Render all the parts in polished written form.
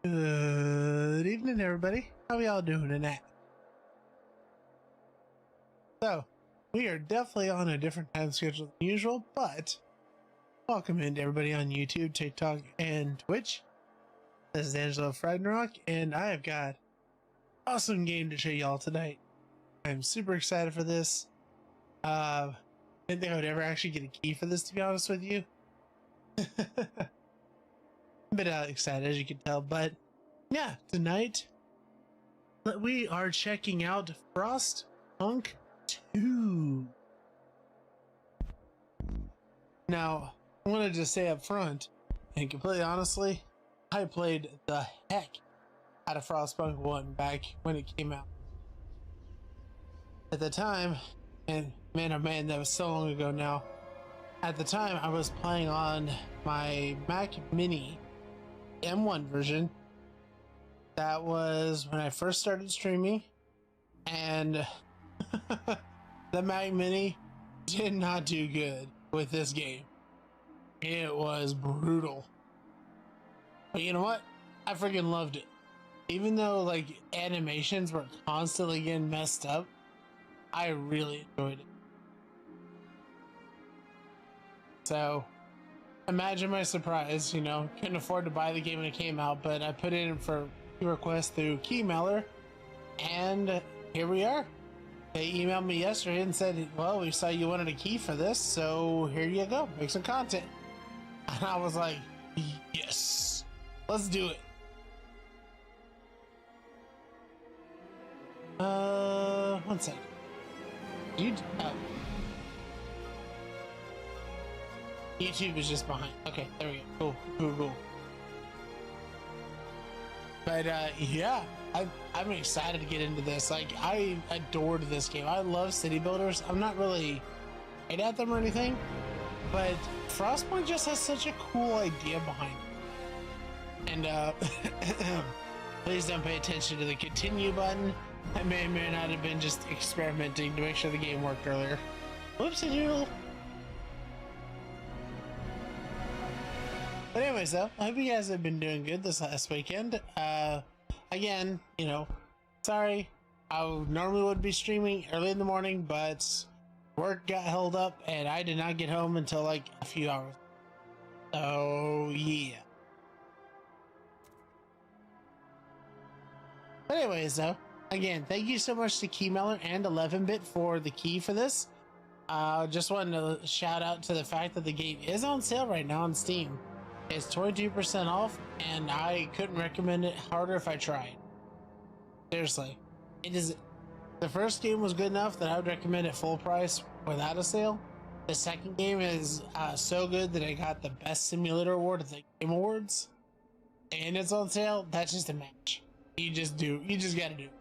Good evening, everybody. How y'all doing tonight? So, we are definitely on a different time schedule than usual, but welcome in to everybody on YouTube, TikTok, and Twitch. This is Angelo Ragnarok, and I have got an awesome game to show y'all tonight. I'm super excited for this. Didn't think I would ever actually get a key for this, to be honest with you. A bit excited, as you can tell, but yeah, tonight we are checking out Frostpunk 2. Now, I want to just say up front, and completely honestly, I played the heck out of Frostpunk 1 back when it came out. At the time, and man oh man, that was so long ago now. At the time, I was playing on my Mac Mini M1 version. That was when I first started streaming, and the Mac Mini did not do good with this game. It was brutal. But you know what? I freaking loved it. Even though like animations were constantly getting messed up, I really enjoyed it. So imagine my surprise, you know, couldn't afford to buy the game when it came out, but I put it in for request through Keymailer, and here we are. They emailed me yesterday and said, well, we saw you wanted a key for this, so here you go, make some content. And I was like, yes, let's do it. One second. YouTube is just behind. Okay, there we go. Cool. But yeah, I'm excited to get into this. Like, I adored this game. I love city builders. I'm not really great at them or anything, but Frostpunk just has such a cool idea behind it. And please don't pay attention to the continue button. I may or may not have been just experimenting to make sure the game worked earlier. Whoopsie doodle. But anyways, though, I hope you guys have been doing good this last weekend. Again, you know, sorry, I normally would be streaming early in the morning, but work got held up and I did not get home until like a few hours. So yeah. But anyways, though, again, thank you so much to Keymailer and 11-bit for the key for this. Just wanted to shout out to the fact that the game is on sale right now on Steam. It's 22% off, and I couldn't recommend it harder if I tried. Seriously, it is. The first game was good enough that I would recommend it full price without a sale. The second game is so good that I got the best simulator award at the Game Awards, and it's on sale. That's just a match. You just gotta do it.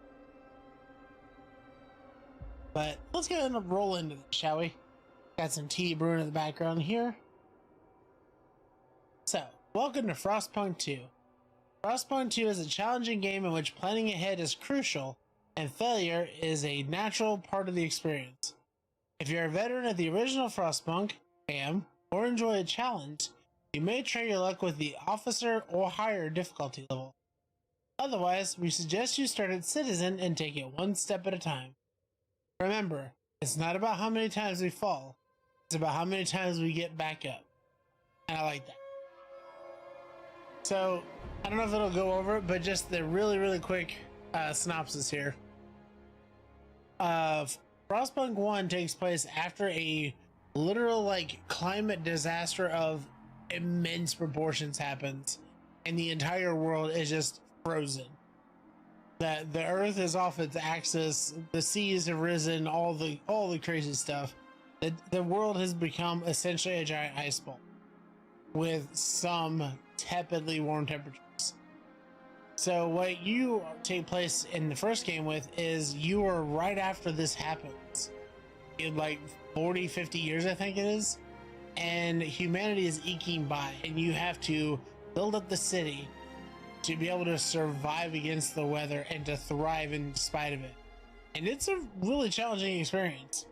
But let's get and roll into this, shall we? Got some tea brewing in the background here. So, welcome to Frostpunk 2. Frostpunk 2 is a challenging game in which planning ahead is crucial, and failure is a natural part of the experience. If you're a veteran of the original Frostpunk, or enjoy a challenge, you may try your luck with the officer or higher difficulty level. Otherwise, we suggest you start at citizen and take it one step at a time. Remember, it's not about how many times we fall, it's about how many times we get back up. And I like that. So, I don't know if it'll go over it, but just the really quick synopsis here. Frostpunk 1 takes place after a literal, like, climate disaster of immense proportions happens, and the entire world is just frozen. That the earth is off its axis, the seas have risen, all the crazy stuff. The world has become essentially a giant ice ball with some tepidly warm temperatures. So what you take place in the first game with is you are right after this happens in like 40-50 years, I think it is, and humanity is eking by, and you have to build up the city to be able to survive against the weather and to thrive in spite of it. And it's a really challenging experience.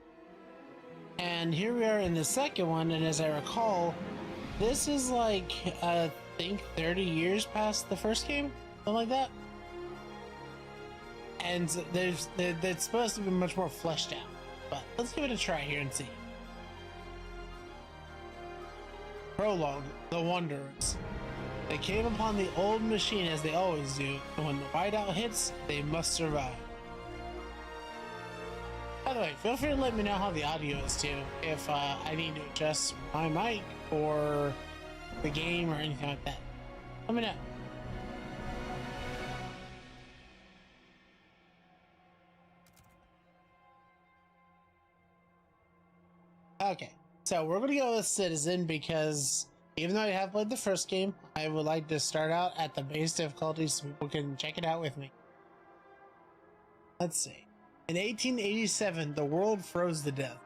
And here we are in the second one, and as I recall, this is like I think 30 years past the first game. something like that. And it's supposed to be much more fleshed out. But let's give it a try here and see. Prologue: The Wanderers. They came upon the old machine as they always do, and when the whiteout hits, they must survive. By the way, feel free to let me know how the audio is too, if I need to adjust my mic or the game or anything like that. Let me know. Okay, so we're gonna go with Citizen because even though I have played the first game, I would like to start out at the base difficulty so people can check it out with me. Let's see. In 1887, the world froze to death.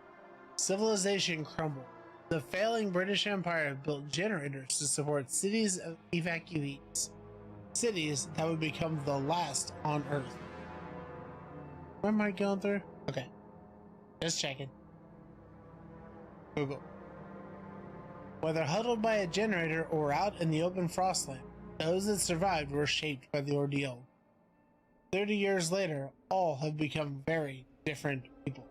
Civilization crumbled. The failing British Empire built generators to support cities of evacuees. Cities that would become the last on Earth. What am I going through? Okay. Just checking. Google. Whether huddled by a generator or out in the open frostland, those that survived were shaped by the ordeal. 30 years later, all have become very different people.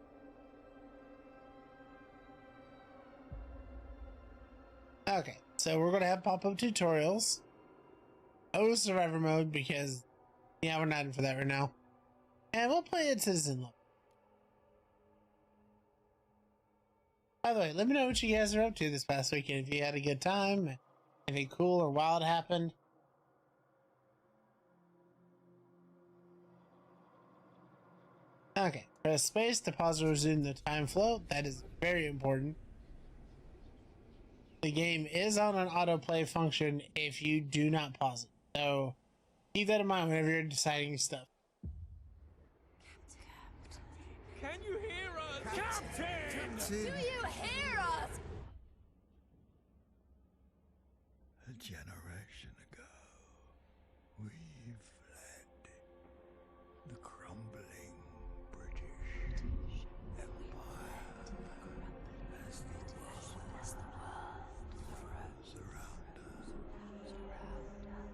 Okay, so we're going to have pop-up tutorials. No survivor mode because, yeah, we're not in for that right now. And we'll play it Citizen level. By the way, let me know what you guys are up to this past weekend. If you had a good time, anything cool or wild happened. Okay, press space to pause or resume the time flow. That is very important. The game is on an autoplay function if you do not pause it. So keep that in mind whenever you're deciding stuff. Can you hear us? Captain! Do you hear us? A generation ago, we fled the crumbling British Empire as the world froze around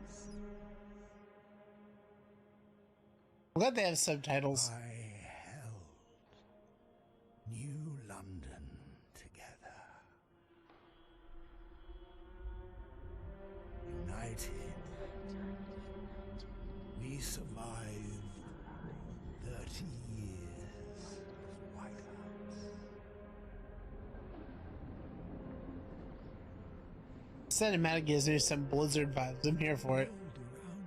us. I'm glad they have subtitles. I held New London together. United, we survived 30 years of whiteouts. Cinematic gives me some Blizzard vibes. I'm here for it. The world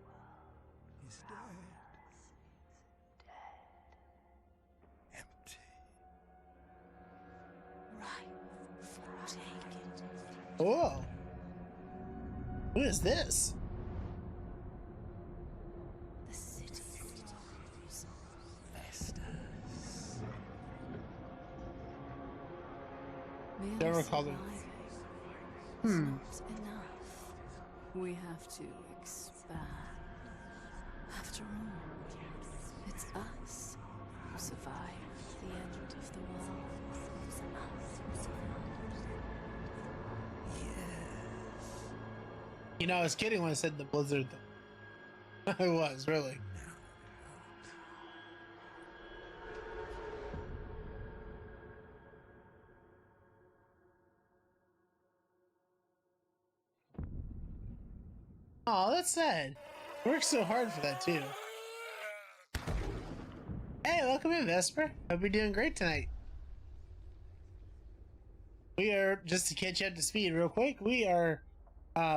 around us is dead. Empty. Right for taking. Oh, who is this? The city flows. Vestas. Don't recall them. Not enough. We have to expand. After all, it's us who survived the end of the world. You know, I was kidding when I said the Blizzard thing. I was, really. Oh, that's sad. Worked so hard for that, too. Hey, welcome in, Vesper. Hope you're doing great tonight. We are, just to catch you up to speed real quick, we are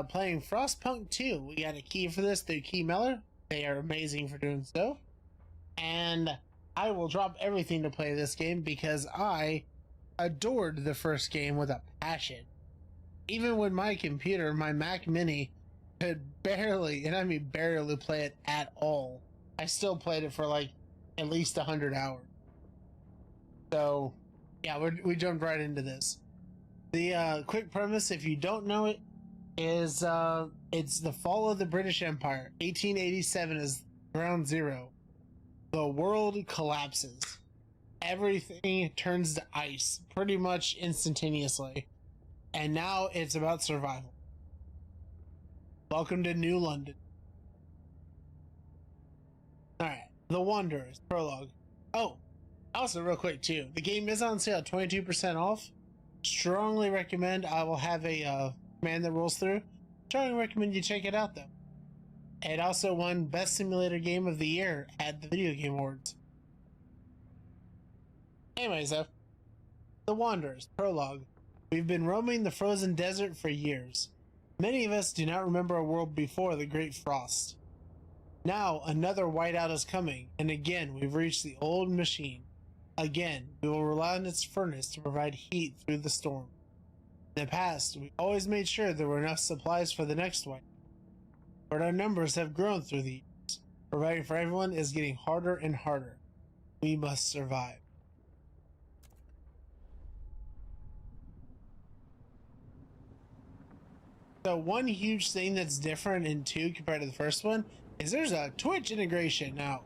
playing Frostpunk 2. We got a key for this through Key Meller. They are amazing for doing so. And I will drop everything to play this game because I adored the first game with a passion. Even when my computer, my Mac Mini, could barely, and I mean barely, play it at all, I still played it for like at least 100 hours. So yeah, we jumped right into this. The quick premise, if you don't know it, is it's the fall of the British Empire. 1887 is ground zero. The world collapses. Everything turns to ice pretty much instantaneously. And now it's about survival. Welcome to New London. The Wanderers Prologue. Oh, also real quick too, the game is on sale 22% off. Strongly recommend. I will have a command that rolls through. Strongly recommend you check it out though. It also won Best Simulator Game of the Year at the Video Game Awards. Anyways though, The Wanderers Prologue. We've been roaming the frozen desert for years. Many of us do not remember a world before the Great Frost. Now another whiteout is coming, and again we've reached the old machine. Again, we will rely on its furnace to provide heat through the storm. In the past, we always made sure there were enough supplies for the next one. But our numbers have grown through the years. Providing for everyone is getting harder and harder. We must survive. So one huge thing that's different in 2 compared to the first one is there's a Twitch integration now,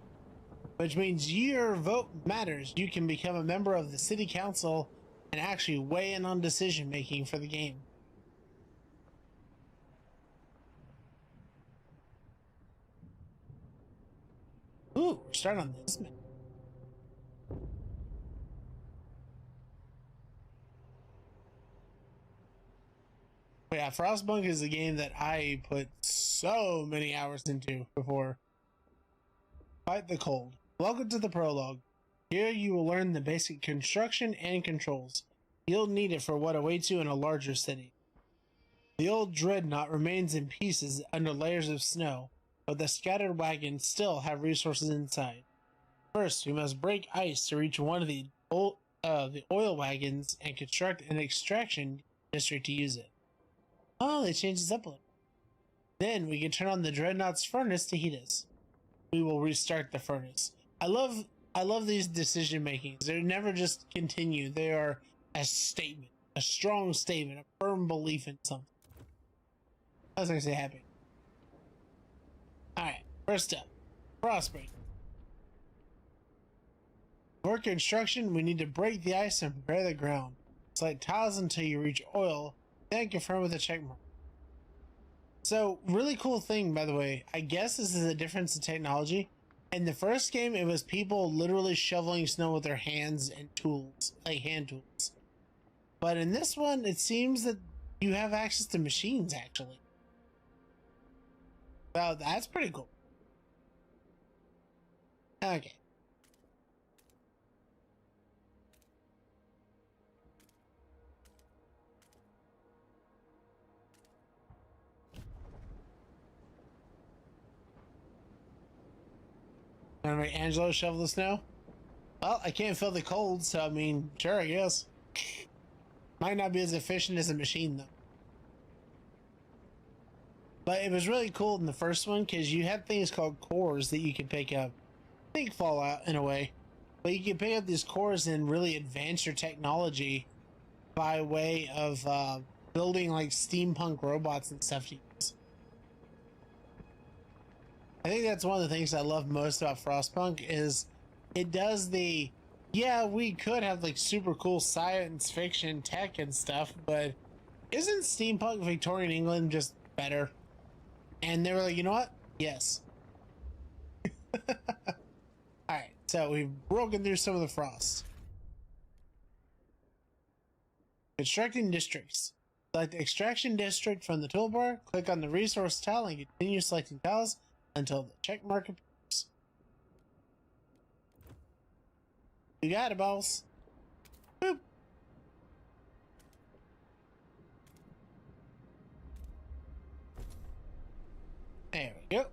which means your vote matters. You can become a member of the city council and actually weigh in on decision making for the game. Ooh, we're starting on this man. But yeah, Frostpunk is a game that I put so many hours into before. Fight the cold. Welcome to the prologue. Here you will learn the basic construction and controls. You'll need it for what awaits you in a larger city. The old dreadnought remains in pieces under layers of snow, but the scattered wagons still have resources inside. First, we must break ice to reach one of the oil wagons and construct an extraction district to use it. Oh, they changed this up a little. Then we can turn on the dreadnought's furnace to heat us. We will restart the furnace. I love these decision makings. They're never just continue. They are a statement, a strong statement, a firm belief in something. I was actually happy. Alright, first up, Frostbreak. For construction, we need to break the ice and prepare the ground. Select tiles until you reach oil, then confirm with a check mark. So, really cool thing, by the way. I guess this is a difference in technology. In the first game, it was people literally shoveling snow with their hands and tools, like hand tools. But in this one, it seems that you have access to machines, actually. Well, that's pretty cool. Okay. Wanna make Angelo shovel the snow? Well, I can't feel the cold, so I mean, sure, I guess. Might not be as efficient as a machine, though. But it was really cool in the first one, because you had things called cores that you could pick up. I think Fallout, in a way. But you can pick up these cores and really advance your technology by way of building, like, steampunk robots and stuff to use. I think that's one of the things I love most about Frostpunk is it does the, yeah, we could have like super cool science fiction tech and stuff, but isn't steampunk Victorian England just better? And they were like, you know what? Yes. Alright, so we've broken through some of the frost. Constructing districts. Select the extraction district from the toolbar, click on the resource tile and continue selecting tiles until the check mark appears. You got it, boss. Boop. There we go.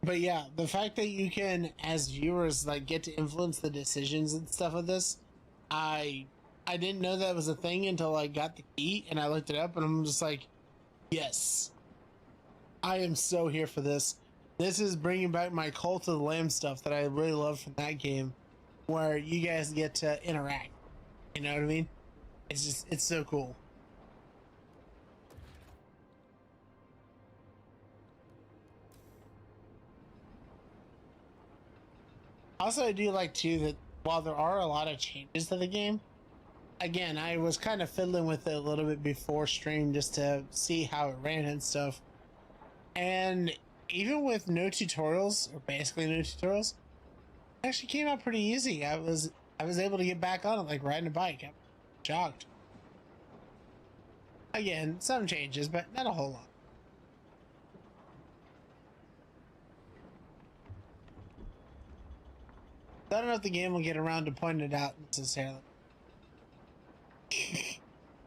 But yeah, the fact that you can, as viewers, like get to influence the decisions and stuff of this, I didn't know that was a thing until I got the key and I looked it up and I'm just like, yes, I am so here for this. This is bringing back my Cult of the Lamb stuff that I really love from that game, where you guys get to interact. You know what I mean? It's so cool. Also, I do like too that while there are a lot of changes to the game, again, I was kind of fiddling with it a little bit before stream just to see how it ran and stuff. And even with no tutorials, or basically no tutorials, it actually came out pretty easy. I was able to get back on it like riding a bike. I'm shocked. Again, some changes, but not a whole lot. I don't know if the game will get around to pointing it out necessarily.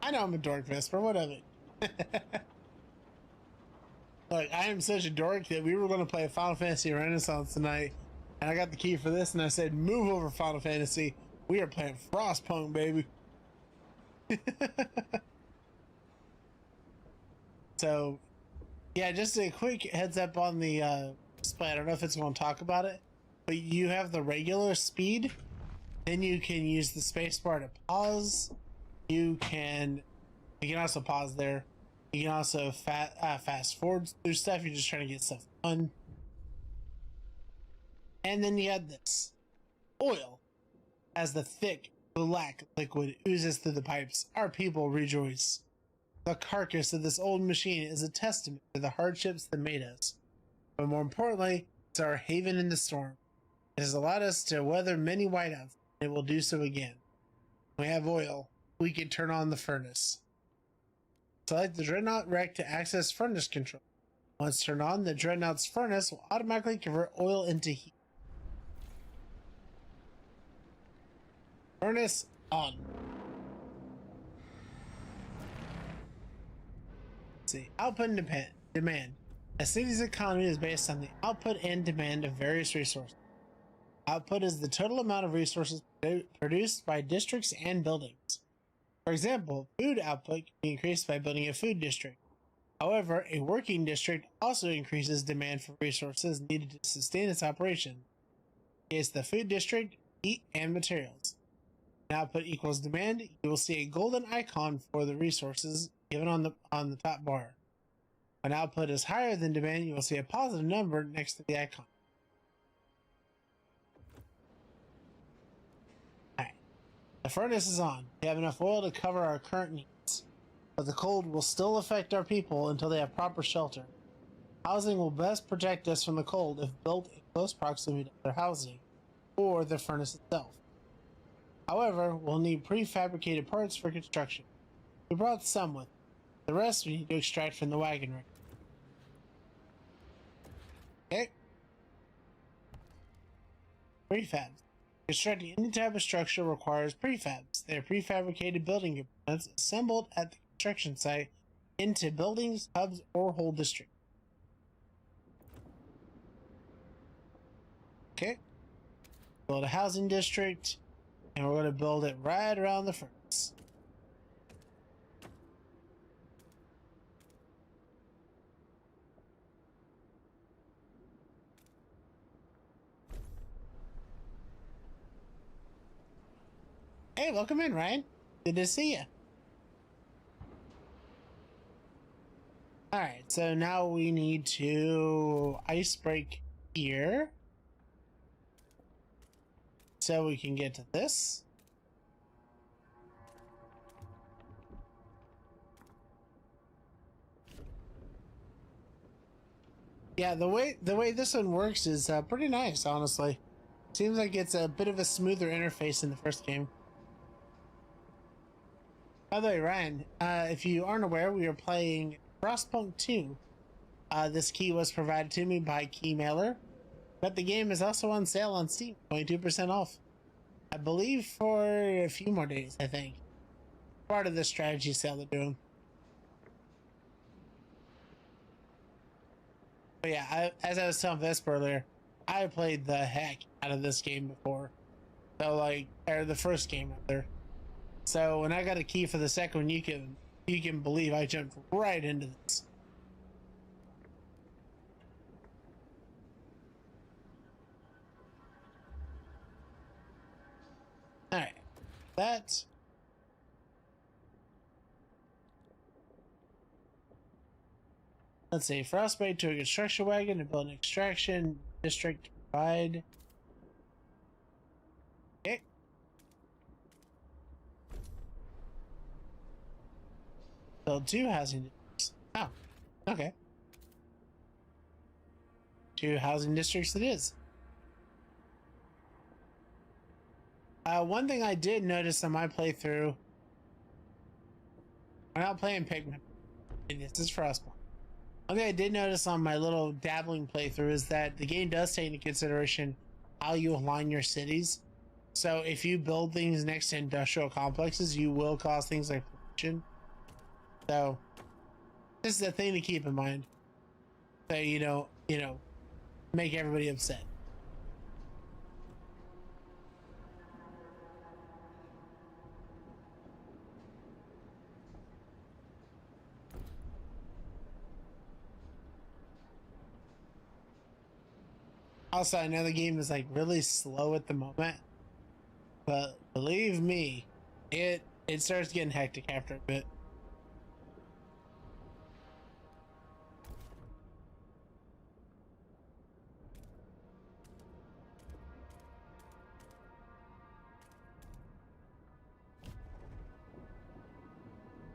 I know I'm a dork, Vesper. What of it? Like, I am such a dork that we were going to play Final Fantasy Renaissance tonight, and I got the key for this, and I said, "Move over, Final Fantasy. We are playing Frostpunk, baby." So, yeah, just a quick heads up on the display. I don't know if it's going to talk about it, but you have the regular speed. Then you can use the spacebar to pause. You can also pause there. You can also fast forward through stuff. You're just trying to get stuff done. And then you have this oil, as the thick black liquid oozes through the pipes. Our people rejoice. The carcass of this old machine is a testament to the hardships that made us. But more importantly, it's our haven in the storm. It has allowed us to weather many whiteouts, and it will do so again. When we have oil, we can turn on the furnace. Select the Dreadnought Rec to access furnace control. Once turned on, the Dreadnought's furnace will automatically convert oil into heat. Furnace on. Let's see. Output and demand. A city's economy is based on the output and demand of various resources. Output is the total amount of resources produced by districts and buildings. For example, food output can be increased by building a food district. However, a working district also increases demand for resources needed to sustain its operation. In case the food district, heat, and materials. When output equals demand, you will see a golden icon for the resources given on the top bar. When output is higher than demand, you will see a positive number next to the icon. The furnace is on. We have enough oil to cover our current needs, but the cold will still affect our people until they have proper shelter. Housing will best protect us from the cold if built in close proximity to other housing, or the furnace itself. However, we'll need prefabricated parts for construction. We brought some with us. The rest we need to extract from the wagon wreck. Okay. Prefabs. Constructing any type of structure requires prefabs. They are prefabricated building components assembled at the construction site into buildings, hubs, or whole districts. Okay. Build a housing district, and we're going to build it right around the furnace. Hey, welcome in, Ryan. Good to see you. Alright, so now we need to ice break here. So we can get to this. Yeah, the way this one works is pretty nice, honestly. Seems like it's a bit of a smoother interface in the first game. By the way, Ryan, if you aren't aware, we are playing Frostpunk 2. This key was provided to me by Keymailer, but the game is also on sale on Steam, 22% off. I believe for a few more days, I think. Part of the strategy sale they're doing. But yeah, as I was telling Vesper earlier, I played the heck out of this game before. So or the first game rather. So when I got a key for the second one, you can believe I jumped right into this. Alright. Let's see. Frostbite to a construction wagon to build an extraction district to provide. Okay. Build 2 housing districts. Oh, okay. to housing districts it is. One thing I did notice on my playthrough, I'm not playing Pikmin, this is Frostpunk. One thing I did notice on my little dabbling playthrough is that the game does take into consideration how you align your cities. So if you build things next to industrial complexes, you will cause things like pollution. So this is a thing to keep in mind. So you don't, make everybody upset. Also, I know the game is like really slow at the moment, but believe me, it starts getting hectic after a bit.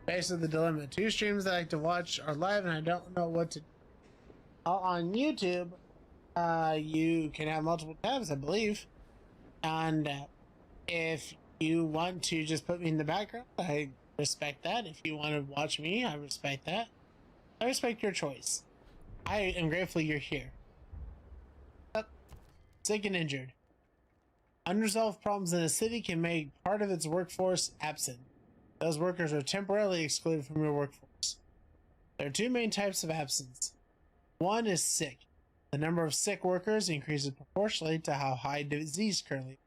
Basically, the dilemma: two streams that I like to watch are live, and I don't know what to do. On YouTube, you can have multiple tabs, I believe, and if you want to just put me in the background, I respect that. If you want to watch me, I respect that. I respect your choice. I am grateful you're here. Sick and injured. Unresolved problems in a city can make part of its workforce absent. Those workers are temporarily excluded from your workforce. There are two main types of absence. One is sick. The number of sick workers increases proportionally to how high disease currently is.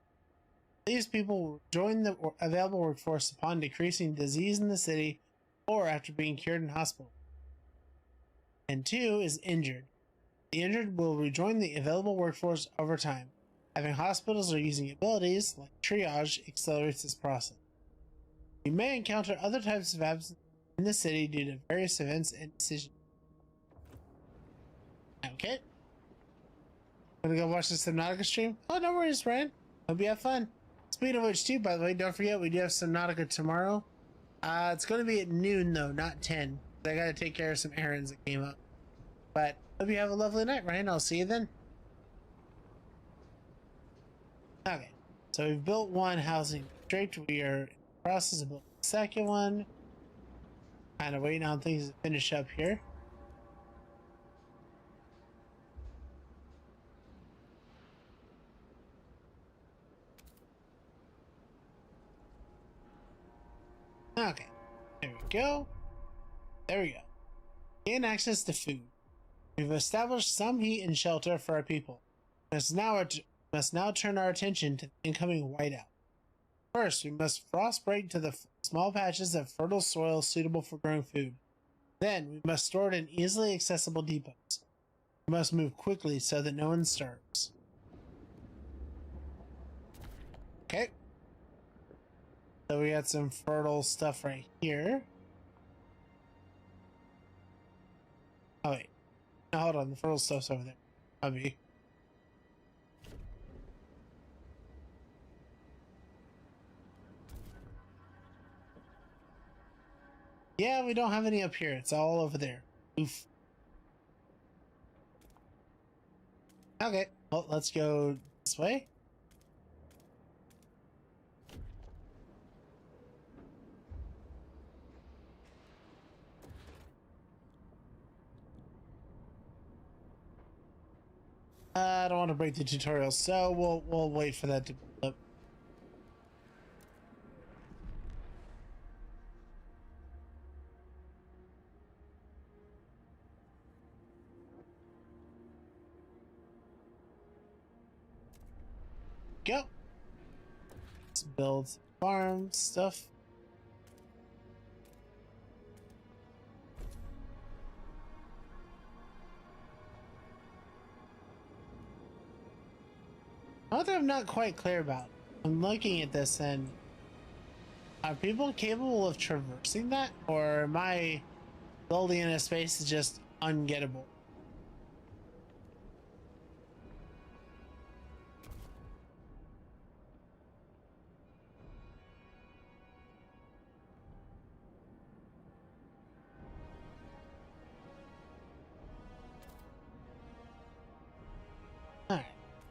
These people will join the available workforce upon decreasing disease in the city or after being cured in hospital. And two is injured. The injured will rejoin the available workforce over time. Having hospitals or using abilities like triage accelerates this process. You may encounter other types of absence in the city due to various events and decisions. Okay. Gonna go watch the Subnautica stream? Oh, no worries, Ryan. Hope you have fun. Speaking of which, too, by the way, don't forget we do have Subnautica tomorrow. It's gonna be at noon though, not 10. I gotta take care of some errands that came up. But hope you have a lovely night, Ryan. I'll see you then. Okay, so we've built one housing district. We are in the process of building the second one. Kind of waiting on things to finish up here. Okay, there we go. There we go. Gain access to food. We've established some heat and shelter for our people. Must now turn our attention to the incoming whiteout. First, we must frost break to the small patches of fertile soil suitable for growing food. Then, we must store it in easily accessible depots. We must move quickly so that no one starves. Okay. So we got some fertile stuff right here. Oh wait. No, hold on, the fertile stuff's over there. Hubby. Yeah, we don't have any up here. It's all over there. Oof. Okay, well, let's go this way. I don't want to break the tutorial, so we'll wait for that to build up. Go. Let's build farm stuff. One thing I'm not quite clear about. I'm looking at this and are people capable of traversing that, or am I building in a space that's just ungettable?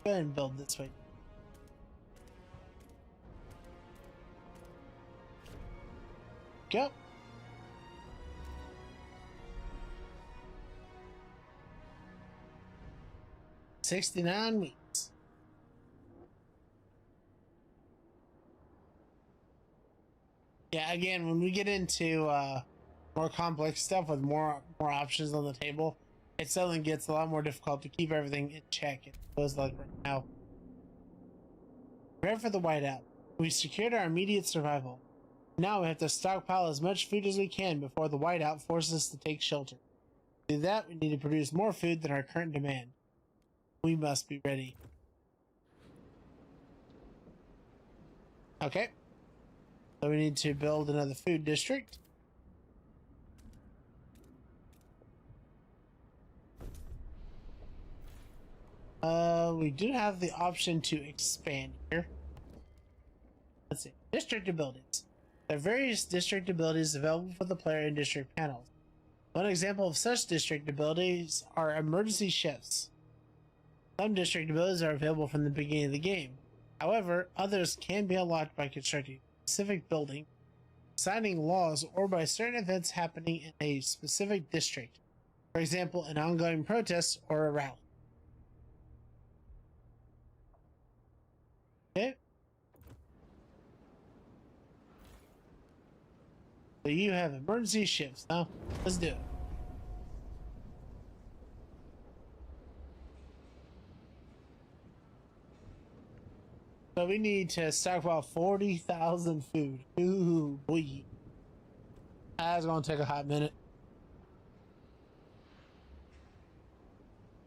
Go ahead and build this way. Go. 69 weeks. Yeah, again, when we get into more complex stuff with more options on the table, it suddenly gets a lot more difficult to keep everything in check. It feels like right now. Prepare for the whiteout. We secured our immediate survival. Now we have to stockpile as much food as we can before the whiteout forces us to take shelter. To do that, we need to produce more food than our current demand. We must be ready. Okay. So we need to build another food district. We do have the option to expand here. Let's see. District abilities. There are various district abilities available for the player in district panels. One example of such district abilities are emergency shifts. Some district abilities are available from the beginning of the game. However, others can be unlocked by constructing a specific building, signing laws, or by certain events happening in a specific district. For example, an ongoing protest or a rally. Okay. So you have emergency shifts. Now, let's do it. So we need to stockpile 40,000 food. Ooh, boy. That's gonna take a hot minute.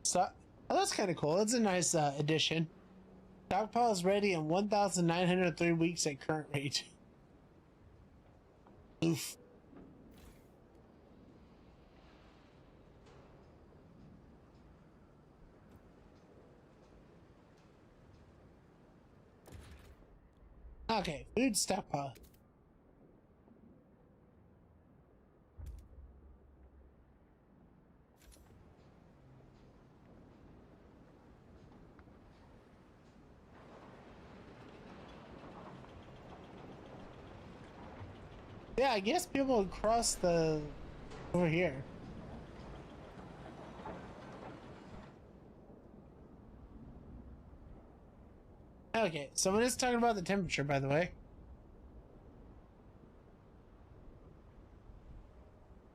So, oh, that's kind of cool. That's a nice addition. Stockpile is ready in 1,903 weeks at current rate. Oof. Okay, food stockpile. Yeah, I guess people would cross the over here. Okay, someone is talking about the temperature, by the way.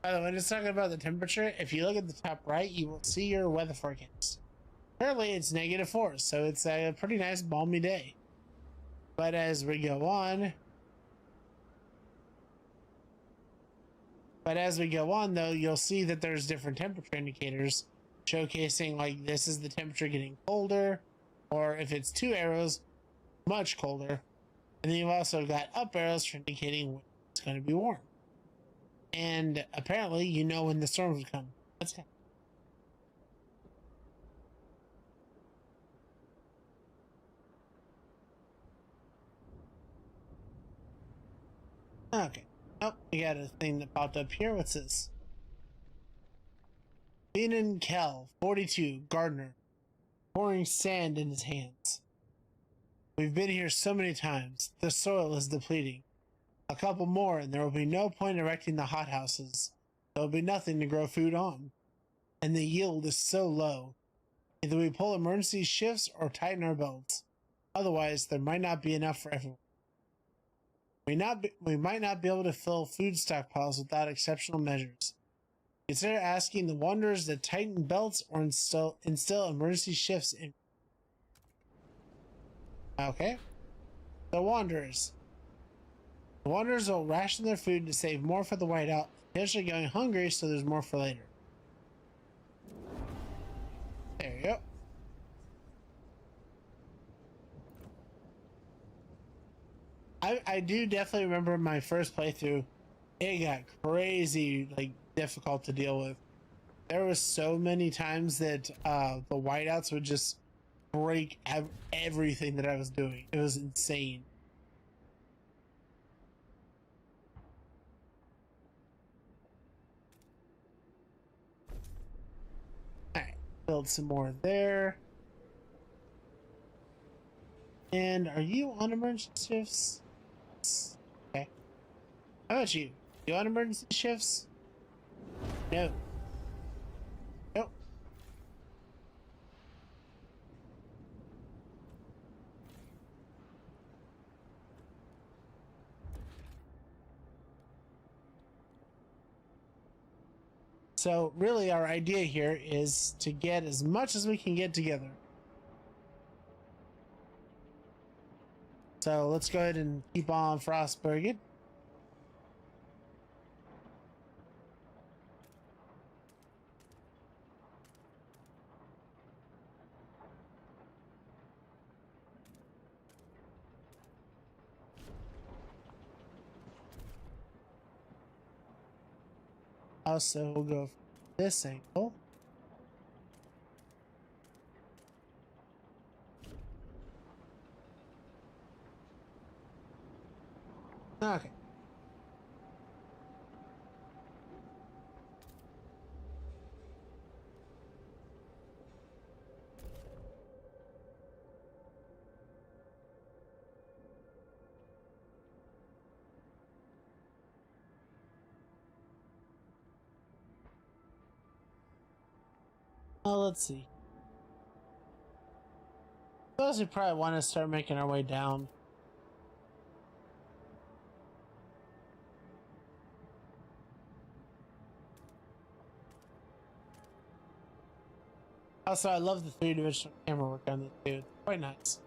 By the way, just talking about the temperature, if you look at the top right, you will see your weather forecast. Currently, it's -4, so it's a pretty nice balmy day. But as we go on, though, you'll see that there's different temperature indicators showcasing like this is the temperature getting colder, or if it's 2 arrows, much colder. And then you've also got up arrows for indicating when it's going to be warm. And apparently, you know when the storms come. That's kind of... Okay. Oh, we got a thing that popped up here. What's this? Beanon Kell, 42, gardener, pouring sand in his hands. We've been here so many times. The soil is depleting. A couple more, and there will be no point erecting the hothouses. There will be nothing to grow food on. And the yield is so low. Either we pull emergency shifts or tighten our belts. Otherwise, there might not be enough for everyone. We might not be able to fill food stockpiles without exceptional measures. Consider asking the Wanderers to tighten belts or instill emergency shifts in. Okay. The Wanderers. The Wanderers will ration their food to save more for the whiteout, potentially going hungry so there's more for later. There you go. I do definitely remember my first playthrough. It got crazy, like, difficult to deal with. There was so many times that the whiteouts would just break everything that I was doing. It was insane. Alright, build some more there. And are you on emergency shifts? Okay. How about you? You on emergency shifts? No. Nope. So really our idea here is to get as much as we can get together. So let's go ahead and keep on Frostpunk. Also, we'll go from this angle. Okay. Well, let's see. Those who probably want to start making our way down. Also, I love the three-dimensional camera work on this too. It's quite nice.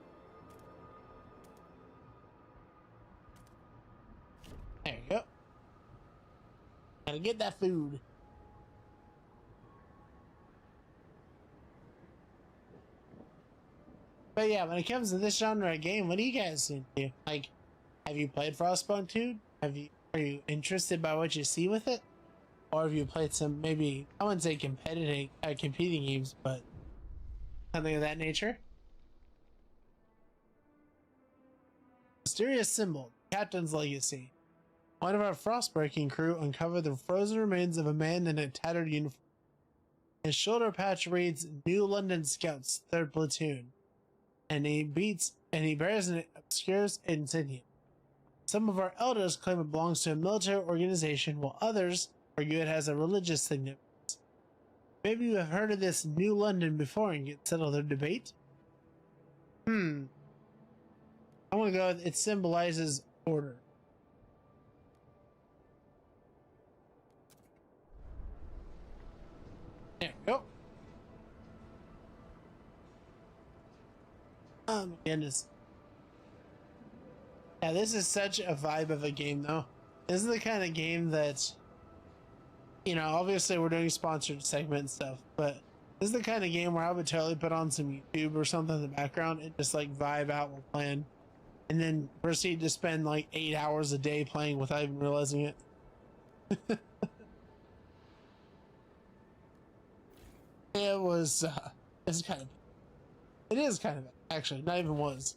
There you go. Gotta get that food. But yeah, when it comes to this genre of game, what do you guys into? Like, have you played Frostpunk 2? Are you interested by what you see with it? Or have you played some, maybe, I wouldn't say competing games, but something of that nature? Mysterious symbol, Captain's Legacy. One of our frostbreaking crew uncovered the frozen remains of a man in a tattered uniform. His shoulder patch reads New London Scouts, 3rd Platoon, and he bears an obscure insignia. Some of our elders claim it belongs to a military organization, while others argue it has a religious significance. Maybe you have heard of this New London before and can settle their debate? I want to go with it symbolizes order. There we go. Oh my goodness. Yeah, this is such a vibe of a game, though. This is the kind of game that, you know, obviously we're doing sponsored segment and stuff, but this is the kind of game where I would totally put on some YouTube or something in the background and just like vibe out while playing, and then proceed to spend like 8 hours a day playing without even realizing it. It was, it's kind of, it is kind of, actually, not even was.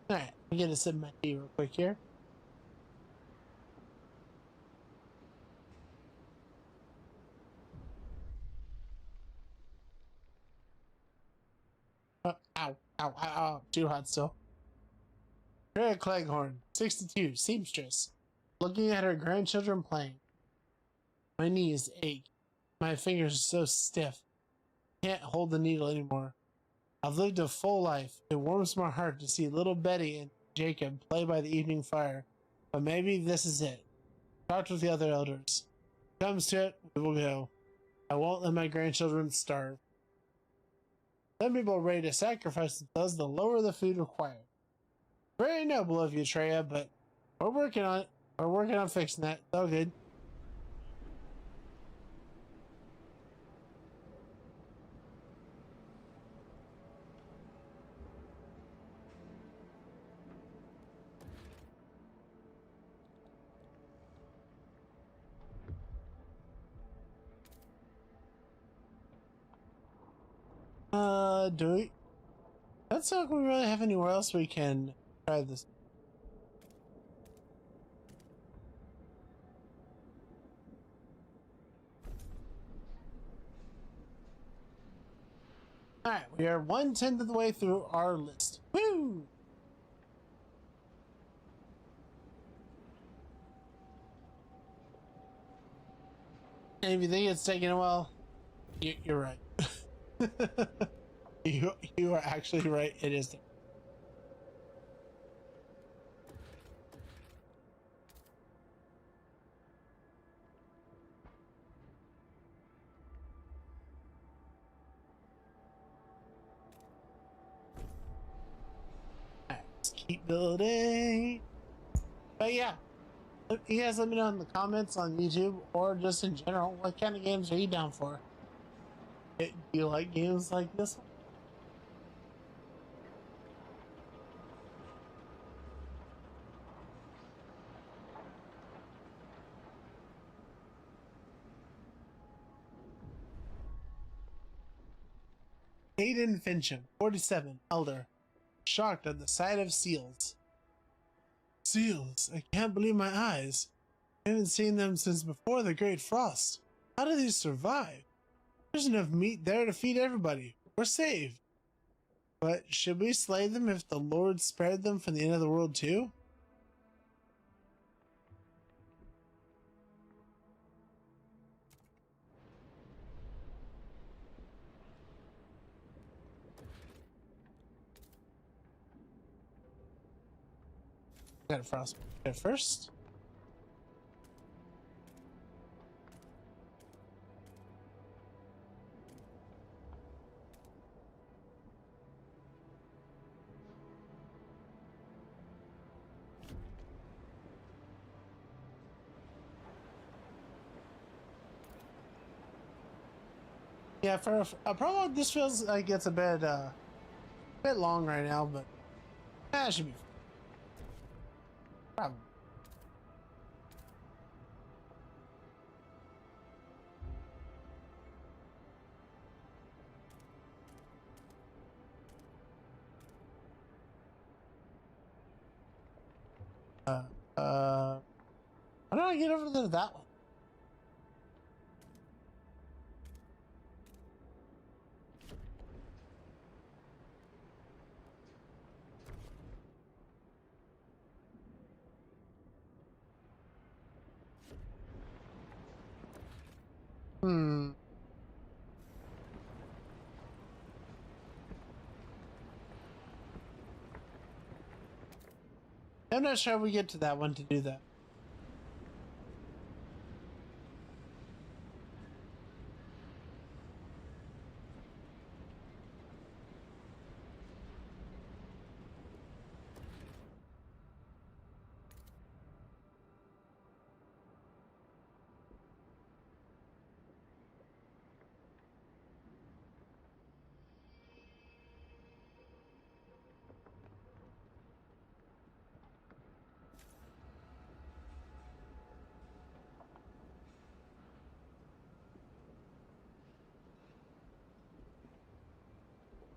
Alright, I'm gonna sip my tea real quick here. Oh, ow, ow, ow, ow, too hot still. Rhea Cleghorn, 62, seamstress, looking at her grandchildren playing. My knees ache. My fingers are so stiff. Can't hold the needle anymore. I've lived a full life. It warms my heart to see little Betty and Jacob play by the evening fire. But maybe this is it. Talked with the other elders. Comes to it, we will go. I won't let my grandchildren starve. Some people are ready to sacrifice themselves the lower the food required. Very noble of you, Treya, but we're working on it. We're working on fixing that. It's all good. Do we? Let's look if we really have anywhere else we can try this. Alright, we are 1/10 of the way through our list. Woo! And if you think it's taking a while, you're right. You are actually right. It is. Alright, let's keep building. But yeah, you guys let me know in the comments on YouTube or just in general, what kind of games are you down for? Do you like games like this one? Hayden Fincham, 47, elder, shocked at the sight of seals. Seals, I can't believe my eyes. I haven't seen them since before the Great Frost. How do these survive? There's enough meat there to feed everybody. We're saved. But should we slay them if the Lord spared them from the end of the world too? Got a Frostpunk at first. Yeah, for a prologue, this feels like it's a bit long right now, but it should be fun. Probably. How do I get over to that one? Hmm. I'm not sure we get to that one to do that.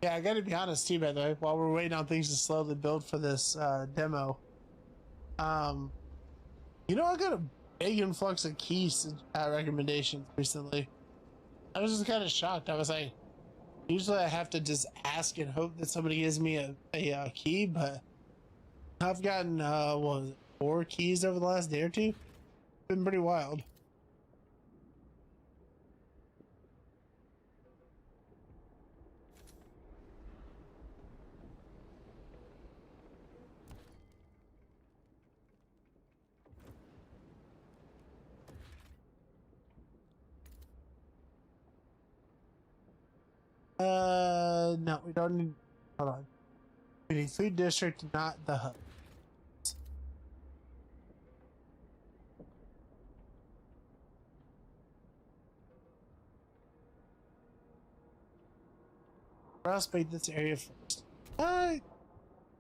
Yeah, I gotta be honest too, by the way, while we're waiting on things to slowly build for this demo. Um, I got a big influx of keys recommendations recently. I was just kind of shocked. I was like, usually I have to just ask and hope that somebody gives me a key, but I've gotten, what was it, 4 keys over the last day or two? It's been pretty wild. No, we don't need, hold on. We need food district, not the hub. Prospect this area first. Oh,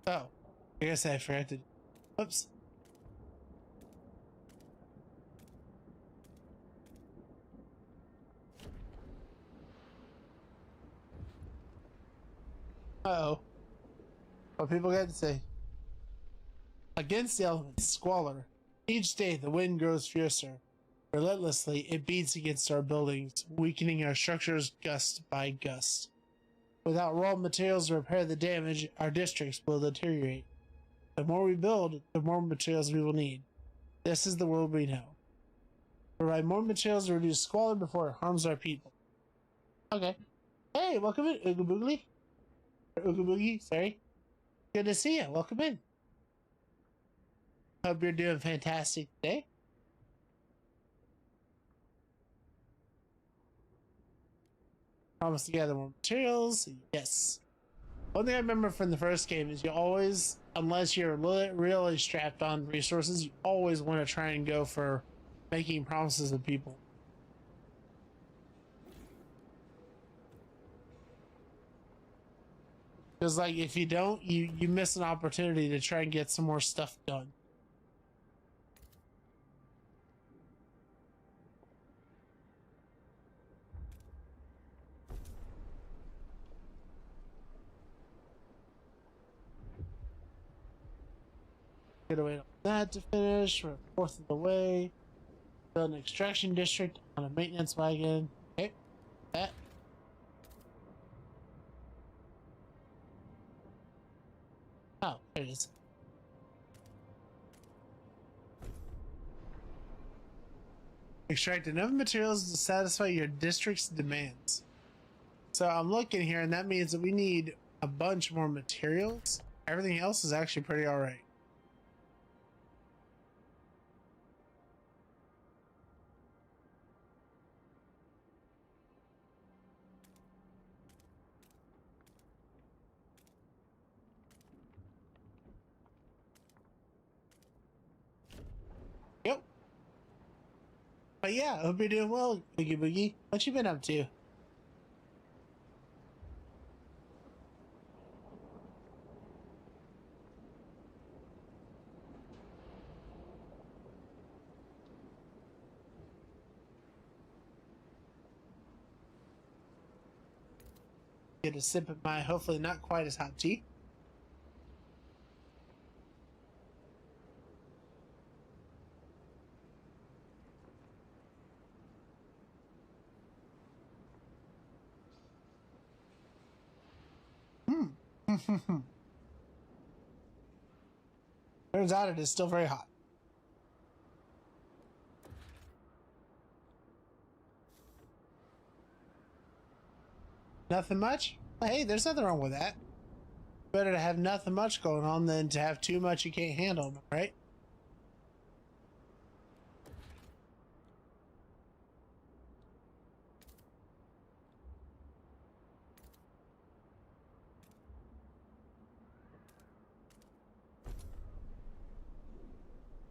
I guess I forgot to. Whoops. Uh-oh. What people got to say. Against the elements, squalor. Each day the wind grows fiercer. Relentlessly, it beats against our buildings, weakening our structures gust by gust. Without raw materials to repair the damage, our districts will deteriorate. The more we build, the more materials we will need. This is the world we know. Provide more materials to reduce squalor before it harms our people. Okay. Hey, welcome in, Ooga Boogly. Ooga Boogie, sorry. Good to see you. Welcome in. Hope you're doing fantastic today. Promise to gather more materials. Yes. One thing I remember from the first game is you always, unless you're really strapped on resources, you always want to try and go for making promises to people. Because, like, if you don't, you miss an opportunity to try and get some more stuff done. Gotta wait on that to finish. We're a fourth of the way. Build an extraction district on a maintenance wagon. Okay, that. Oh, there it is. Extract enough materials to satisfy your district's demands. So I'm looking here, and that means that we need a bunch more materials. Everything else is actually pretty alright. Yep. But yeah, I hope you're doing well, Boogie Boogie. What you been up to? Get a sip of my hopefully not quite as hot tea. Turns out it is still very hot. Nothing much? Hey, there's nothing wrong with that. Better to have nothing much going on than to have too much you can't handle, right?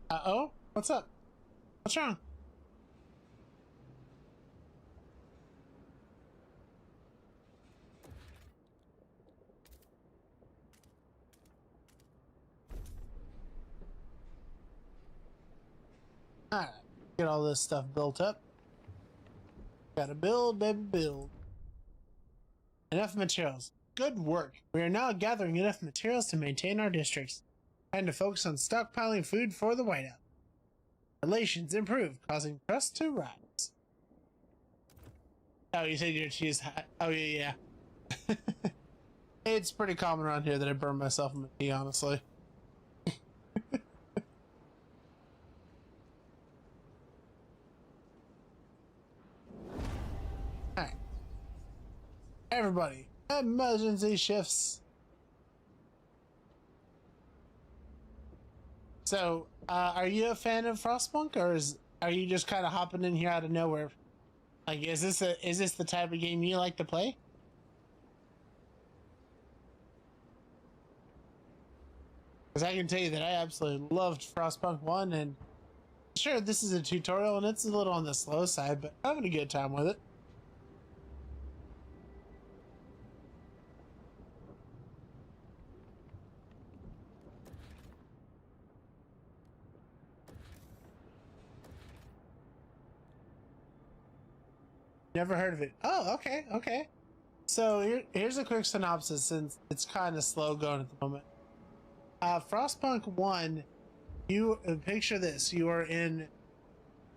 Uh-oh? What's up? What's wrong? Alright, get all this stuff built up. Gotta build, baby, build. Enough materials. Good work. We are now gathering enough materials to maintain our districts. Time to focus on stockpiling food for the whiteout. Relations improve, causing trust to rise. Oh, you said your cheese hot. Oh, yeah. It's pretty common around here that I burn myself in my tea, honestly. Alright. Everybody, emergency shifts. So, are you a fan of Frostpunk, or are you just kind of hopping in here out of nowhere? Like, is this the type of game you like to play? Because I can tell you that I absolutely loved Frostpunk 1, and sure, this is a tutorial and it's a little on the slow side, but I'm having a good time with it. Never heard of it. Oh, okay, okay. So here's a quick synopsis since it's kind of slow going at the moment. Frostpunk 1, you picture this. You are in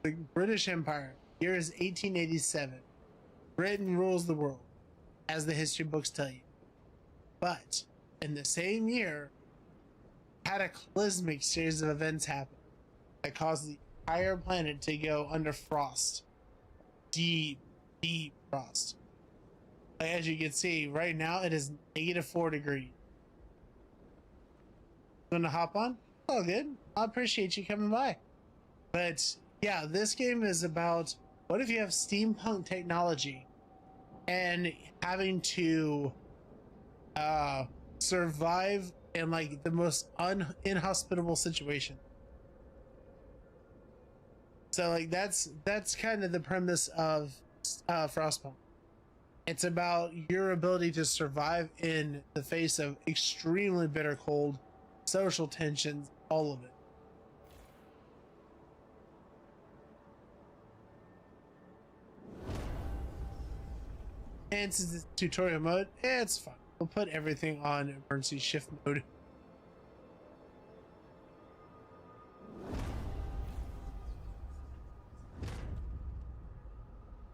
the British Empire. Year is 1887. Britain rules the world, as the history books tell you. But in the same year, cataclysmic series of events happen that caused the entire planet to go under frost. Deep, deep frost. As you can see, right now it is -4 degrees. Gonna hop on? Oh, good. I appreciate you coming by. But yeah, this game is about what if you have steampunk technology and having to survive in like the most inhospitable situation. So like that's kind of the premise of Frostpunk. It's about your ability to survive in the face of extremely bitter cold, social tensions, all of it. And since it's tutorial mode, it's fine. We'll put everything on emergency shift mode.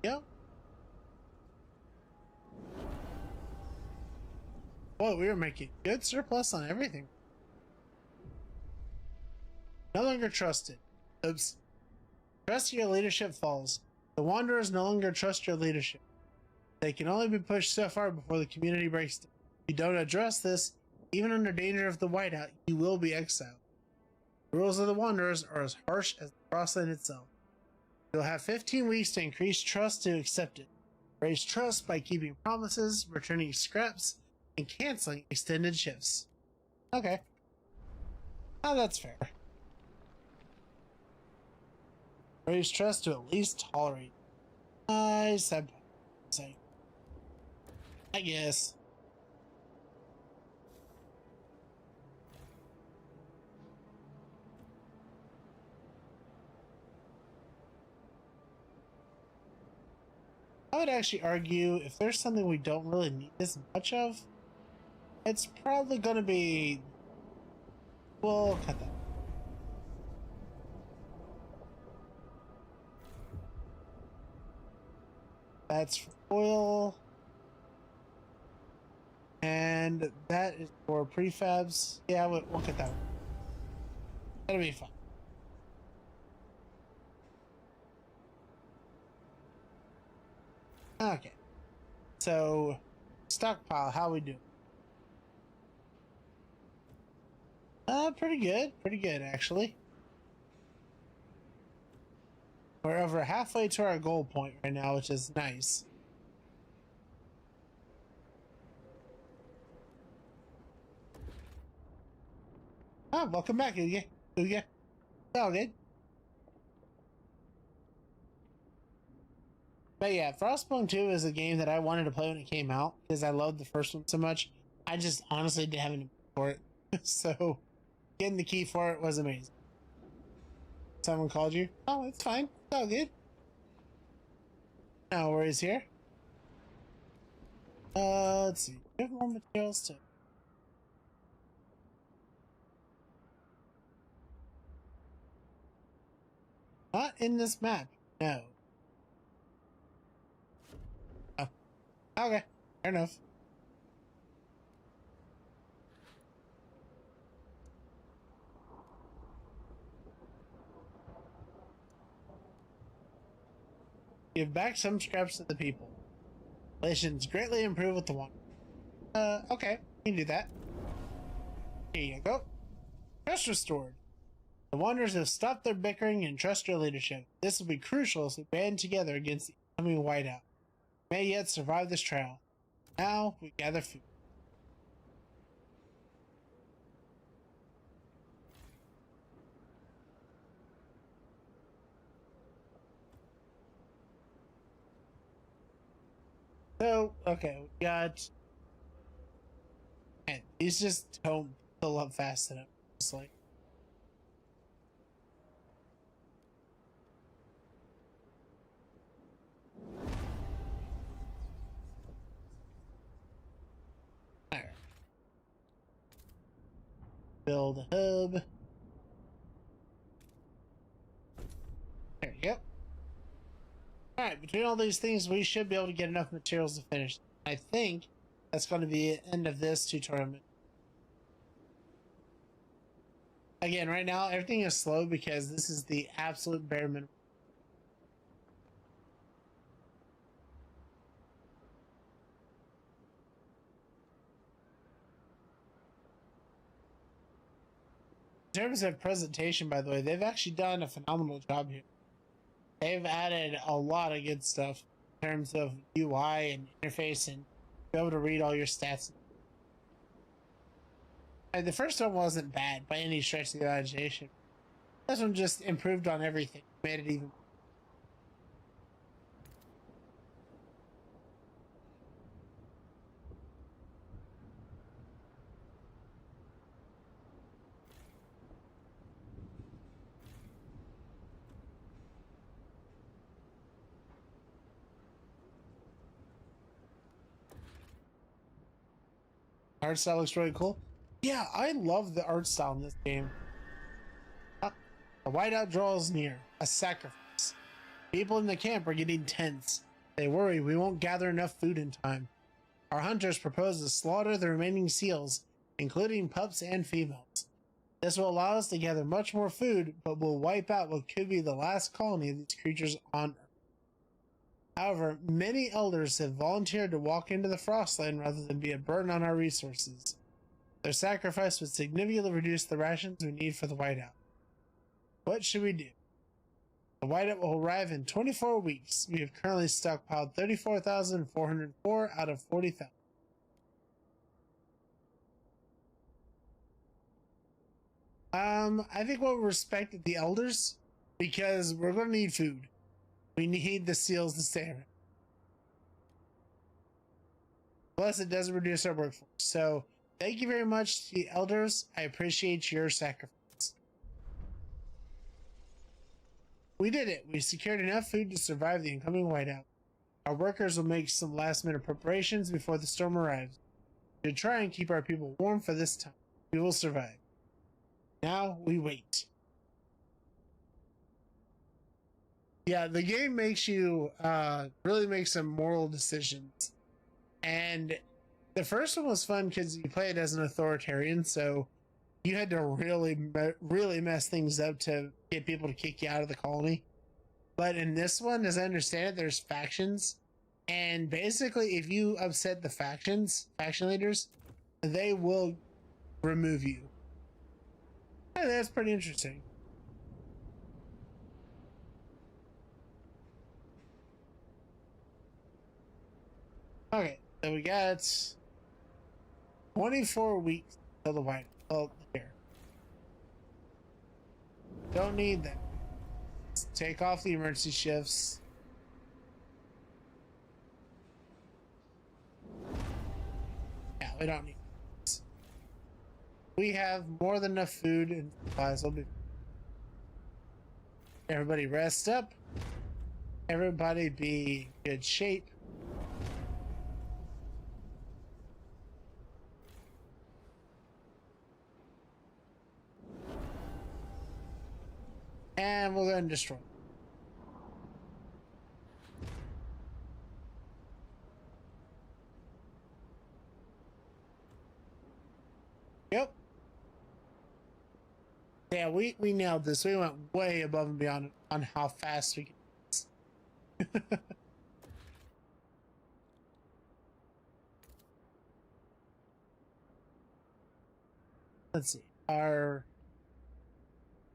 Yep. Well, we were making good surplus on everything. No longer trusted. Oops. Trust your leadership falls. The Wanderers no longer trust your leadership. They can only be pushed so far before the community breaks down. If you don't address this, even under danger of the whiteout, you will be exiled. The rules of the Wanderers are as harsh as the Frostland itself. You'll have 15 weeks to increase trust to accept it. Raise trust by keeping promises, returning scraps, and canceling extended shifts. Okay. Oh, that's fair. Raise trust to at least tolerate. I said, I guess. I would actually argue if there's something we don't really need as much of, it's probably going to be. We'll cut that. That's for oil. And that is for prefabs. Yeah, we'll cut that one. That'll be fun. Okay. So, stockpile, how we do? Pretty good. Pretty good, actually. We're over halfway to our goal point right now, which is nice. Oh, welcome back, Uga. Uga. All good. But yeah, Frostpunk 2 is a game that I wanted to play when it came out because I loved the first one so much. I just honestly didn't have any for it. So getting the key for it was amazing. Someone called you? Oh, it's fine. It's all good. No worries here. Let's see. We have more materials too. Not in this map. No. Oh. Okay. Fair enough. Give back some scraps to the people. Relations greatly improve with the one. Okay. We can do that. Here you go. Trust restored. The Wanderers have stopped their bickering and trust your leadership. This will be crucial as we band together against the incoming whiteout. We may yet survive this trial. Now we gather food. So, okay, we got. Man, these just don't fill up fast enough. It's like. build a hub. There you go. Alright, between all these things, we should be able to get enough materials to finish. I think that's going to be the end of this tutorial. Again, right now, everything is slow because this is the absolute bare minimum. In terms of presentation, by the way, they've actually done a phenomenal job here. They've added a lot of good stuff in terms of UI and interface and be able to read all your stats. And the first one wasn't bad by any stretch of the imagination. This one just improved on everything, made it even. Art style looks really cool. Yeah, I love the art style in this game. The whiteout draws near. A sacrifice. People in the camp are getting tense. They worry we won't gather enough food in time. Our hunters propose to slaughter the remaining seals, including pups and females. This will allow us to gather much more food, but will wipe out what could be the last colony of these creatures on Earth. However, many elders have volunteered to walk into the Frostland rather than be a burden on our resources. Their sacrifice would significantly reduce the rations we need for the whiteout. What should we do? The whiteout will arrive in 24 weeks. We have currently stockpiled 34,404 out of 40,000. I think we'll respect the elders because we're going to need food. We need the seals to stay around. Plus, it doesn't reduce our workforce. So, thank you very much to the elders. I appreciate your sacrifice. We did it. We secured enough food to survive the incoming whiteout. Our workers will make some last-minute preparations before the storm arrives. To try and keep our people warm for this time. We will survive. Now, we wait. Yeah, the game makes you really make some moral decisions. And the first one was fun because you play it as an authoritarian, so you had to really mess things up to get people to kick you out of the colony. But in this one, as I understand it, there's factions. And basically, if you upset the faction leaders, they will remove you. Hey, that's pretty interesting. Okay, so we got 24 weeks till the white. Oh, here. Don't need that. Let's take off the emergency shifts. Yeah, we don't need this. We have more than enough food and supplies. Everybody rest up. Everybody be in good shape. And we'll go and destroy. Yep. Yeah, we nailed this. We went way above and beyond on how fast we can do this. Let's see. Our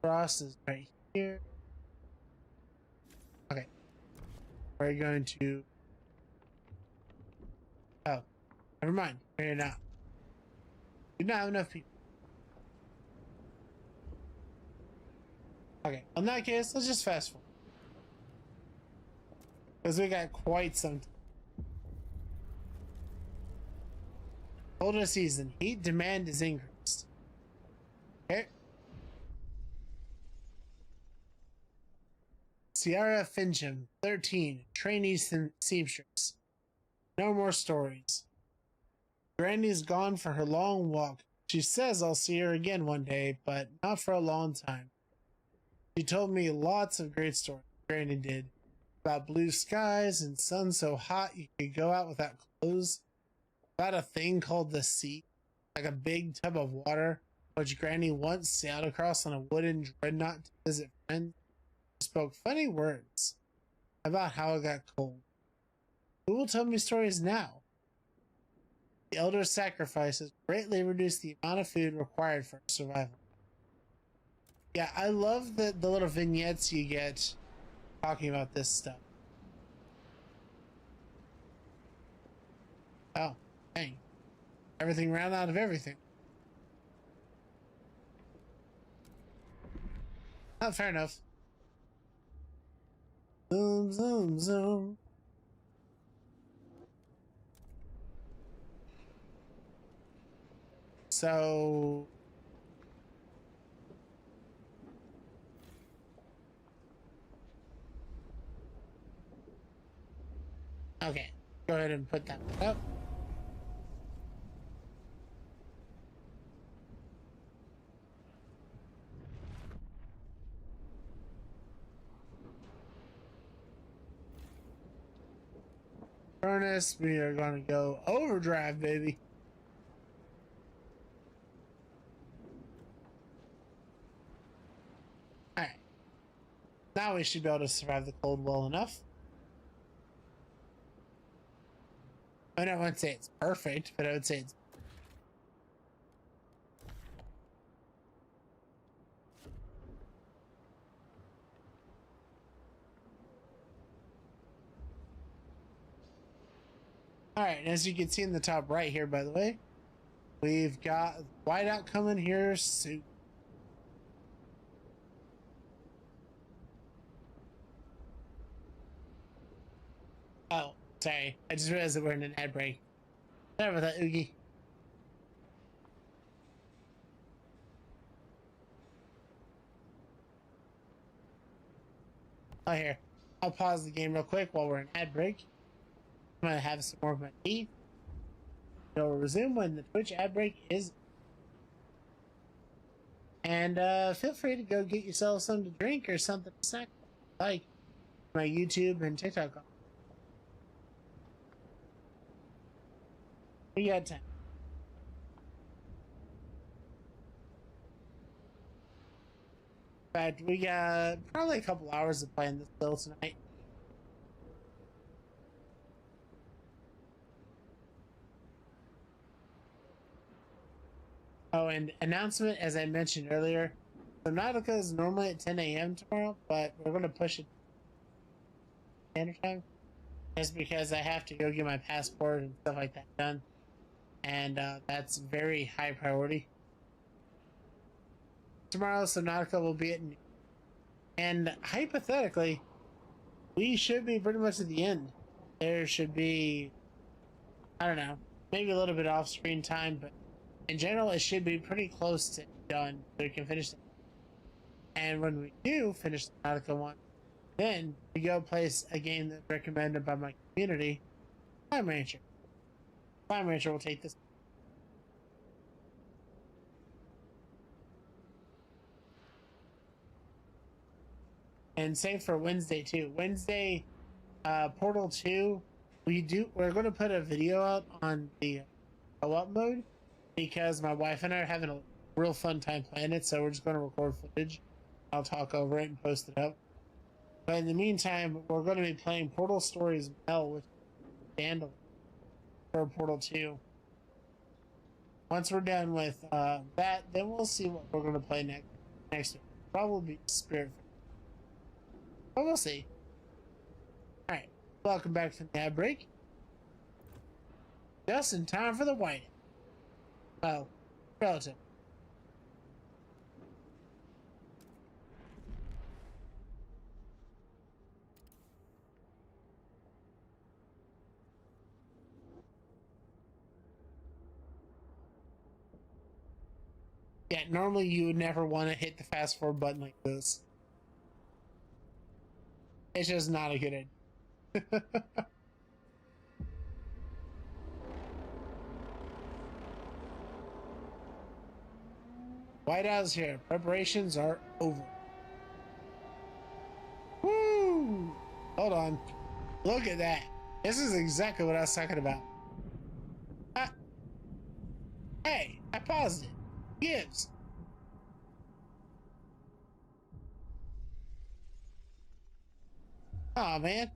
frost is right here. Okay. We're going to... Oh. Never mind. We're not. We don't have enough people. Okay. In that case, let's just fast forward. Because we got quite some... Colder season. Heat demand is increased. Okay. Ciara Fincham, 13, trainee seamstress. No more stories. Granny's gone for her long walk. She says I'll see her again one day, but not for a long time. She told me lots of great stories, Granny did, about blue skies and sun so hot you could go out without clothes, about a thing called the sea, like a big tub of water, which Granny once sailed across on a wooden dreadnought to visit friends. She spoke funny words about how it got cold. Who will tell me stories now? The elder's sacrifices greatly reduced the amount of food required for survival. Yeah, I love the little vignettes you get talking about this stuff. Oh, dang. Everything ran out of everything. Oh, fair enough. Zoom, zoom, zoom. So... Okay, go ahead and put that up. Furnace, we are going to go overdrive, baby. Alright. Now we should be able to survive the cold well enough. I mean, I wouldn't say it's perfect, but I would say it's... Alright, as you can see in the top right here, by the way, we've got whiteout coming here soon. Oh, sorry. I just realized that we're in an ad break. Sorry about that, Oogie. Oh, here. I'll pause the game real quick while we're in ad break. I'm gonna have some more of my tea. We'll resume when the Twitch ad break is. And feel free to go get yourself something to drink or something to snack like my YouTube and TikTok. We got time. In fact, we got probably a couple hours of playing this still tonight. Oh, and announcement, as I mentioned earlier, Subnautica is normally at 10 a.m. tomorrow, but we're going to push it standard time just because I have to go get my passport and stuff like that done, and that's very high priority. Tomorrow, Subnautica will be at noon, and hypothetically, we should be pretty much at the end. There should be, I don't know, maybe a little bit off screen time, but in general, it should be pretty close to done so we can finish it. And when we do finish the Nautica one, then we go place a game that's recommended by my community, Climb Rancher. Climb Rancher will take this. And same for Wednesday too. Wednesday, Portal 2, we're going to put a video out on the co-op mode because my wife and I are having a real fun time playing it, so we're just going to record footage. I'll talk over it and post it up. But in the meantime, we're going to be playing Portal Stories Mel with Vandal for Portal 2. Once we're done with that, then we'll see what we're going to play next week. Probably Spirit. But we'll see. Alright, welcome back from the ad break. Just in time for the white. Well, relative. Yeah, normally you would never want to hit the fast forward button like this. It's just not a good idea. Whiteout's here. Preparations are over. Woo! Hold on. Look at that. This is exactly what I was talking about. Hey, I paused it. Gives. Oh man.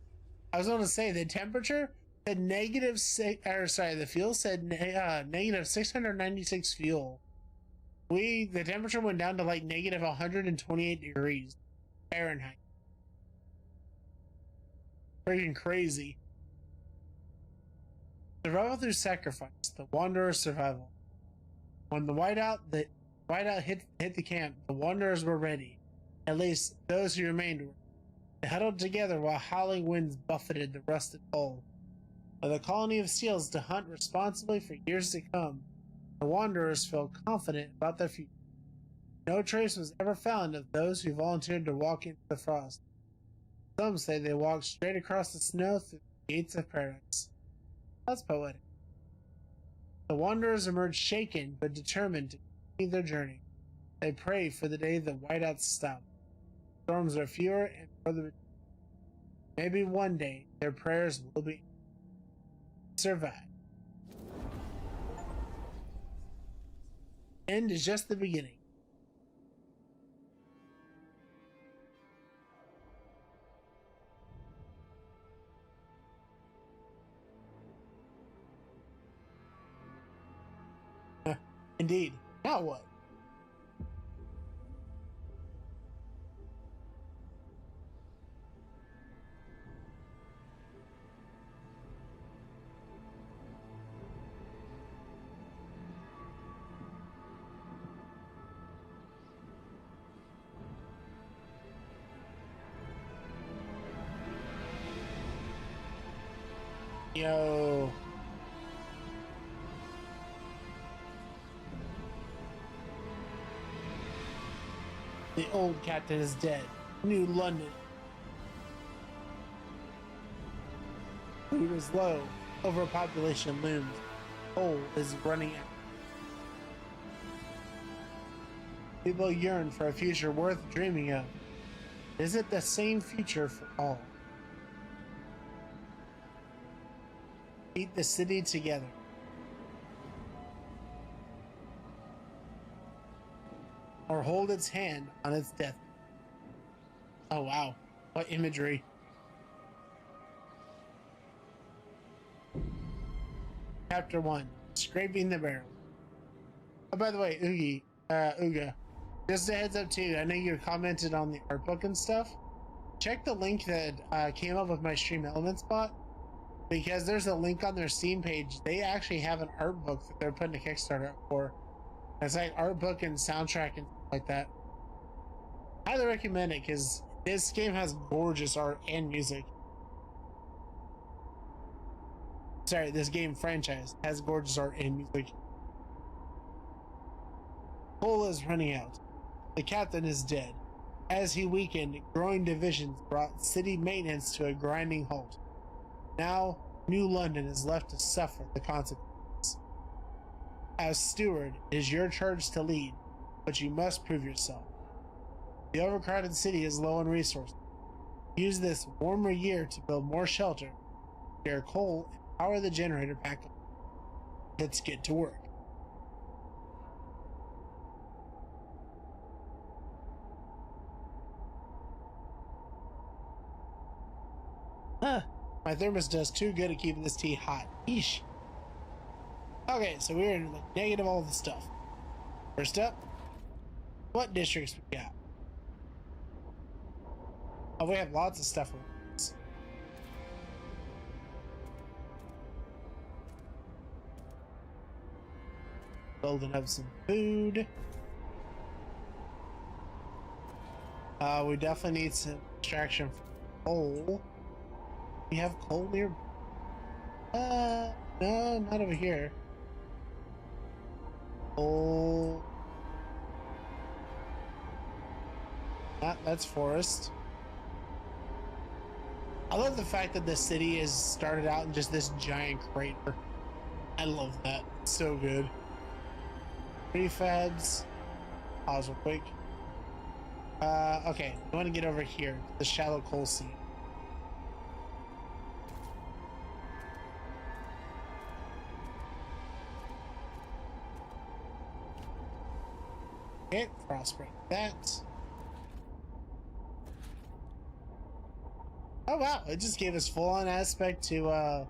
I was going to say the temperature said negative six, or sorry, the fuel said negative 696 fuel. The temperature went down to like negative 128 degrees Fahrenheit. Freaking crazy. Survival through sacrifice. The Wanderer's survival. When the whiteout hit the camp, the Wanderers were ready. At least those who remained were. They huddled together while howling winds buffeted the rusted hull. With a colony of seals to hunt responsibly for years to come, the Wanderers felt confident about their future. No trace was ever found of those who volunteered to walk into the frost. Some say they walked straight across the snow through the gates of paradise. That's poetic. The Wanderers emerged shaken but determined to continue their journey. They pray for the day the whiteouts stop. Storms are fewer and further. Maybe one day their prayers will be survived. End is just the beginning. Indeed. Now what? Yo. The old captain is dead. New London. Food is low. Overpopulation looms. Coal is running out. People yearn for a future worth dreaming of. Is it the same future for all? Keep the city together. Or hold its hand on its death. Oh wow, what imagery. Chapter 1, Scraping the Barrel. Oh, by the way, Uga, just a heads up too, I know you commented on the art book and stuff. Check the link that came up with my Stream Elements bot, because there's a link on their Steam page. They actually have an art book that they're putting a Kickstarter up for. It's like art book and soundtrack and stuff like that. Highly recommend it because this game has gorgeous art and music. Sorry, this game franchise has gorgeous art and music. Coal is running out. The captain is dead. As he weakened, growing divisions brought city maintenance to a grinding halt. Now, New London is left to suffer the consequences. As steward, it is your charge to lead, but you must prove yourself. The overcrowded city is low on resources. Use this warmer year to build more shelter, share coal, and power the generator back up. Let's get to work. My thermos does too good at keeping this tea hot. Yeesh. Okay, so we're in like negative all the stuff. First up, what districts we got? Oh, we have lots of stuff. Building up some food. We definitely need some extraction from coal. We have coal near. No, not over here. Coal. That's forest. I love the fact that the city is started out in just this giant crater. I love that. It's so good. Prefabs. Pause real quick. Okay, I want to get over here, the shallow coal sea. Okay, frostbreak that. Oh wow, it just gave us full-on aspect to,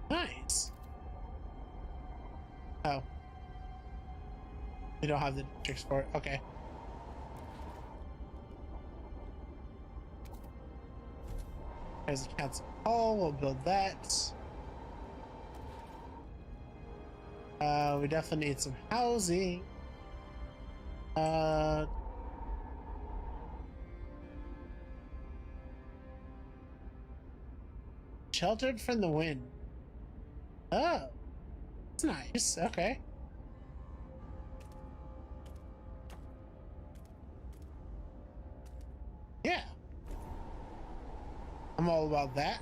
nice. Oh. We don't have the districts for it, okay. There's the council hall, we'll build that. We definitely need some housing. Sheltered from the wind. Oh, that's nice. Okay. Yeah. I'm all about that.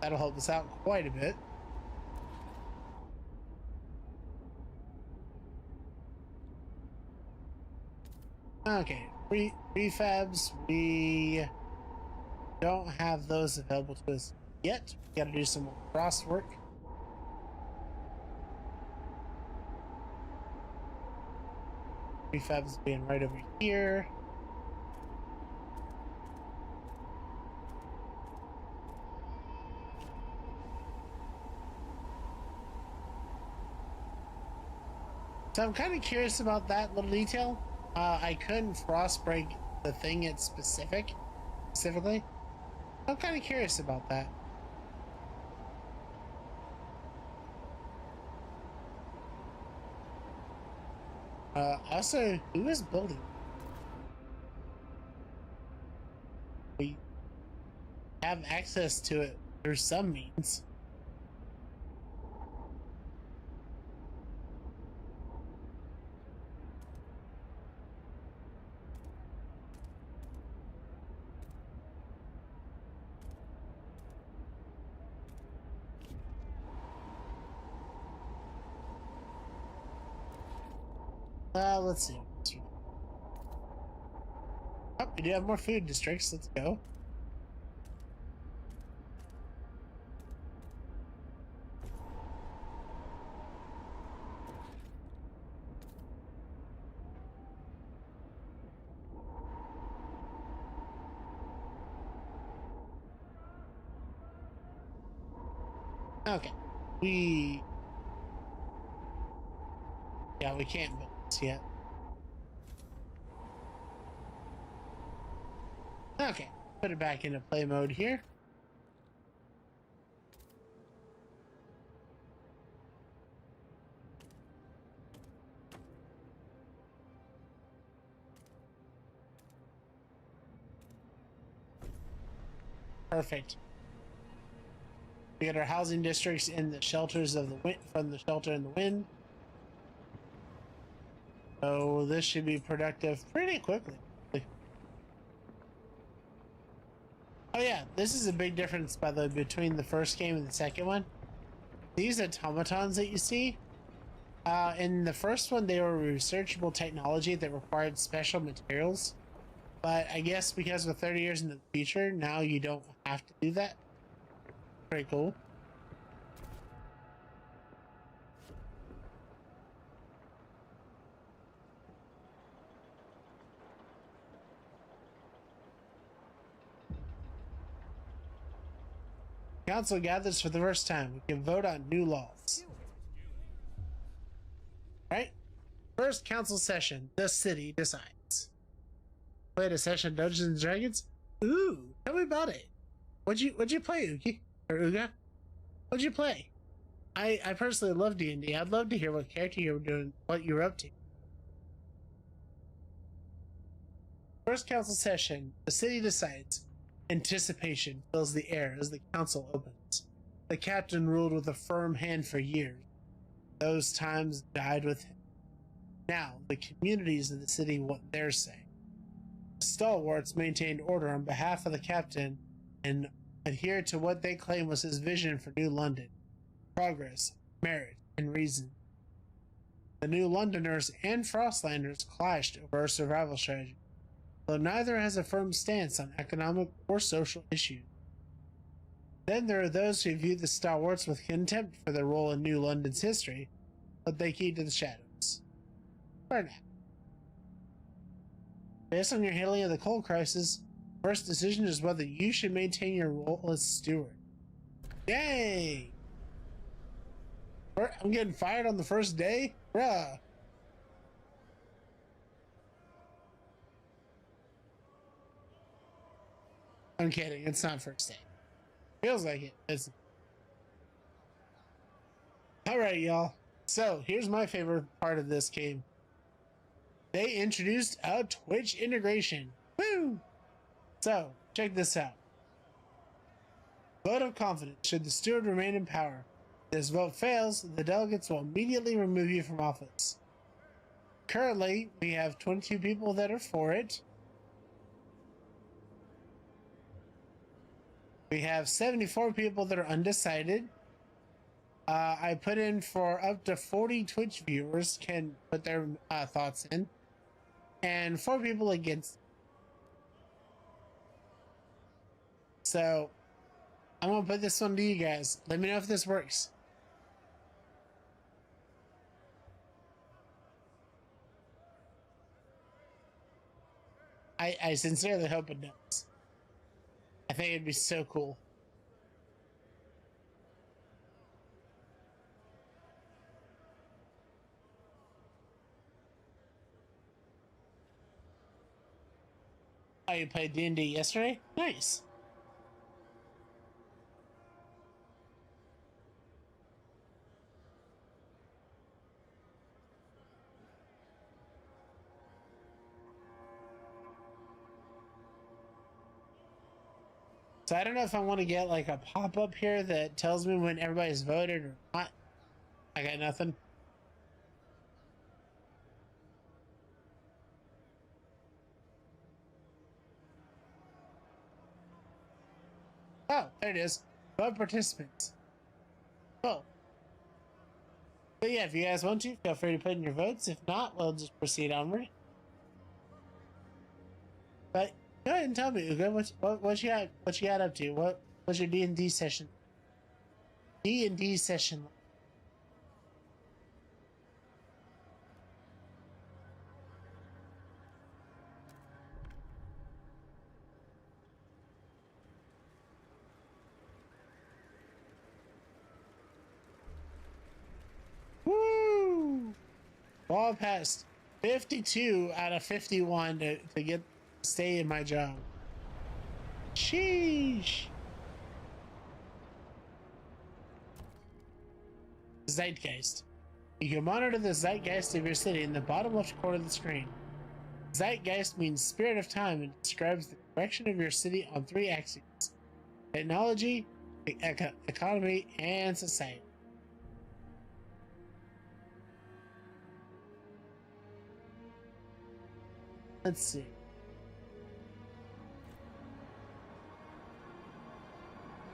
That'll help us out quite a bit. Okay, prefabs, we don't have those available to us yet. We gotta do some more frost work. Prefabs being right over here. So I'm kind of curious about that little detail. I couldn't frost break the thing it's specifically. I'm kind of curious about that. Also, who is building? We have access to it through some means. Let's see. Oh, we do have more food districts. Let's go. Okay. Yeah, we can't build this yet. Okay, put it back into play mode here. Perfect. We got our housing districts in the shelters of the wind, from the shelter in the wind. So this should be productive pretty quickly. Oh yeah, this is a big difference, by the way, between the first game and the second one. These automatons that you see, in the first one, they were researchable technology that required special materials. But I guess because we're 30 years in the future, now you don't have to do that. Pretty cool. Council gathers for the first time. We can vote on new laws. Right? First council session. The city decides. Played a session of Dungeons and Dragons? Ooh, tell me about it. What'd you play, Uki? Or Uga? What'd you play? I personally love D&D. I'd love to hear what character you were doing, what you were up to. First council session. The city decides. Anticipation fills the air as the council opens. The captain ruled with a firm hand for years. Those times died with him. Now, the communities of the city want their say. The stalwarts maintained order on behalf of the captain and adhered to what they claimed was his vision for New London: progress, merit, and reason. The New Londoners and Frostlanders clashed over a survival strategy, though neither has a firm stance on economic or social issues. Then there are those who view the stalwarts with contempt for their role in New London's history, but they keep to the shadows. For now. Based on your handling of the coal crisis, the first decision is whether you should maintain your role as steward. Yay! I'm getting fired on the first day? Bruh. I'm kidding, it's not first day. Feels like it. It's... Alright, y'all. So, here's my favorite part of this game. They introduced a Twitch integration. Woo! So, check this out. Vote of confidence. Should the steward remain in power? If this vote fails, the delegates will immediately remove you from office. Currently, we have 22 people that are for it. We have 74 people that are undecided. I put in for up to 40 Twitch viewers can put their thoughts in. And 4 people against. So, I'm going to put this one to you guys. Let me know if this works. I sincerely hope it does. I think it'd be so cool. Oh, you played D&D yesterday? Nice. So I don't know if I want to get like a pop-up here that tells me when everybody's voted or not. I got nothing. Oh, there it is. Vote participants. Oh. But yeah, if you guys want to, feel free to put in your votes. If not, we'll just proceed onward. But go ahead and tell me, Ugo, what you got up to? What's your D&D session? D&D session. Woo! Ball passed 52 out of 51 to get stay in my job. Sheesh. Zeitgeist. You can monitor the zeitgeist of your city in the bottom left corner of the screen. Zeitgeist means spirit of time and describes the direction of your city on 3 axes: technology, economy, and society. Let's see.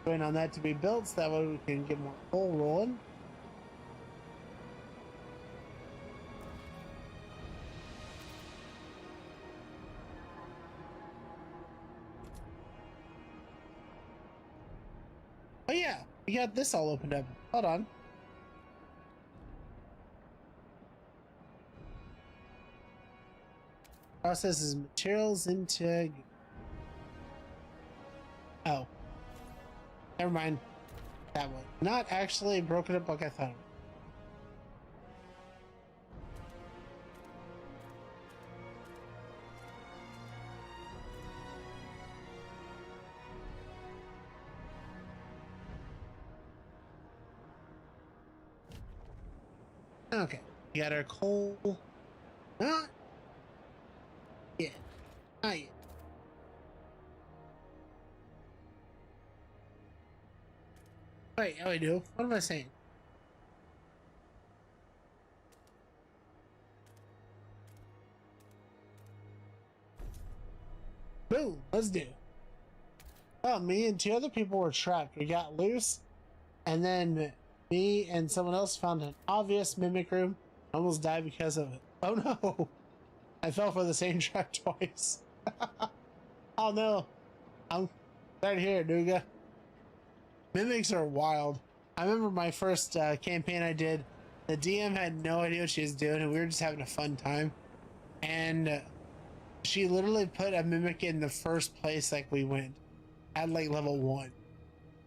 Waiting on that to be built so that way we can get more coal rolling. Oh yeah, we got this all opened up. Hold on. Processes materials into... Oh. Never mind. That one. Not actually broken up like I thought. Okay. We got our coal. Not yet. Not yet. Wait, oh, I do. What am I saying? Boom, let's do. Oh, me and 2 other people were trapped. We got loose, and then me and someone else found an obvious mimic room I almost died because of it. Oh no! I fell for the same trap twice. Oh no! I'm right here, Nuga. Mimics are wild. I remember my first campaign I did. The DM had no idea what she was doing, and we were just having a fun time. And she literally put a mimic in the first place like we went at like level 1.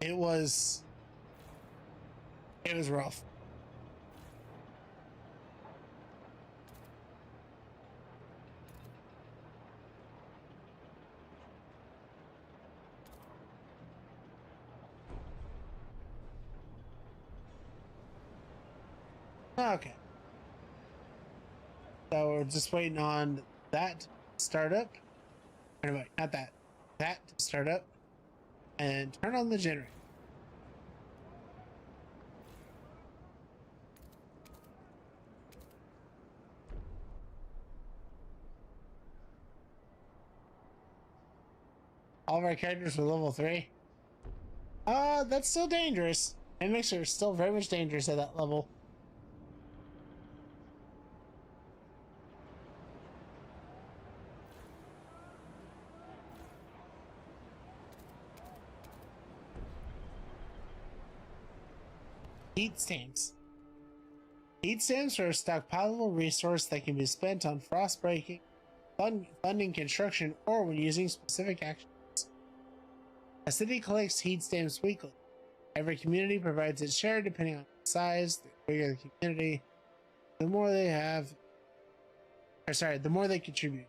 It was rough. Okay. So we're just waiting on that to start up. Anyway, not that. That to start up. And turn on the generator. All of our characters were level 3. That's still dangerous. Mimics are still very much dangerous at that level. Heat stamps. Heat stamps are a stockpilable resource that can be spent on frost breaking, funding construction, or when using specific actions. A city collects heat stamps weekly. Every community provides its share depending on the size, the bigger the community, the more they have. The more they contribute.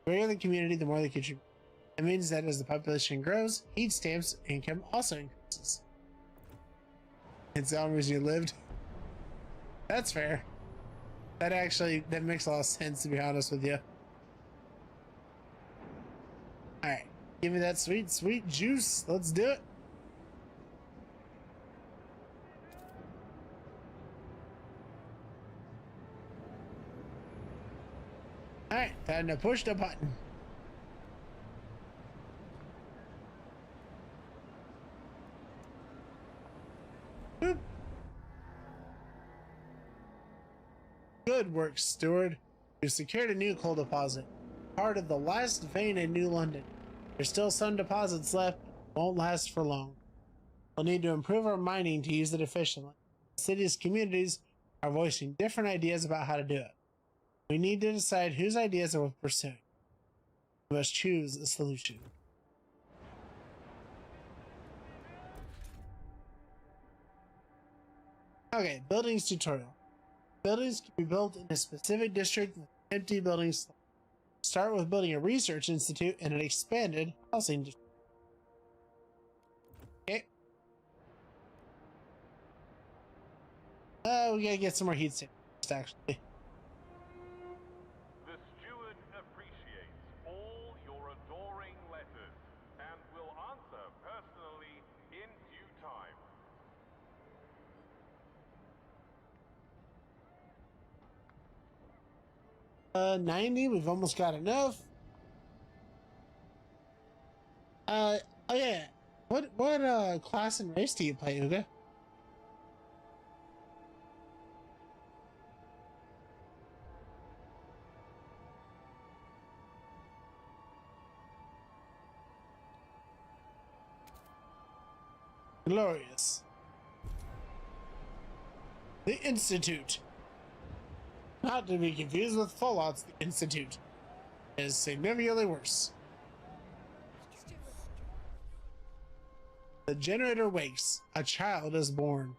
The bigger the community, the more they contribute. That means that as the population grows, heat stamps income also increases. It's the only reason you lived. That's fair. That makes a lot of sense, to be honest with you. Alright. Give me that sweet, sweet juice. Let's do it. Alright, time to push the button. Boop. Good work, steward. You secured a new coal deposit, part of the last vein in New London. There's still some deposits left, but won't last for long. We'll need to improve our mining to use it efficiently. The city's communities are voicing different ideas about how to do it. We need to decide whose ideas are worth pursuing. We must choose a solution. Okay, buildings tutorial. Buildings can be built in a specific district with empty buildings. Start with building a research institute and an expanded housing district. Okay. We gotta get some more heat stamps, actually. The steward appreciates all your adoring letters and will answer personally in due time. 90, we've almost got enough. Oh yeah. What class and race do you play, Uga? Glorious. The Institute. Not to be confused with Fallout's The Institute. It is significantly worse. The generator wakes. A child is born.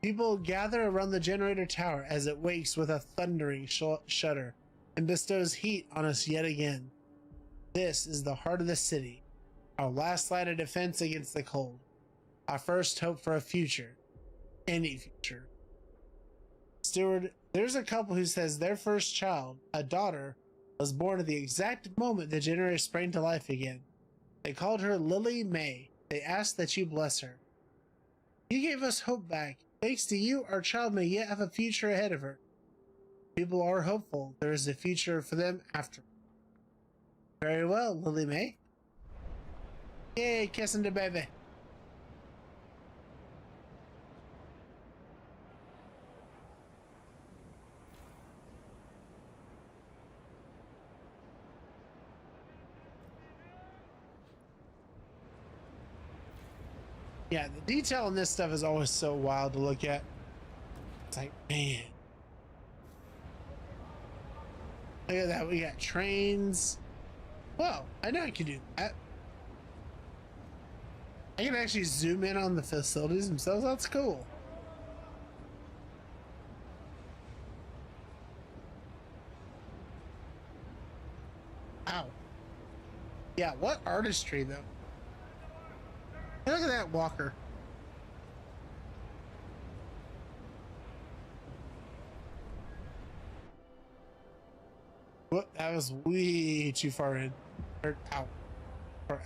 People gather around the generator tower as it wakes with a thundering shudder and bestows heat on us yet again. This is the heart of the city, our last line of defense against the cold, our first hope for a future, any future. Steward, there's a couple who says their first child, a daughter, was born at the exact moment the generator sprang to life again. They called her Lily May. They asked that you bless her. You gave us hope back. Thanks to you, our child may yet have a future ahead of her. People are hopeful there is a future for them after. Very well, Lily May. Yay, kissing the baby. Yeah, the detail in this stuff is always so wild to look at. It's like, man. Look at that. We got trains. Well, I know I can do that. I can actually zoom in on the facilities themselves. That's cool. Ow. Yeah, what artistry, though. Hey, look at that walker. What? That was way too far in. Or out. Or out.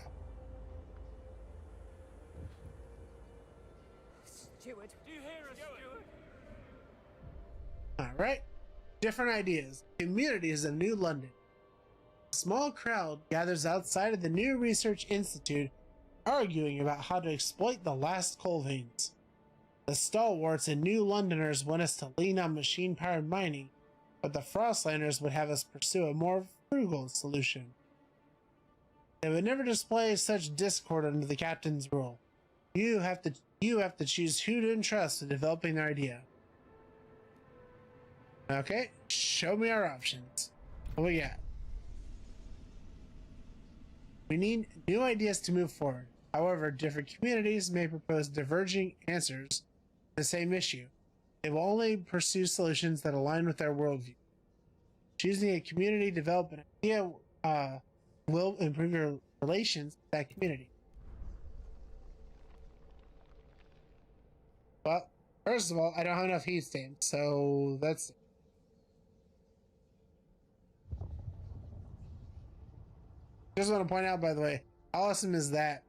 Steward. Do you hear us, Steward? All right. Different ideas. Communities of New London. A small crowd gathers outside of the New Research Institute, arguing about how to exploit the last coal veins. The stalwarts and New Londoners want us to lean on machine-powered mining, but the Frostlanders would have us pursue a more frugal solution. They would never display such discord under the captain's rule. You have to choose who to entrust in developing their idea. Okay, show me our options. What we got? We need new ideas to move forward. However, different communities may propose diverging answers to the same issue. They will only pursue solutions that align with their worldview. Choosing a community to develop an idea will improve your relations with that community. Well, first of all, I don't have enough heat stamps, so that's... Just want to point out, by the way, how awesome is that?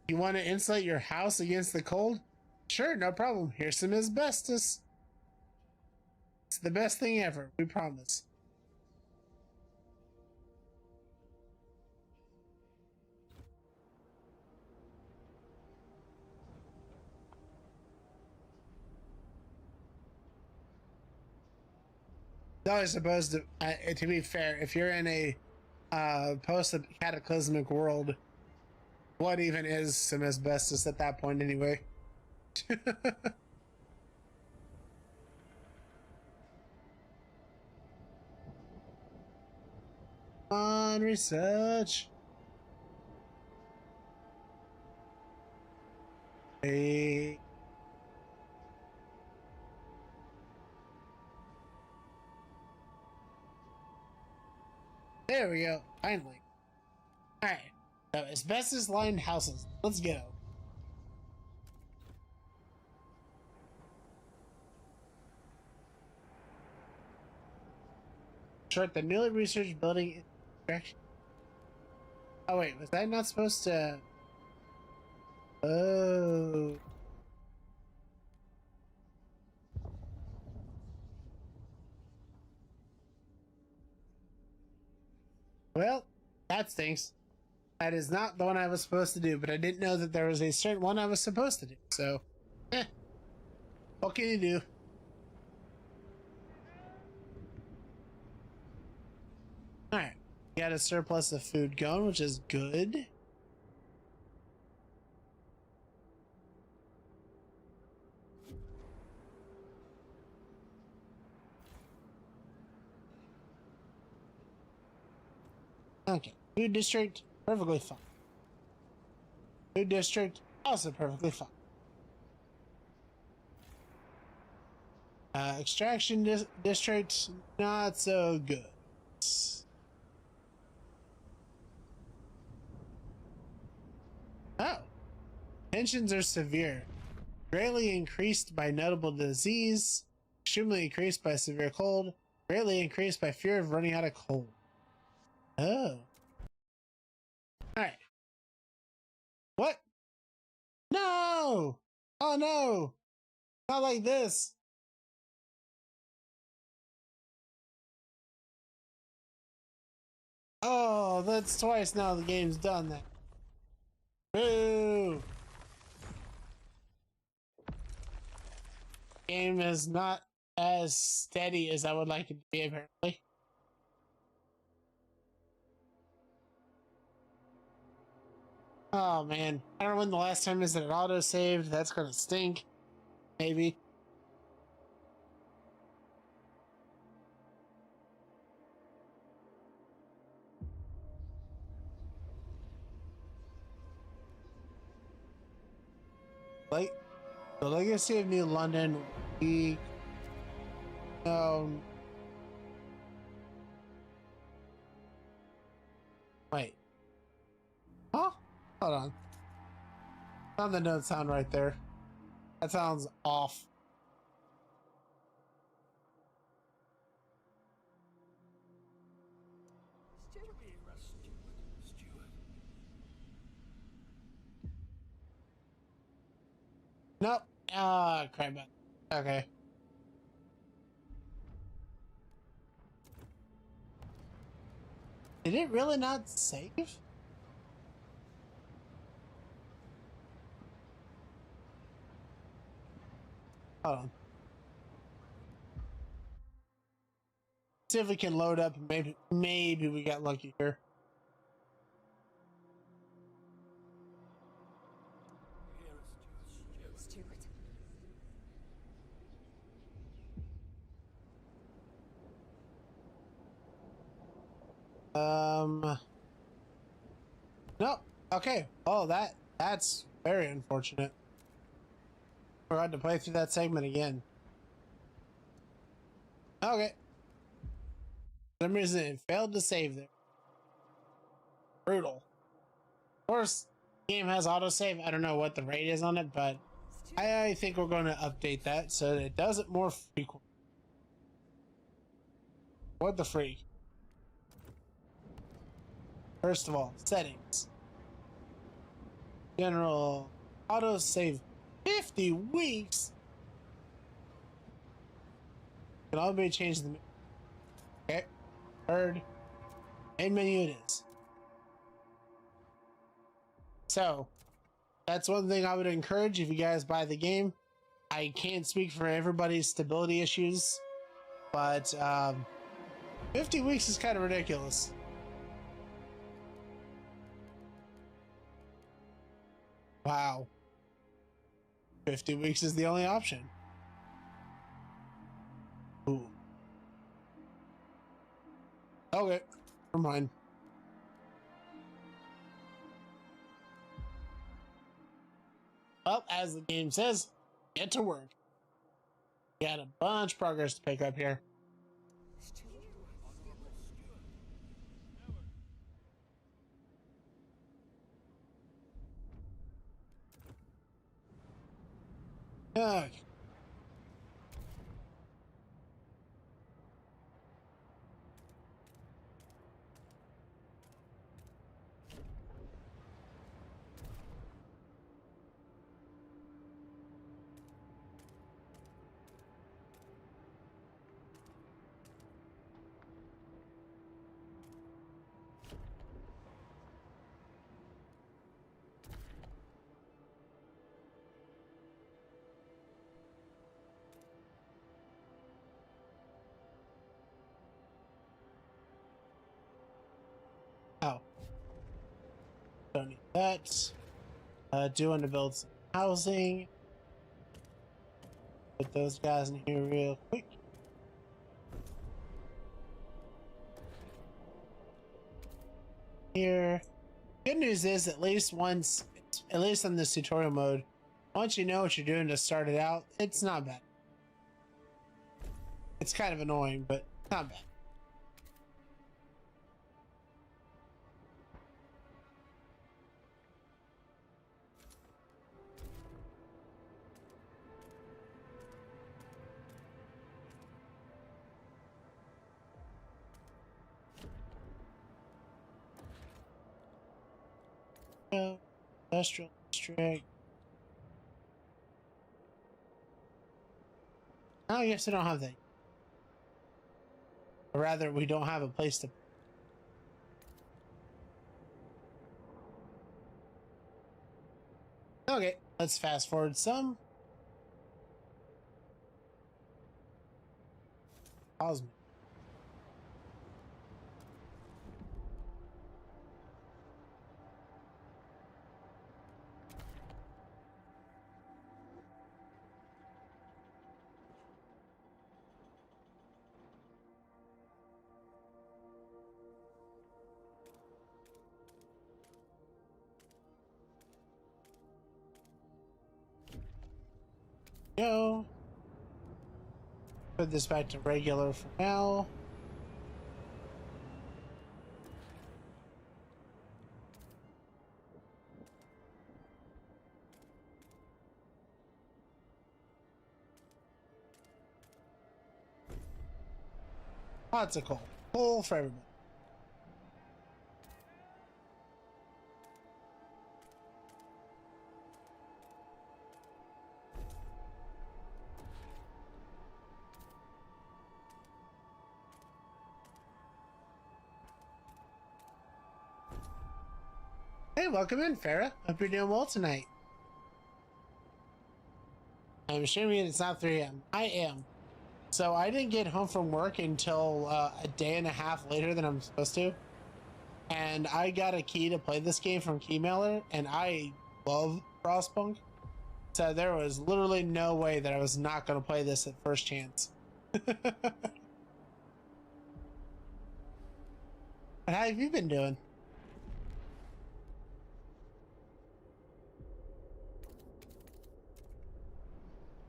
You want to insulate your house against the cold? Sure, no problem. Here's some asbestos. It's the best thing ever, we promise. Though I suppose to be fair, if you're in a post-cataclysmic world, what even is some asbestos at that point anyway? On research. Hey. There we go. Finally. Alright. So asbestos lined houses. Let's go. Short the newly researched building direction. Oh wait, was that not supposed to... Oh. Well, that stinks. That is not the one I was supposed to do, but I didn't know that there was a certain one I was supposed to do, so... What can you do? Alright. Got a surplus of food going, which is good. Okay. Food district, perfectly fine. Food district, also perfectly fine. Extraction district, not so good. Oh. Tensions are severe. Greatly increased by notable disease. Extremely increased by severe cold. Greatly increased by fear of running out of coal. Oh. Alright. What? No! Oh no! Not like this. Oh, that's twice now the game's done that. Boo! Game is not as steady as I would like it to be, apparently. . Oh man, I don't know when the last time is that it auto saved. That's gonna stink. Maybe. Like the Legacy of New London. We um. Wait. Huh? Hold on. Found the note sound right there. That sounds off. Nope. Ah, crap. Okay. Did it really not save? Hold on. See if we can load up. Maybe we got lucky here. Stuart. Nope. Okay. Oh, that's very unfortunate. We're going to play through that segment again. Okay. For some reason it failed to save there. Brutal. Of course, the game has autosave. I don't know what the rate is on it, but I think we're going to update that so that it does it more frequently. What the freak? First of all, settings. General autosave 50 weeks. Can all be changed. Okay. Third. Main menu it is. So that's one thing I would encourage if you guys buy the game. I can't speak for everybody's stability issues, but 50 weeks is kind of ridiculous. Wow. 50 weeks is the only option. Ooh. Okay. Never mind. Well, as the game says, get to work. We got a bunch of progress to pick up here. Okay. Oh, don't need that. Do want to build some housing. Put those guys in here real quick. Here. Good news is, at least on this tutorial mode, once you know what you're doing to start it out, it's not bad. It's kind of annoying, but not bad. Industrial district. Oh, I guess I don't have that. Or rather, we don't have a place to. Okay, let's fast forward some. Pause me. Go. Put this back to regular for now. Lots of coal. Coal for everybody. Hey, welcome in, Farah. Hope you're doing well tonight. I'm assuming it's not 3 a.m. I am. So I didn't get home from work until a day and a half later than I'm supposed to. And I got a key to play this game from Keymailer, and I love Frostpunk. So there was literally no way that I was not going to play this at first chance. But how have you been doing?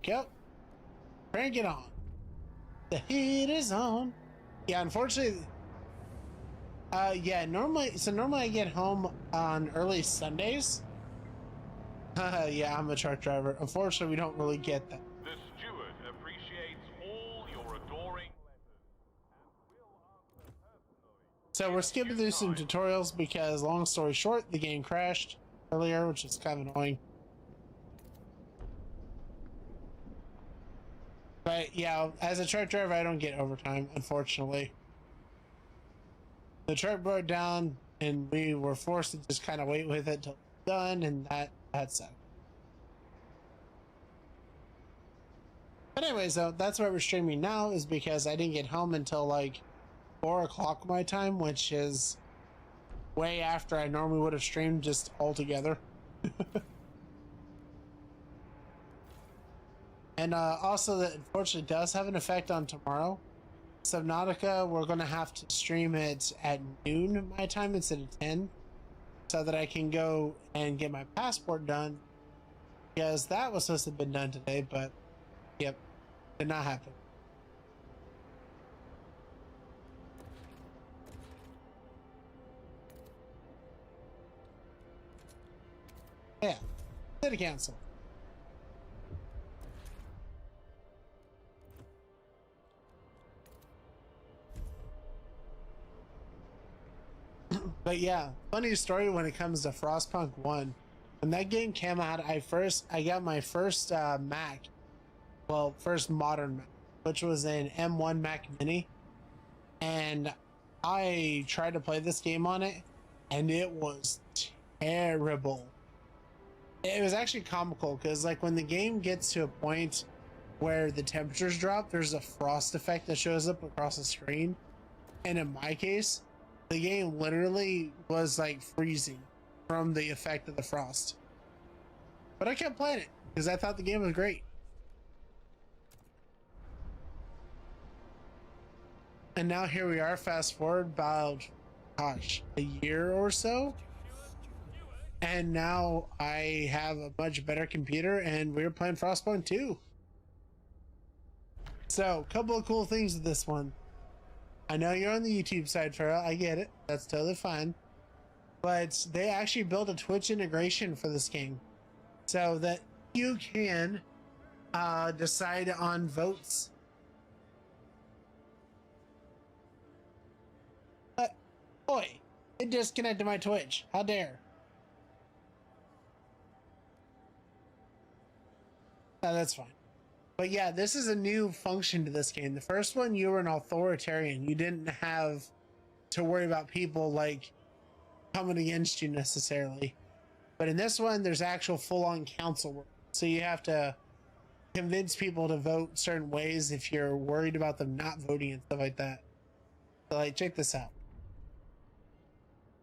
Yep. Crank it on. The heat is on. Yeah, unfortunately, yeah, normally I get home on early Sundays. Yeah, I'm a truck driver. Unfortunately, we don't really get that. The steward appreciates all your adoring letters and will answer personally. So we're skipping through some tutorials because, long story short, the game crashed earlier, which is kind of annoying. But yeah, as a truck driver, I don't get overtime, unfortunately. The truck broke down, and we were forced to just kind of wait with it till it's done, and that sucked. But anyways, though, that's why we're streaming now, is because I didn't get home until like 4 o'clock my time, which is way after I normally would have streamed just altogether. And also, that unfortunately does have an effect on tomorrow. Subnautica, we're going to have to stream it at noon my time instead of 10, so that I can go and get my passport done, because that was supposed to have been done today, but yep, did not happen. Yeah, city council. But yeah, funny story when it comes to Frostpunk 1. When that game came out, I got my first Mac, well, first modern Mac, which was an M1 Mac Mini, and I tried to play this game on it, and it was terrible. It was actually comical because, like, when the game gets to a point where the temperatures drop, there's a frost effect that shows up across the screen, and in my case, the game literally was like freezing from the effect of the frost. But I kept playing it because I thought the game was great. And now here we are, fast forward about, gosh, a year or so. And now I have a much better computer and we're playing Frostpunk 2. So, a couple of cool things with this one. I know you're on the YouTube side, Farrell. I get it. That's totally fine. But they actually built a Twitch integration for this game so that you can decide on votes. Boy, it disconnected my Twitch. How dare. No, that's fine. But yeah, this is a new function to this game. The first one, you were an authoritarian. You didn't have to worry about people like coming against you necessarily. But in this one, there's actual full-on council work. So you have to convince people to vote certain ways if you're worried about them not voting and stuff like that. So, like, check this out.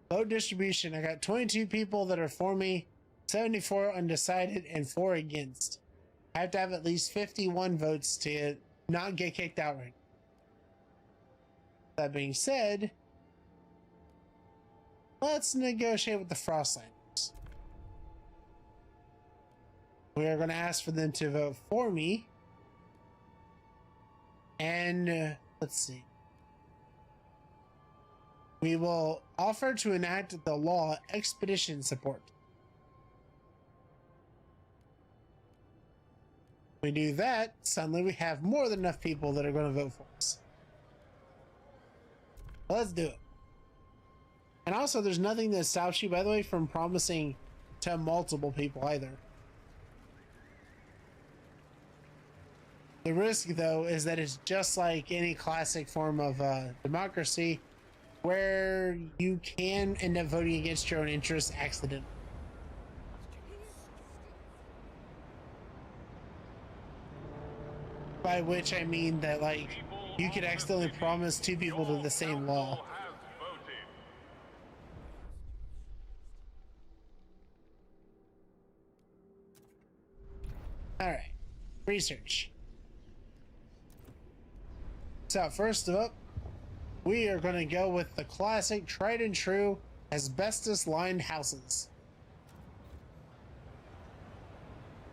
Vote distribution. I got 22 people that are for me, 74 undecided, and 4 against. I have to have at least 51 votes to not get kicked outright. That being said, let's negotiate with the Frostlanders. We are going to ask for them to vote for me. And let's see. We will offer to enact the law expedition support. We do that, suddenly we have more than enough people that are going to vote for us. Let's do it. And also, there's nothing that stops you, by the way, from promising to multiple people either. The risk, though, is that it's just like any classic form of democracy, where you can end up voting against your own interests accidentally. By which I mean that, like, you could accidentally promise two people to the same law. Alright, research. So, first up, we are going to go with the classic, tried and true, asbestos-lined houses.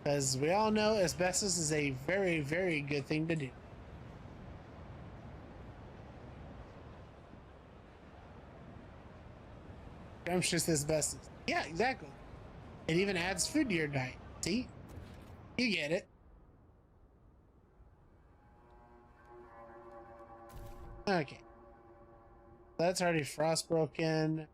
As we all know, asbestos is a very, very good thing to do. Scrumptious asbestos. Yeah, exactly. It even adds food to your diet. See? You get it. Okay. That's already frostbroken.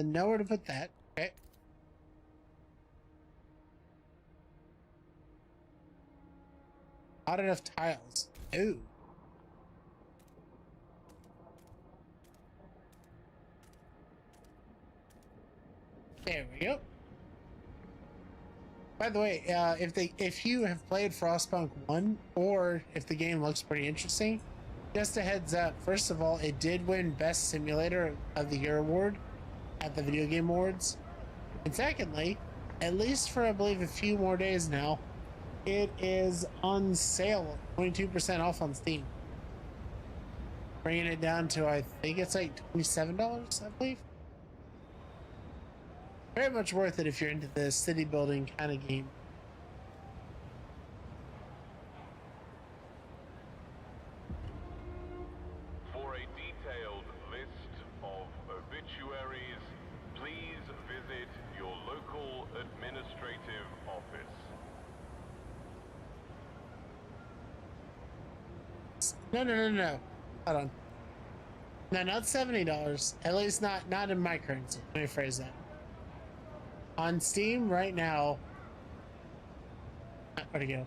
Nowhere to put that. Okay. Not enough tiles. Ooh. There we go. By the way, if you have played Frostpunk 1, or if the game looks pretty interesting, just a heads up. First of all, it did win Best Simulator of the Year award at the Video Game Awards. And secondly, at least for I believe a few more days now, it is on sale, 22% off on Steam. Bringing it down to, I think it's like $27, I believe. Very much worth it if you're into the city building kind of game. For a detailed list of obituaries, please visit your local administrative office. No. Hold on. No, not $70. At least not in my currency. Let me phrase that. On Steam right now. Where'd it go?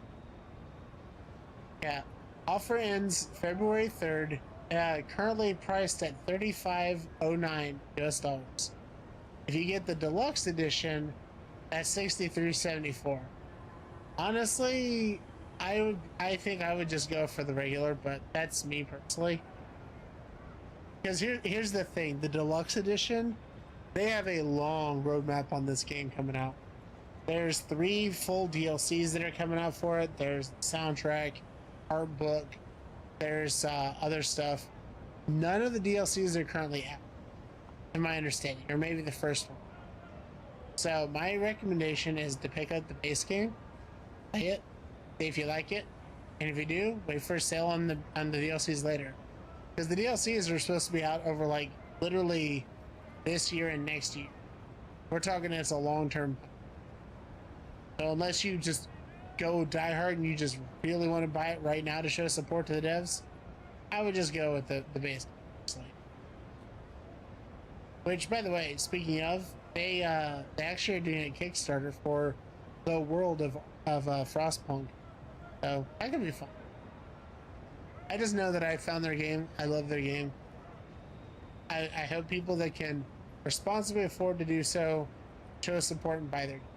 Yeah. Offer ends February 3rd. Currently priced at $35.09 US. If you get the deluxe edition, that's $63.74. Honestly, I think I would just go for the regular, but that's me personally. Because here's the thing, the deluxe edition, they have a long roadmap on this game coming out. There's 3 full DLCs that are coming out for it. There's soundtrack, art book, there's other stuff. None of the DLCs are currently out, in my understanding, or maybe the first one. So my recommendation is to pick up the base game, play it, see if you like it, and if you do, wait for a sale on the DLCs later. Because the DLCs are supposed to be out over like literally this year and next year. We're talking it's a long-term. So unless you just go die hard and you just really want to buy it right now to show support to the devs, I would just go with the base. Which, by the way, speaking of, they actually are doing a Kickstarter for the world of Frostpunk. So that could be fun. I just know that I found their game. I love their game. I hope people that can responsibly afford to do so show support and buy their game.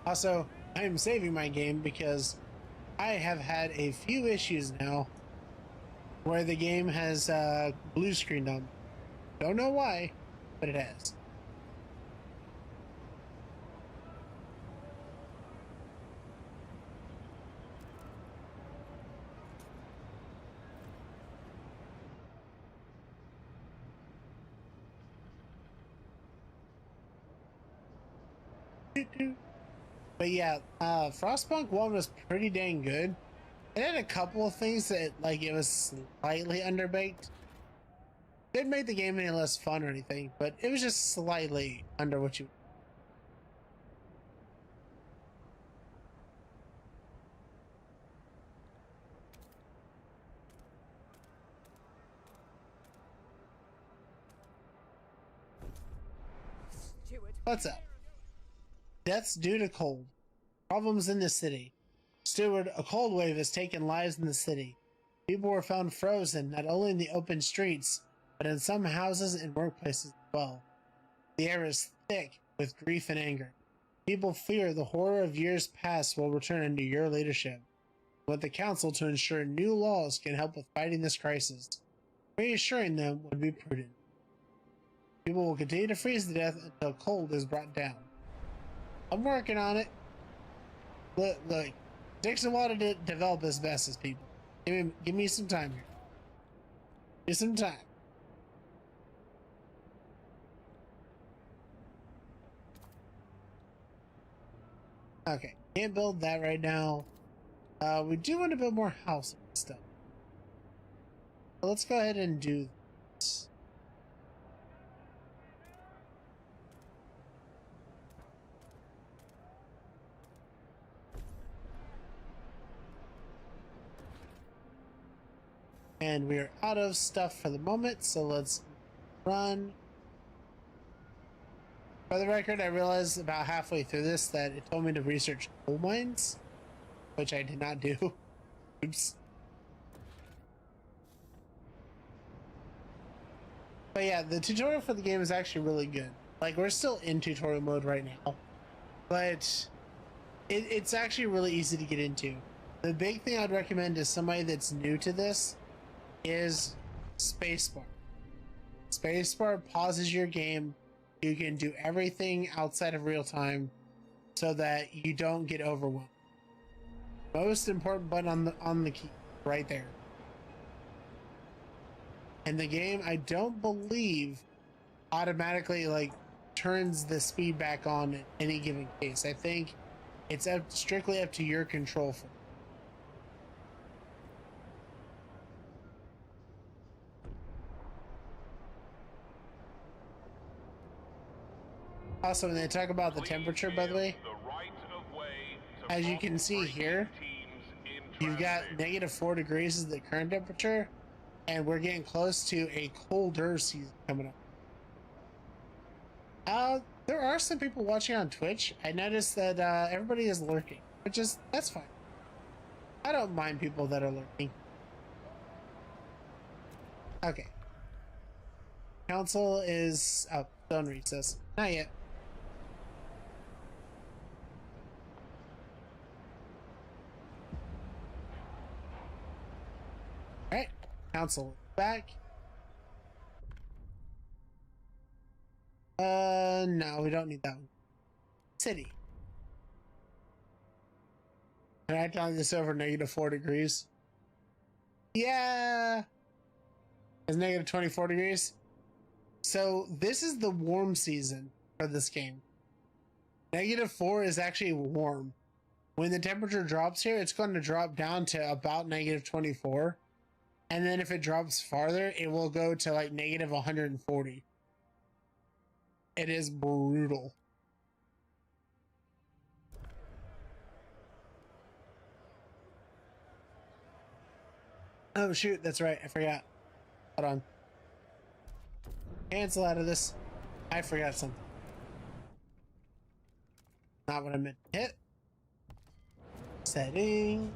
Also, I am saving my game because I have had a few issues now where the game has blue screened on. Don't know why, but it has. But yeah, Frostpunk 1 was pretty dang good. It had a couple of things that, like, it was slightly underbaked. Didn't make the game any less fun or anything, but it was just slightly under what you... What's up? Deaths due to cold. Problems in the city. Steward, a cold wave has taken lives in the city. People were found frozen, not only in the open streets, but in some houses and workplaces as well. The air is thick with grief and anger. People fear the horror of years past will return under your leadership. Want the council to ensure new laws can help with fighting this crisis. Reassuring them would be prudent. People will continue to freeze to death until cold is brought down. I'm working on it. Look, takes a while to develop as best as people. Give me some time here. Give me some time. Okay, can't build that right now. We do want to build more houses and stuff. So let's go ahead and do this. And we are out of stuff for the moment, so let's run. For the record, I realized about halfway through this that it told me to research coal mines, which I did not do. Oops. But yeah, the tutorial for the game is actually really good. Like, we're still in tutorial mode right now, but it's actually really easy to get into. The big thing I'd recommend to somebody that's new to this is spacebar. Spacebar pauses your game. You can do everything outside of real time so that you don't get overwhelmed. Most important button on the key right there. And the game, I don't believe, automatically like turns the speed back on in any given case. I think it's strictly up to your control for it. Also, when they talk about the temperature, by the way, as you can see here, you've got -4 degrees is the current temperature, and we're getting close to a colder season coming up. There are some people watching on Twitch. I noticed that everybody is lurking, that's fine. I don't mind people that are lurking. Okay. Council is up. Don't recess. Not yet. Alright, council back. No, we don't need that one. City. Can I tell this over -4 degrees? Yeah. It's -24 degrees. So this is the warm season for this game. -4 is actually warm. When the temperature drops here, it's going to drop down to about -24. And then if it drops farther, it will go to like -140. It is brutal. Oh shoot, that's right, I forgot. Hold on. Cancel out of this. I forgot something. Not what I meant to hit. Setting.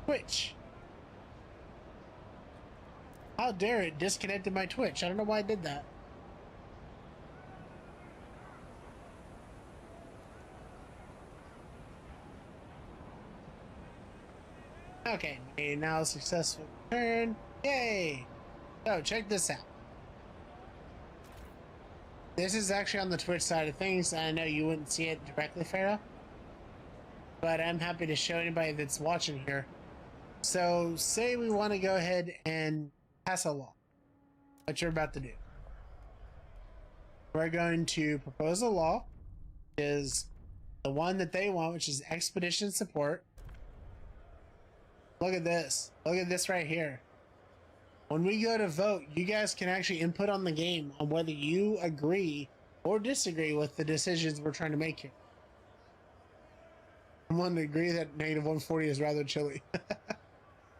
Twitch. How dare it disconnected my Twitch? I don't know why I did that. Okay, a now successful turn. Yay! So check this out. This is actually on the Twitch side of things. I know you wouldn't see it directly, Farah, but I'm happy to show anybody that's watching here. So say we want to go ahead and pass a law, what you're about to do. We're going to propose a law, is the one that they want, which is expedition support. Look at this. Look at this right here. When we go to vote, you guys can actually input on the game on whether you agree or disagree with the decisions we're trying to make here. I'm one to agree that negative 140 is rather chilly.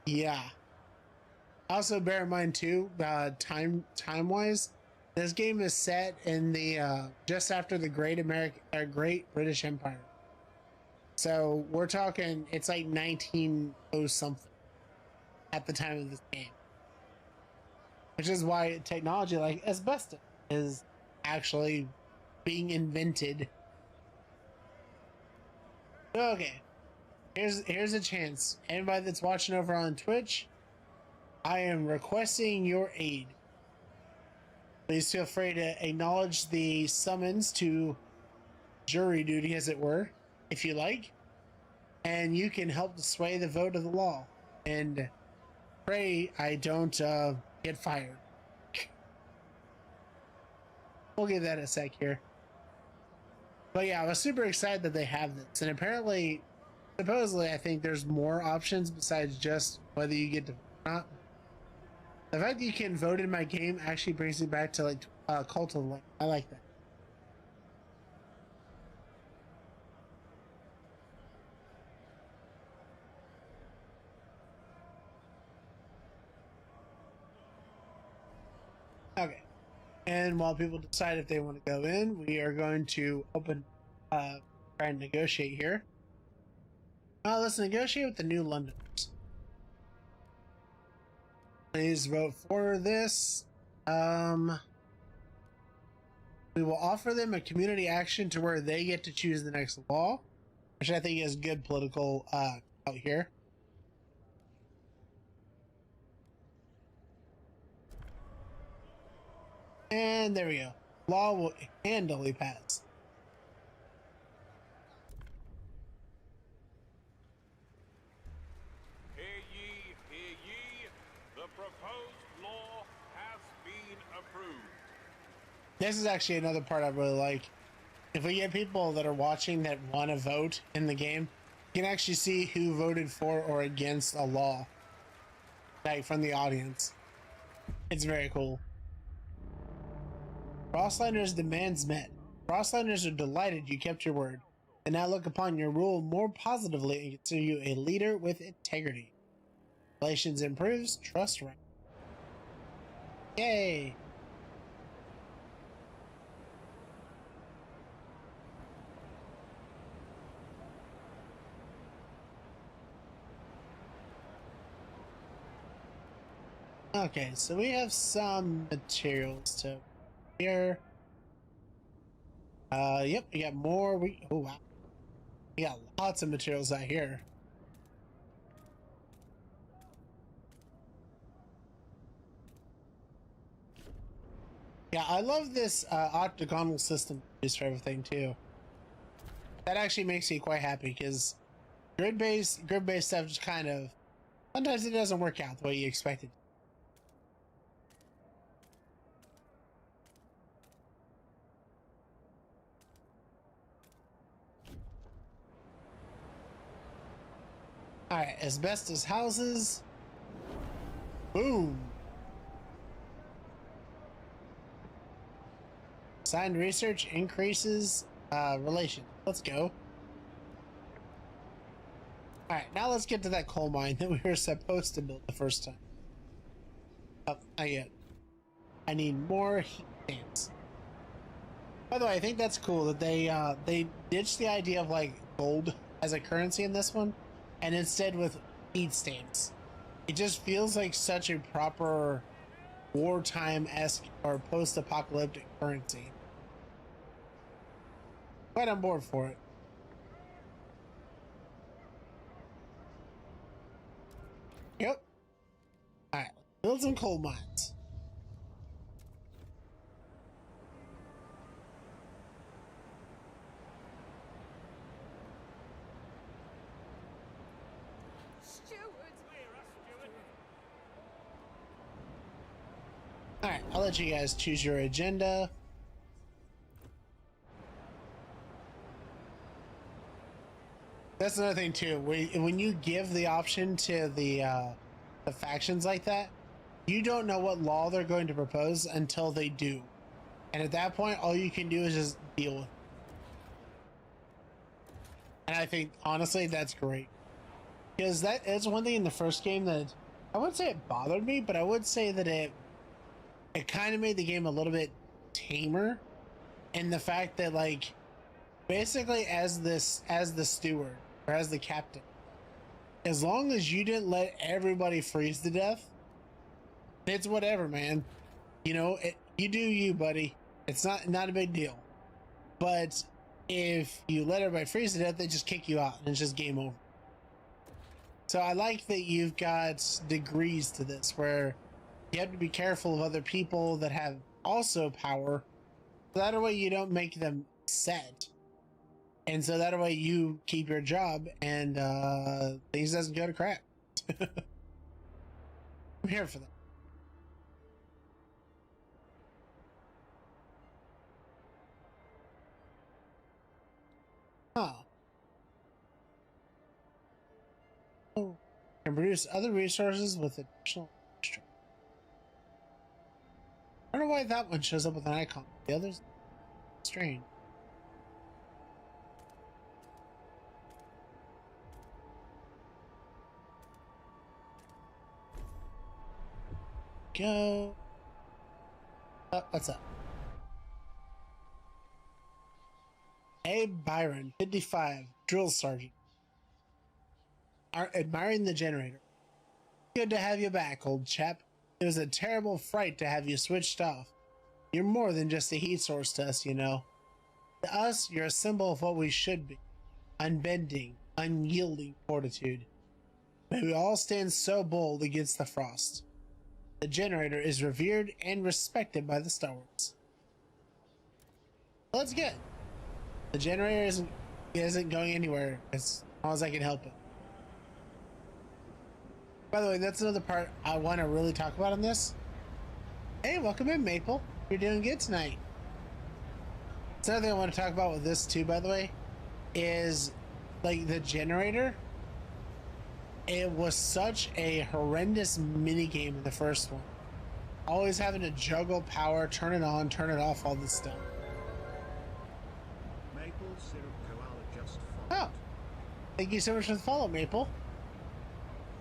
Yeah. Also, bear in mind too, time wise, this game is set in the just after the Great British Empire. So we're talking, it's like 1900 something at the time of this game, which is why technology like asbestos is actually being invented. Okay, here's a chance. Anybody that's watching over on Twitch, I am requesting your aid. Please feel free to acknowledge the summons to jury duty, as it were, if you like, and you can help to sway the vote of the law. And pray I don't get fired. We'll give that a sec here. But yeah, I was super excited that they have this, and apparently, supposedly, I think there's more options besides just whether you get to vote or not. The fact that you can vote in my game actually brings me back to like Cult of the Lamb. I like that. Okay. And while people decide if they want to go in, we are going to try and negotiate here. Let's negotiate with the New Londoners. Please vote for this. We will offer them a community action to where they get to choose the next law, which I think is good political out here. And there we go. Law will handily pass. Hear ye, hear ye. The proposed law has been approved. This is actually another part I really like. If we get people that are watching that want to vote in the game, you can actually see who voted for or against a law, like from the audience. It's very cool. Frostlanders' demands met. Frostlanders are delighted you kept your word, and now look upon your rule more positively and consider you a leader with integrity. Relations improves, trust right. Yay! Okay, so we have some materials to here. Yep, we got more. Oh wow, we got lots of materials out here. Yeah, I love this octagonal system used for everything too. That actually makes me quite happy because grid-based stuff just kind of sometimes it doesn't work out the way you expect it. Alright, asbestos houses. Boom. Signed research increases relation. Let's go. Alright, now let's get to that coal mine that we were supposed to build the first time. Oh, not yet. I need more heat stamps. By the way, I think that's cool that they ditched the idea of like gold as a currency in this one, and instead with heat stamps. It just feels like such a proper wartime-esque or post-apocalyptic currency. Quite on board for it. All right, build some coal mines. All right, I'll let you guys choose your agenda. That's another thing too. When you give the option to the factions like that, you don't know what law they're going to propose until they do, and at that point, all you can do is just deal with it. And I think honestly, that's great, because that is one thing in the first game that I wouldn't say it bothered me, but I would say that it kind of made the game a little bit tamer, in the fact that, like, basically as the steward or as the captain, as long as you didn't let everybody freeze to death, it's whatever, man. You know, you do you, buddy. It's not a big deal. But if you let everybody freeze to death, they just kick you out and it's just game over. So I like that you've got degrees to this, where you have to be careful of other people that have also power. So that way you don't make them set. And so that way you keep your job and things doesn't go to crap. I'm here for that. Huh. Oh, can produce other resources with additional extra. I don't know why that one shows up with an icon. The others, strange. Go. Oh, what's up? Hey, Byron, 55, drill sergeant. Are admiring the generator. Good to have you back, old chap. It was a terrible fright to have you switched off. You're more than just a heat source to us, you know. To us, you're a symbol of what we should be. Unbending, unyielding fortitude. May we all stand so bold against the frost. The generator is revered and respected by the Star Wars. Well, that's good. The generator isn't going anywhere as long as I can help it. By the way, that's another part I want to really talk about on this. Hey, welcome in, Maple. You're doing good tonight. It's another thing I want to talk about with this too, by the way, is like the generator. It was such a horrendous mini game in the first one. Always having to juggle power, turn it on, turn it off, all this stuff. Maple syrup koala just Oh, thank you so much for the follow, Maple.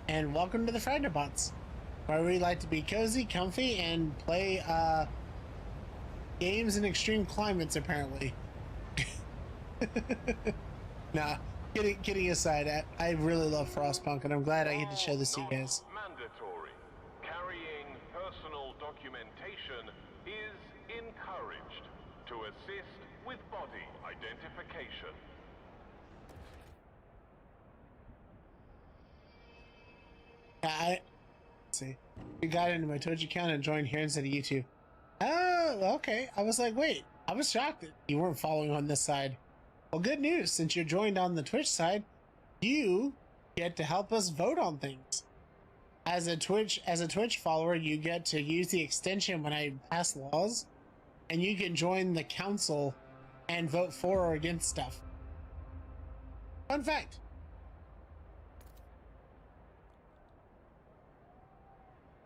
And welcome to the Fragnabots, where we like to be cozy, comfy, and play games in extreme climates, apparently. Nah, kidding aside, I really love Frostpunk, and I'm glad I get to show this to you guys. Mandatory. Carrying personal documentation is encouraged to assist with body identification. I see. You got into my Twitch account and joined here instead of YouTube. Oh, okay. I was like, wait, I was shocked that you weren't following on this side. Well, good news. Since you're joined on the Twitch side, you get to help us vote on things. As a Twitch follower, you get to use the extension when I pass laws, and you can join the council and vote for or against stuff. Fun fact.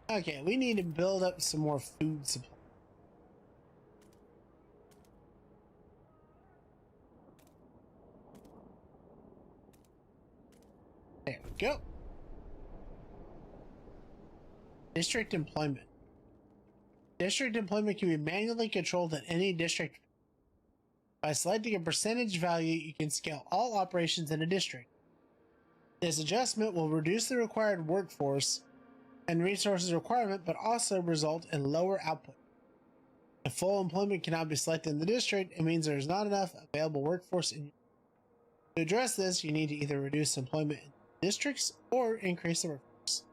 Okay, we need to build up some more food supply. There we go. District employment. District employment can be manually controlled in any district. By selecting a percentage value, you can scale all operations in a district. This adjustment will reduce the required workforce and resources requirement, but also result in lower output. If full employment cannot be selected in the district, it means there is not enough available workforce in. To address this, you need to either reduce employment in districts or increase the workforce.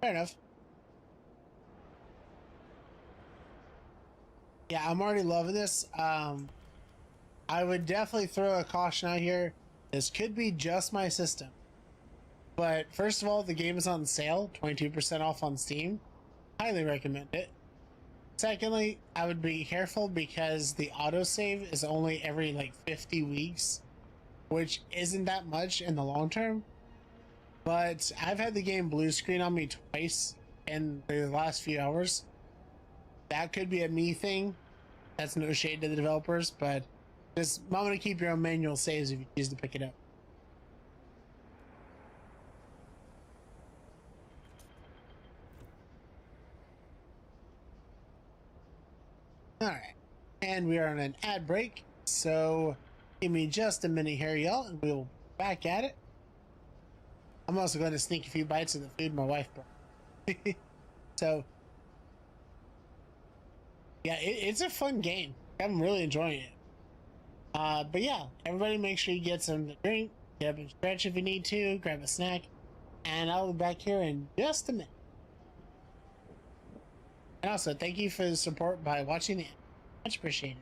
Fair enough. Yeah, I'm already loving this. I would definitely throw a caution out here. This could be just my system. But first of all, the game is on sale, 22% off on Steam. Highly recommend it. Secondly, I would be careful because the autosave is only every like 50 weeks, which isn't that much in the long term. But I've had the game blue screen on me twice in the last few hours. That could be a me thing. That's no shade to the developers, but just I'm gonna keep your own manual saves if you choose to pick it up. Alright, and we are on an ad break, so give me just a minute here, y'all, and we'll be back at it. I'm also going to sneak a few bites of the food my wife brought. So, yeah, it's a fun game. I'm really enjoying it. But yeah, everybody make sure you get some to drink, get up and stretch if you need to, grab a snack, and I'll be back here in just a minute. And also, thank you for the support by watching it. Much appreciated.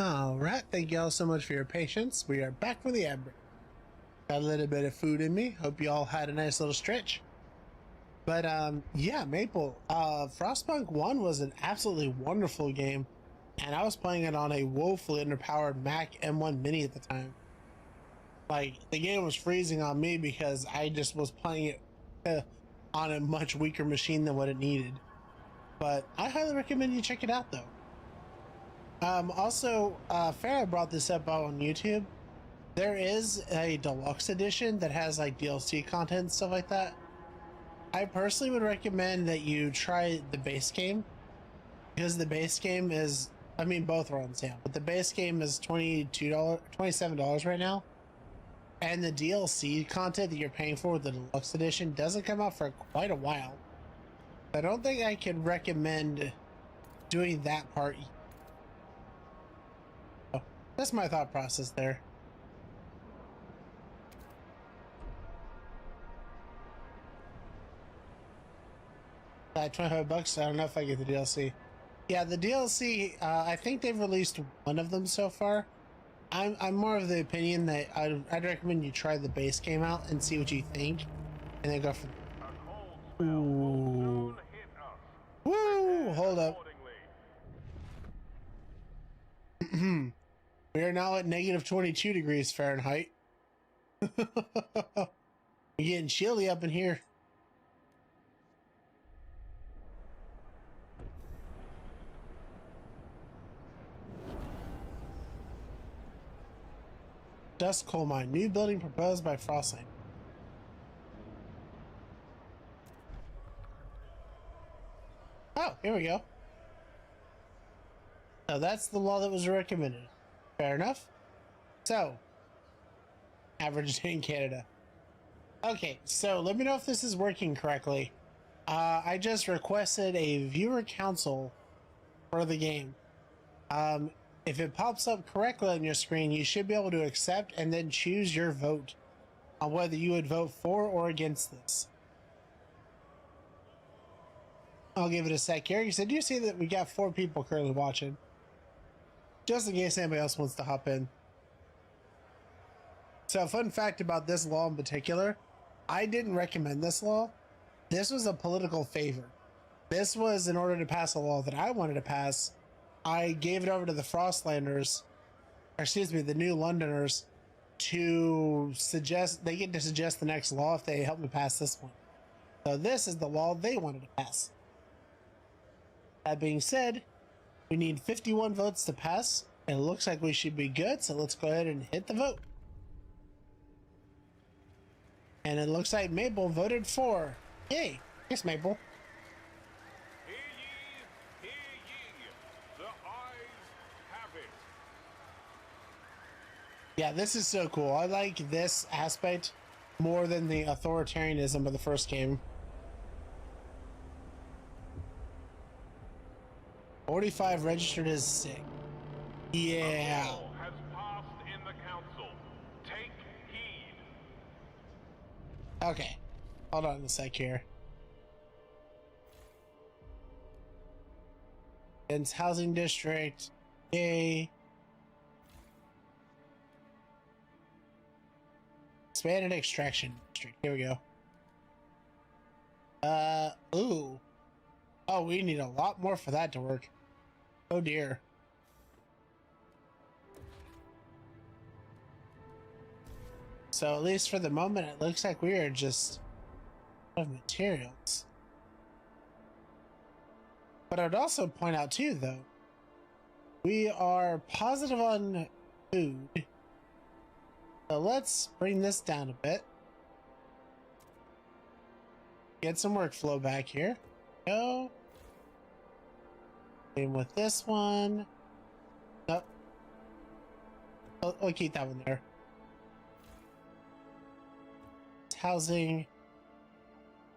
All right, thank you all so much for your patience. We are back from the ad break. Got a little bit of food in me. Hope you all had a nice little stretch. But yeah, Maple, Frostpunk 1 was an absolutely wonderful game, and I was playing it on a woefully underpowered Mac M1 Mini at the time. Like, the game was freezing on me because I just was playing it on a much weaker machine than what it needed. But I highly recommend you check it out, though. Also, Farrah brought this up on YouTube. There is a deluxe edition that has like DLC content and stuff like that. I personally would recommend that you try the base game, because the base game is, I mean, both are on sale, but the base game is $27 right now. And the DLC content that you're paying for with the deluxe edition doesn't come out for quite a while. I don't think I could recommend doing that part. That's my thought process there. $25. I don't know if I get the DLC. Yeah, the DLC, I think they've released one of them so far. I'm more of the opinion that I'd recommend you try the base game out and see what you think, and then go from there. Ooh. Woo! Hold up. We are now at negative 22 degrees Fahrenheit. We're getting chilly up in here. Dust coal mine. New building proposed by Frostpunk. Oh, here we go. So that's the law that was recommended. Fair enough. So, average day in Canada. Okay, so let me know if this is working correctly. I just requested a viewer council for the game. If it pops up correctly on your screen, you should be able to accept and then choose your vote on whether you would vote for or against this. I'll give it a sec here because I do see that we got 4 people currently watching. Just in case anybody else wants to hop in. So, a fun fact about this law in particular, I didn't recommend this law. This was a political favor. This was in order to pass a law that I wanted to pass. I gave it over to the Frostlanders, or excuse me, the New Londoners, to suggest, they get to suggest the next law if they help me pass this one. So this is the law they wanted to pass. That being said, we need 51 votes to pass, and it looks like we should be good, so let's go ahead and hit the vote. And it looks like Maple voted for. Yay! Yes, Maple. Hear ye, hear ye. The eyes have it. Yeah, this is so cool. I like this aspect more than the authoritarianism of the first game. 45 registered as sick. Yeah. A law has passed in the council. Take heed. Okay. Hold on a sec here. Dense housing district. Yay. Expanded extraction district. Here we go. Ooh. Oh, we need a lot more for that to work. Oh dear. So at least for the moment, it looks like we are just out of materials. But I would also point out too, though, we are positive on food. So let's bring this down a bit. Get some workflow back here. Go. Same with this one. Nope. We'll keep that one there. Housing.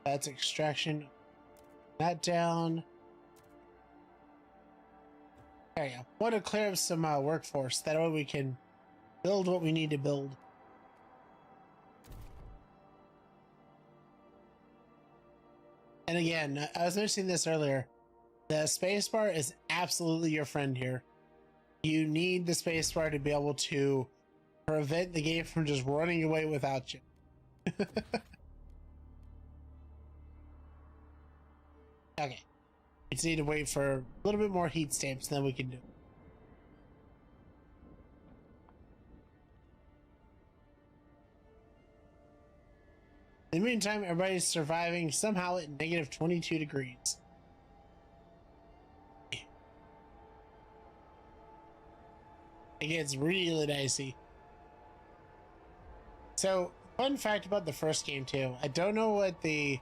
That's extraction. That down. There you go. Want to clear up some workforce. That way we can build what we need to build. And again, I was mentioning this earlier. The spacebar is absolutely your friend here. You need the spacebar to be able to prevent the game from just running away without you. Okay. We just need to wait for a little bit more heat stamps, and then we can do it. In the meantime, everybody's surviving somehow at negative 22 degrees. It gets really dicey. So, fun fact about the first game too. I don't know what the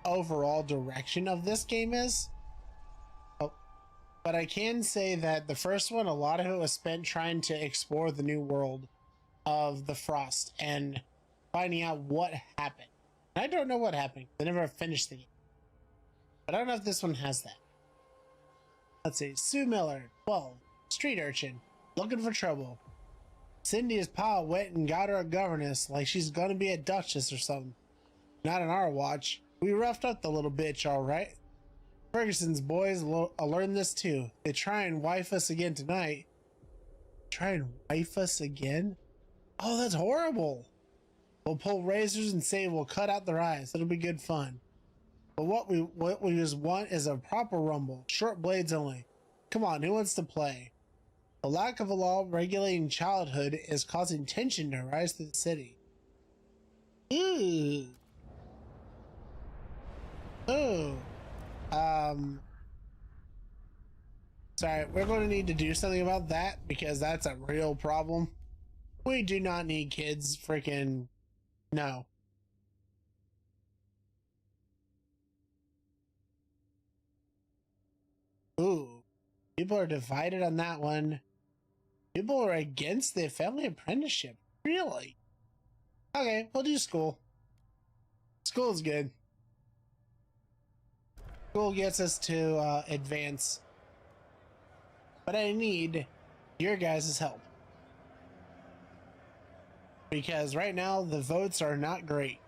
overall direction of this game is. Oh, but I can say that the first one, a lot of it was spent trying to explore the new world of the Frost and finding out what happened. I don't know what happened. I never finished the game. But I don't know if this one has that. Let's see. Sue Miller, 12. Street urchin. Looking for trouble. Cindy's pa went and got her a governess like she's gonna be a duchess or something. Not on our watch. We roughed up the little bitch, alright. Ferguson's boys learn this too. They try and wife us again tonight. Try and wife us again? Oh, that's horrible. We'll pull razors and say we'll cut out their eyes. It'll be good fun. But what we just want is a proper rumble. Short blades only. Come on, who wants to play? The lack of a law regulating childhood is causing tension to rise through the city. Ooh. Ooh. Sorry, we're going to need to do something about that because that's a real problem. We do not need kids freaking... No. Ooh. People are divided on that one. People are against the family apprenticeship. Really? Okay, we'll do school. School is good. School gets us to advance. But I need your guys' help. Because right now the votes are not great.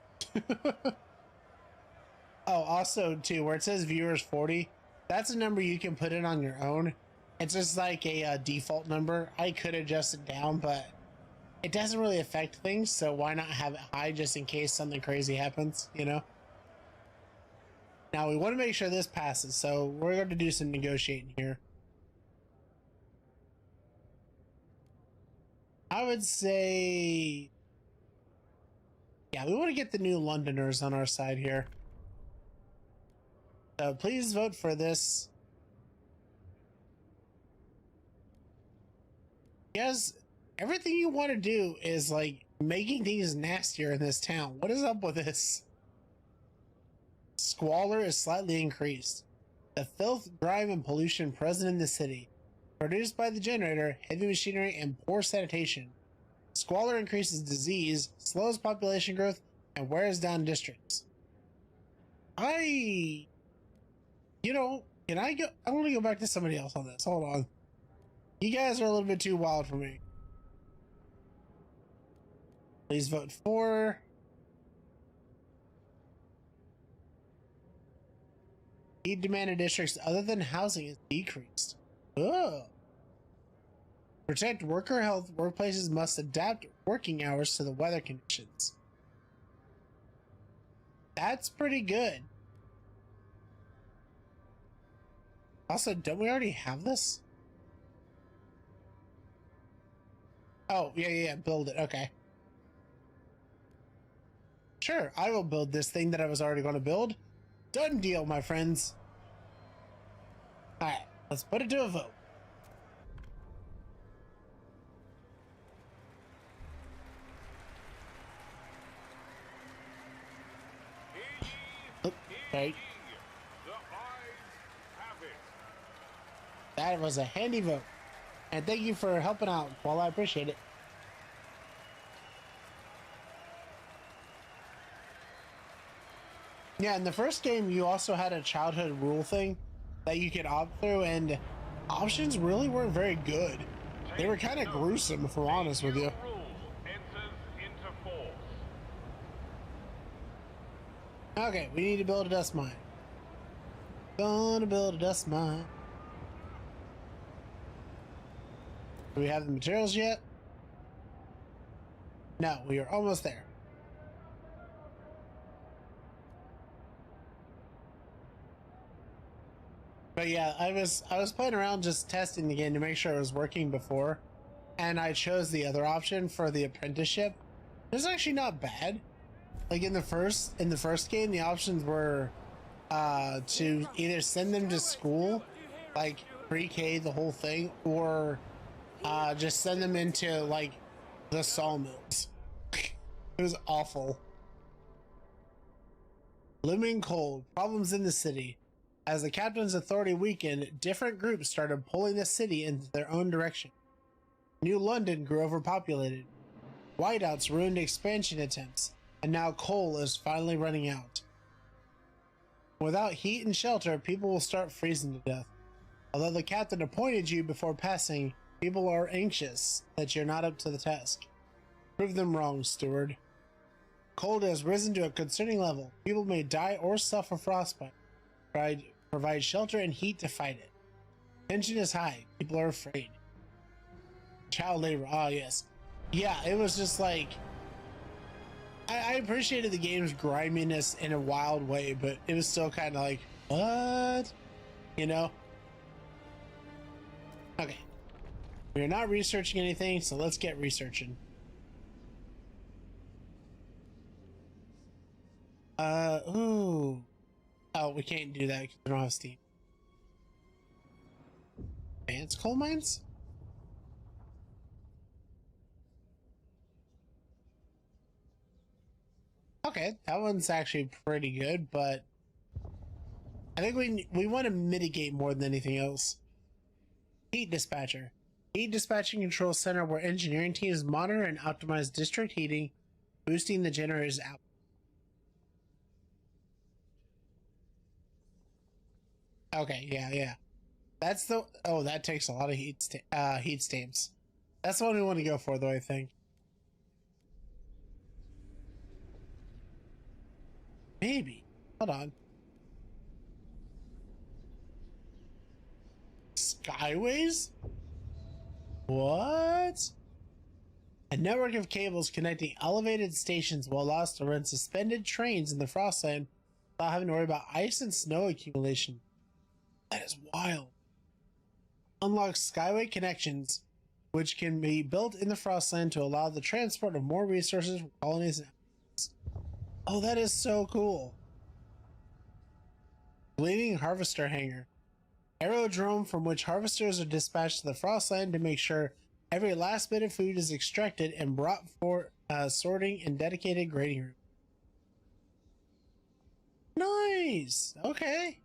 Oh, also too, where it says viewers 40, that's a number you can put in on your own. It's just like a default number. I could adjust it down, but it doesn't really affect things, so why not have it high just in case something crazy happens, you know? Now we want to make sure this passes, so we're going to do some negotiating here. I would say... Yeah, we want to get the new Londoners on our side here. So please vote for this. Yes, everything you want to do is like making things nastier in this town. What is up with this? Squalor is slightly increased. The filth, grime, and pollution present in the city, produced by the generator, heavy machinery, and poor sanitation. Squalor increases disease, slows population growth, and wears down districts. You know, can I go? I want to go back to somebody else on this. Hold on. You guys are a little bit too wild for me. Please vote for. Need demanded districts other than housing is decreased. Ugh. Protect worker health. Workplaces must adapt working hours to the weather conditions. That's pretty good. Also, don't we already have this? Oh, yeah, build it. Okay. Sure, I will build this thing that I was already going to build. Done deal, my friends. Alright, let's put it to a vote. Right. That was a handy vote. And thank you for helping out, Paul. I appreciate it. Yeah, in the first game, you also had a childhood rule thing that you could opt through, and options really weren't very good. They were kind of gruesome, if I'm honest with you. Okay, we need to build a dust mine. Gonna build a dust mine. Do we have the materials yet? No, we are almost there. But yeah, I was playing around just testing the game to make sure it was working before, and I chose the other option for the apprenticeship. It was actually not bad. Like in the first game, the options were to either send them to school, like pre-K, the whole thing, or just send them into like the sawmills. It was awful. Looming cold, problems in the city. As the captain's authority weakened, different groups started pulling the city into their own direction. New London grew overpopulated. Whiteouts ruined expansion attempts, and now coal is finally running out. Without heat and shelter, people will start freezing to death. Although the captain appointed you before passing, people are anxious that you're not up to the task. Prove them wrong, steward. Cold has risen to a concerning level. People may die or suffer frostbite provide shelter and heat to fight it. Tension is high. People are afraid. Child labor. Oh, yes. Yeah, it was just like... I appreciated the game's griminess in a wild way, but it was still kind of like, what? You know? Okay. We're not researching anything, so let's get researching. Ooh. Oh, we can't do that because we don't have Steam. Advanced coal mines? Okay, that one's actually pretty good, but I think we want to mitigate more than anything else. Heat dispatcher. Heat dispatching control center where engineering teams monitor and optimize district heating, boosting the generator's output. Okay, yeah. That's the... Oh, that takes a lot of heat stamps. That's the one we want to go for, though, I think. Maybe. Hold on. Skyways? What? A network of cables connecting elevated stations will allow us to run suspended trains in the Frostland without having to worry about ice and snow accumulation. That is wild. Unlock Skyway connections, which can be built in the Frostland to allow the transport of more resources from colonies and outposts. Oh, that is so cool. Gleaning Harvester Hangar. Aerodrome from which harvesters are dispatched to the Frostland to make sure every last bit of food is extracted and brought for sorting in dedicated grading room. Nice. Okay.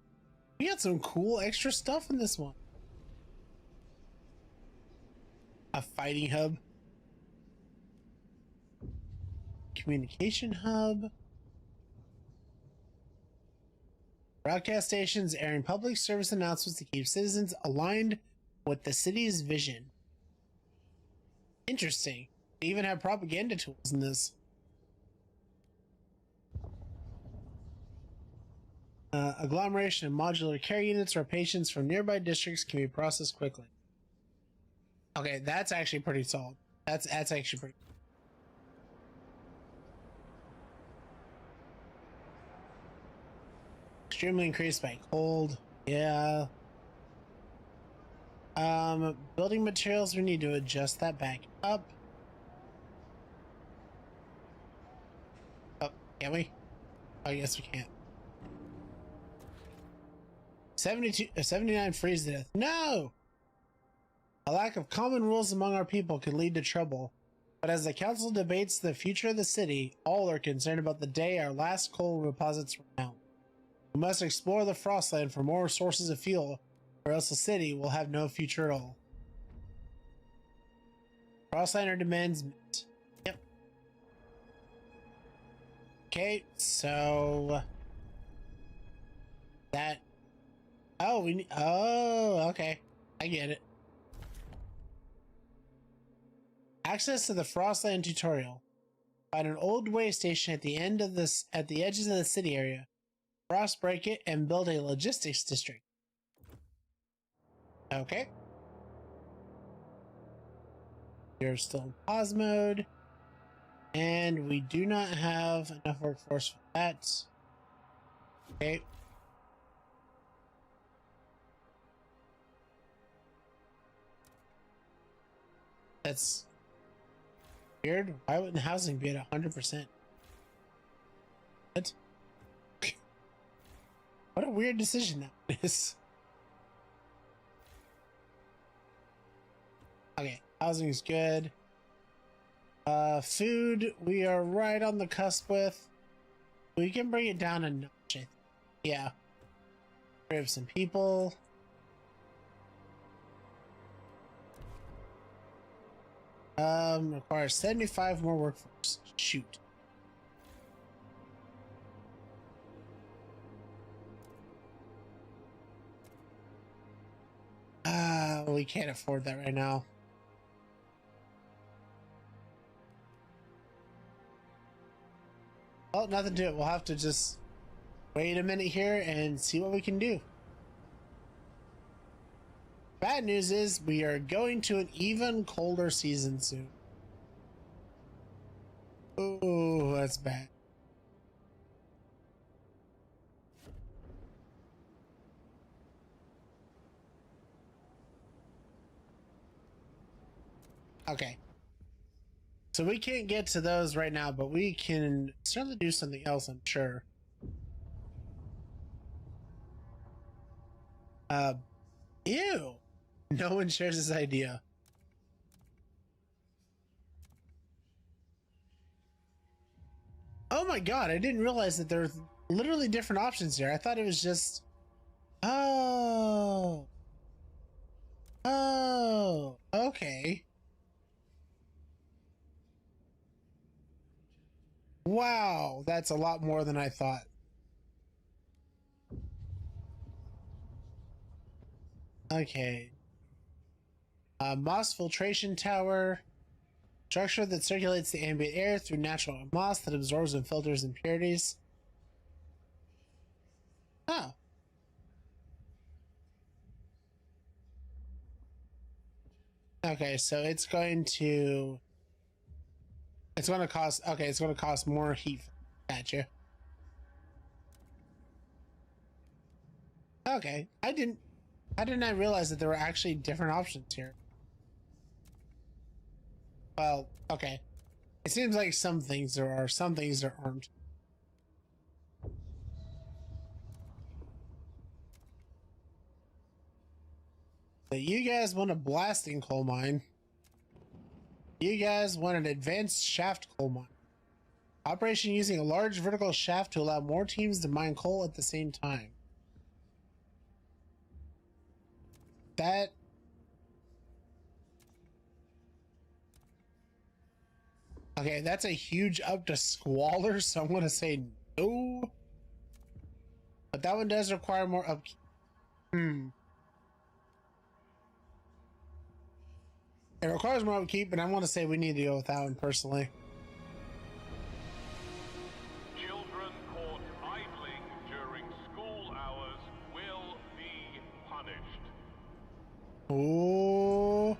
We got some cool extra stuff in this one. A fighting hub. Communication hub. Broadcast stations airing public service announcements to keep citizens aligned with the city's vision. Interesting. They even have propaganda tools in this. Agglomeration of modular care units where patients from nearby districts can be processed quickly. Okay, that's actually pretty solid. That's actually pretty. Extremely increased by cold. Yeah. Building materials, we need to adjust that back up. Oh, can we? Oh, yes, we can't. 79 freeze to death. No! A lack of common rules among our people could lead to trouble. But as the council debates the future of the city, all are concerned about the day our last coal deposits run out. We must explore the Frostland for more sources of fuel, or else the city will have no future at all. Frostlander demands met. Yep. Okay, so that... Oh, we need... Oh, okay. I get it. Access to the Frostland tutorial. Find an old way station at the end of this, at the edges of the city area. Frost break it and build a logistics district. Okay. We're still in pause mode. And we do not have enough workforce for that. Okay. That's weird. Why wouldn't housing be at 100%? What? What a weird decision that is. Okay, housing is good. Food, we are right on the cusp with. We can bring it down a notch, I think. Yeah. We have some people. Requires 75 more workforce. Shoot. We can't afford that right now. Well, nothing to it. We'll have to just wait a minute here and see what we can do. bad news is we are going to an even colder season soon. Oh, that's bad. Okay. So we can't get to those right now, but we can certainly do something else, I'm sure. Ew. No one shares this idea. Oh my god, I didn't realize that there's literally different options here. I thought it was just... Oh. Oh. Okay. Wow, that's a lot more than I thought. Okay. Moss filtration tower. Structure that circulates the ambient air through natural moss that absorbs and filters impurities. Oh. Okay, so it's going to cost, okay, it's going to cost more heat. Gotcha. Okay, I did not realize that there were actually different options here. Well, okay. It seems like some things there are, some things there aren't. So you guys want a blasting coal mine. You guys want an advanced shaft coal mine. Operation using a large vertical shaft to allow more teams to mine coal at the same time. That... Okay, that's a huge up to squalor, so I'm going to say no. But that one does require more upkeep. It requires more upkeep, and I want to say we need to go with that one personally. Children caught idling during school hours will be punished. Oh.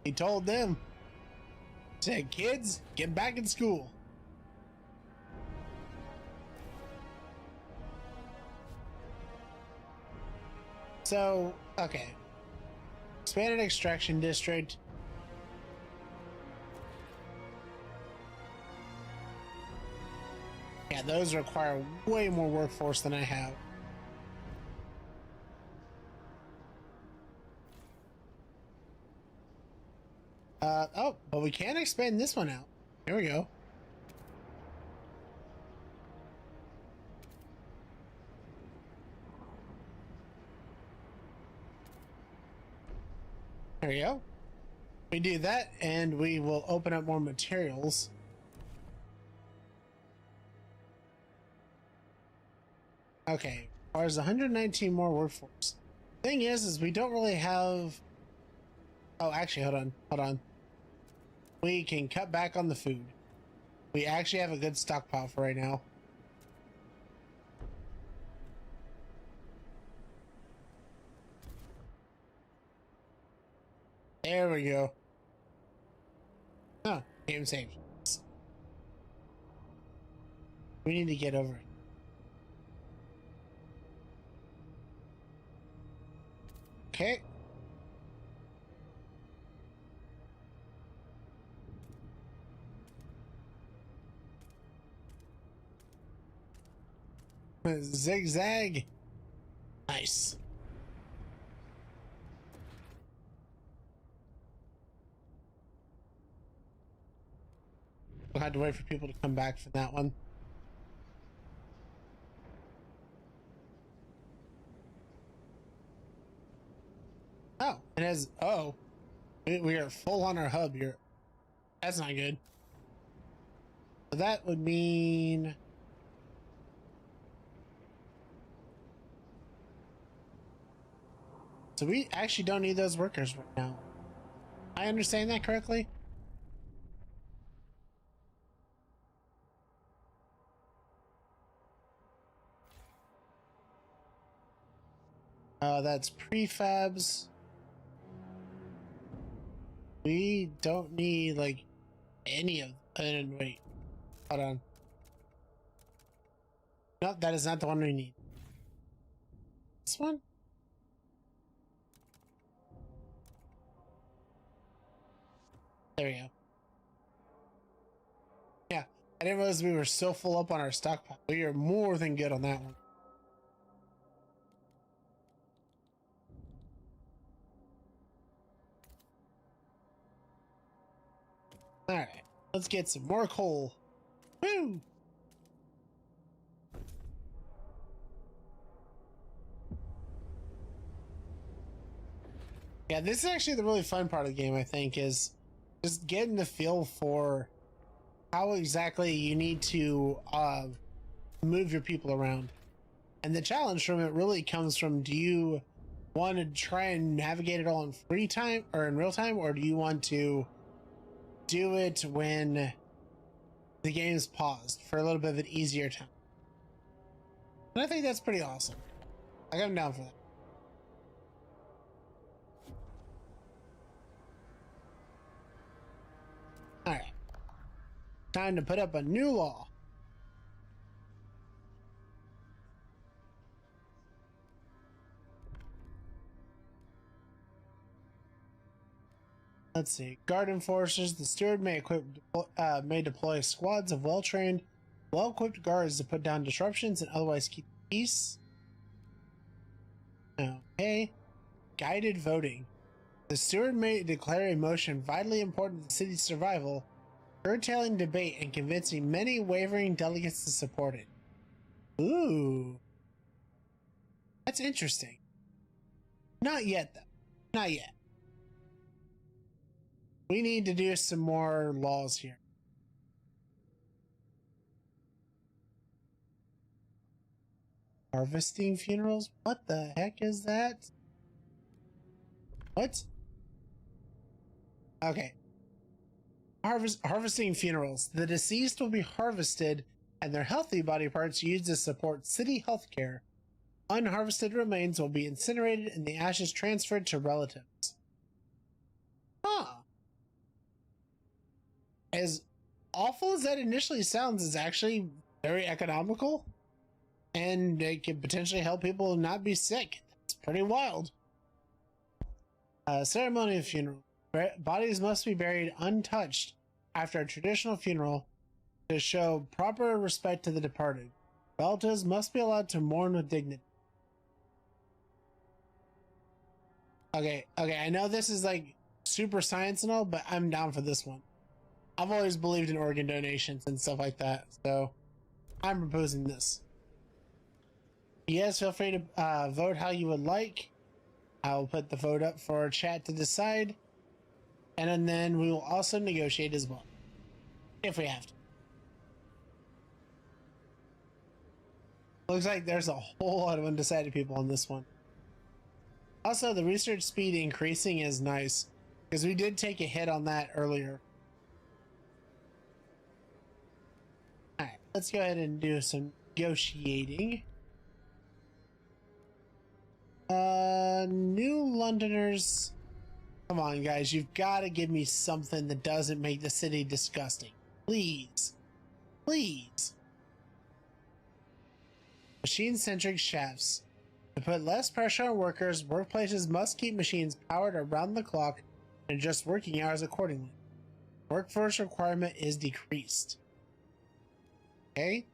He told them. Said, kids, get back in school. So, okay. Expanded extraction district. Yeah, those require way more workforce than I have. Oh, but we can expand this one out. Here we go. There we go. We do that, and we will open up more materials. Okay, requires 119 more workforce. Thing is we don't really have... Oh, actually, hold on. We can cut back on the food. We actually have a good stockpile for right now. There we go. Oh, game saved. We need to get over it. Okay. Zigzag. Nice. We'll have to wait for people to come back for that one. Oh, it has... Oh. We are full on our hub here. That's not good. So that would mean... So we actually don't need those workers right now. I understand that correctly? That's prefabs. We don't need like any of. Wait, hold on. No, that is not the one we need. This one? There we go. Yeah, I didn't realize we were so full up on our stockpile. We are more than good on that one. Alright, let's get some more coal. Woo! Yeah, this is actually the really fun part of the game, I think, is just getting the feel for how exactly you need to move your people around. And the challenge from it really comes from, do you want to try and navigate it all in free time or in real time, or do you want to do it when the game's paused for a little bit of an easier time? And I think that's pretty awesome. Like, I'm down for that. Alright. Time to put up a new law. Let's see. Guard enforcers. The steward may deploy squads of well-trained, well-equipped guards to put down disruptions and otherwise keep peace. Okay. Guided voting. The steward may declare a motion vitally important to the city's survival, curtailing debate and convincing many wavering delegates to support it. Ooh. That's interesting. Not yet, though. Not yet. We need to do some more laws here. Harvesting funerals? What the heck is that? What? Okay. Harvesting funerals. The deceased will be harvested and their healthy body parts used to support city healthcare. Unharvested remains will be incinerated and the ashes transferred to relatives. Huh. As awful as that initially sounds, it's actually very economical, and it can potentially help people not be sick. It's pretty wild. Ceremony of funeral. Bodies must be buried untouched after a traditional funeral to show proper respect to the departed. Relatives must be allowed to mourn with dignity. Okay, I know this is like super science and all, but I'm down for this one. I've always believed in organ donations and stuff like that, so I'm proposing this. Yes, feel free to vote how you would like. I'll put the vote up for our chat to decide, and then we will also negotiate as well, if we have to. Looks like there's a whole lot of undecided people on this one. Also, the research speed increasing is nice, because we did take a hit on that earlier. Alright, let's go ahead and do some negotiating. New Londoners. Come on, guys, you've got to give me something that doesn't make the city disgusting. Please. Please. Machine-centric shafts. To put less pressure on workers, workplaces must keep machines powered around the clock and adjust working hours accordingly. Workforce requirement is decreased. Okay.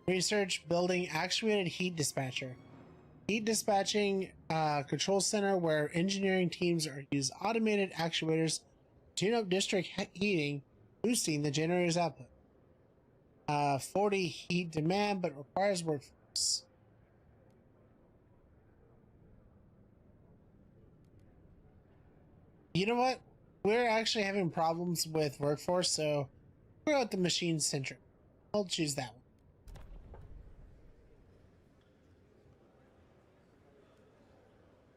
Research building actuated heat dispatcher. Heat dispatching control center where engineering teams use automated actuators to tune up district heating, boosting the generator's output. 40 heat demand, but requires workforce. You know what? We're actually having problems with workforce, so we're at the machine center. I'll choose that one.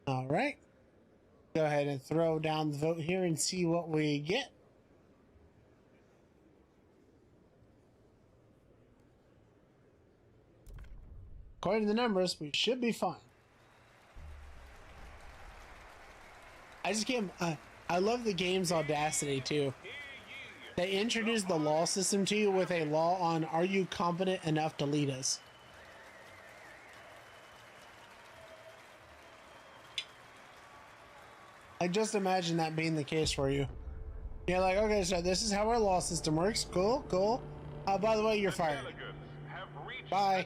All right. Go ahead and throw down the vote here and see what we get. According to the numbers, we should be fine. I just can't. I love the game's audacity too. They introduced the law system to you with a law on, are you competent enough to lead us? I just imagine that being the case for you. You're like, okay, so this is how our law system works. Cool, cool. By the way, you're fired. Have reached Bye.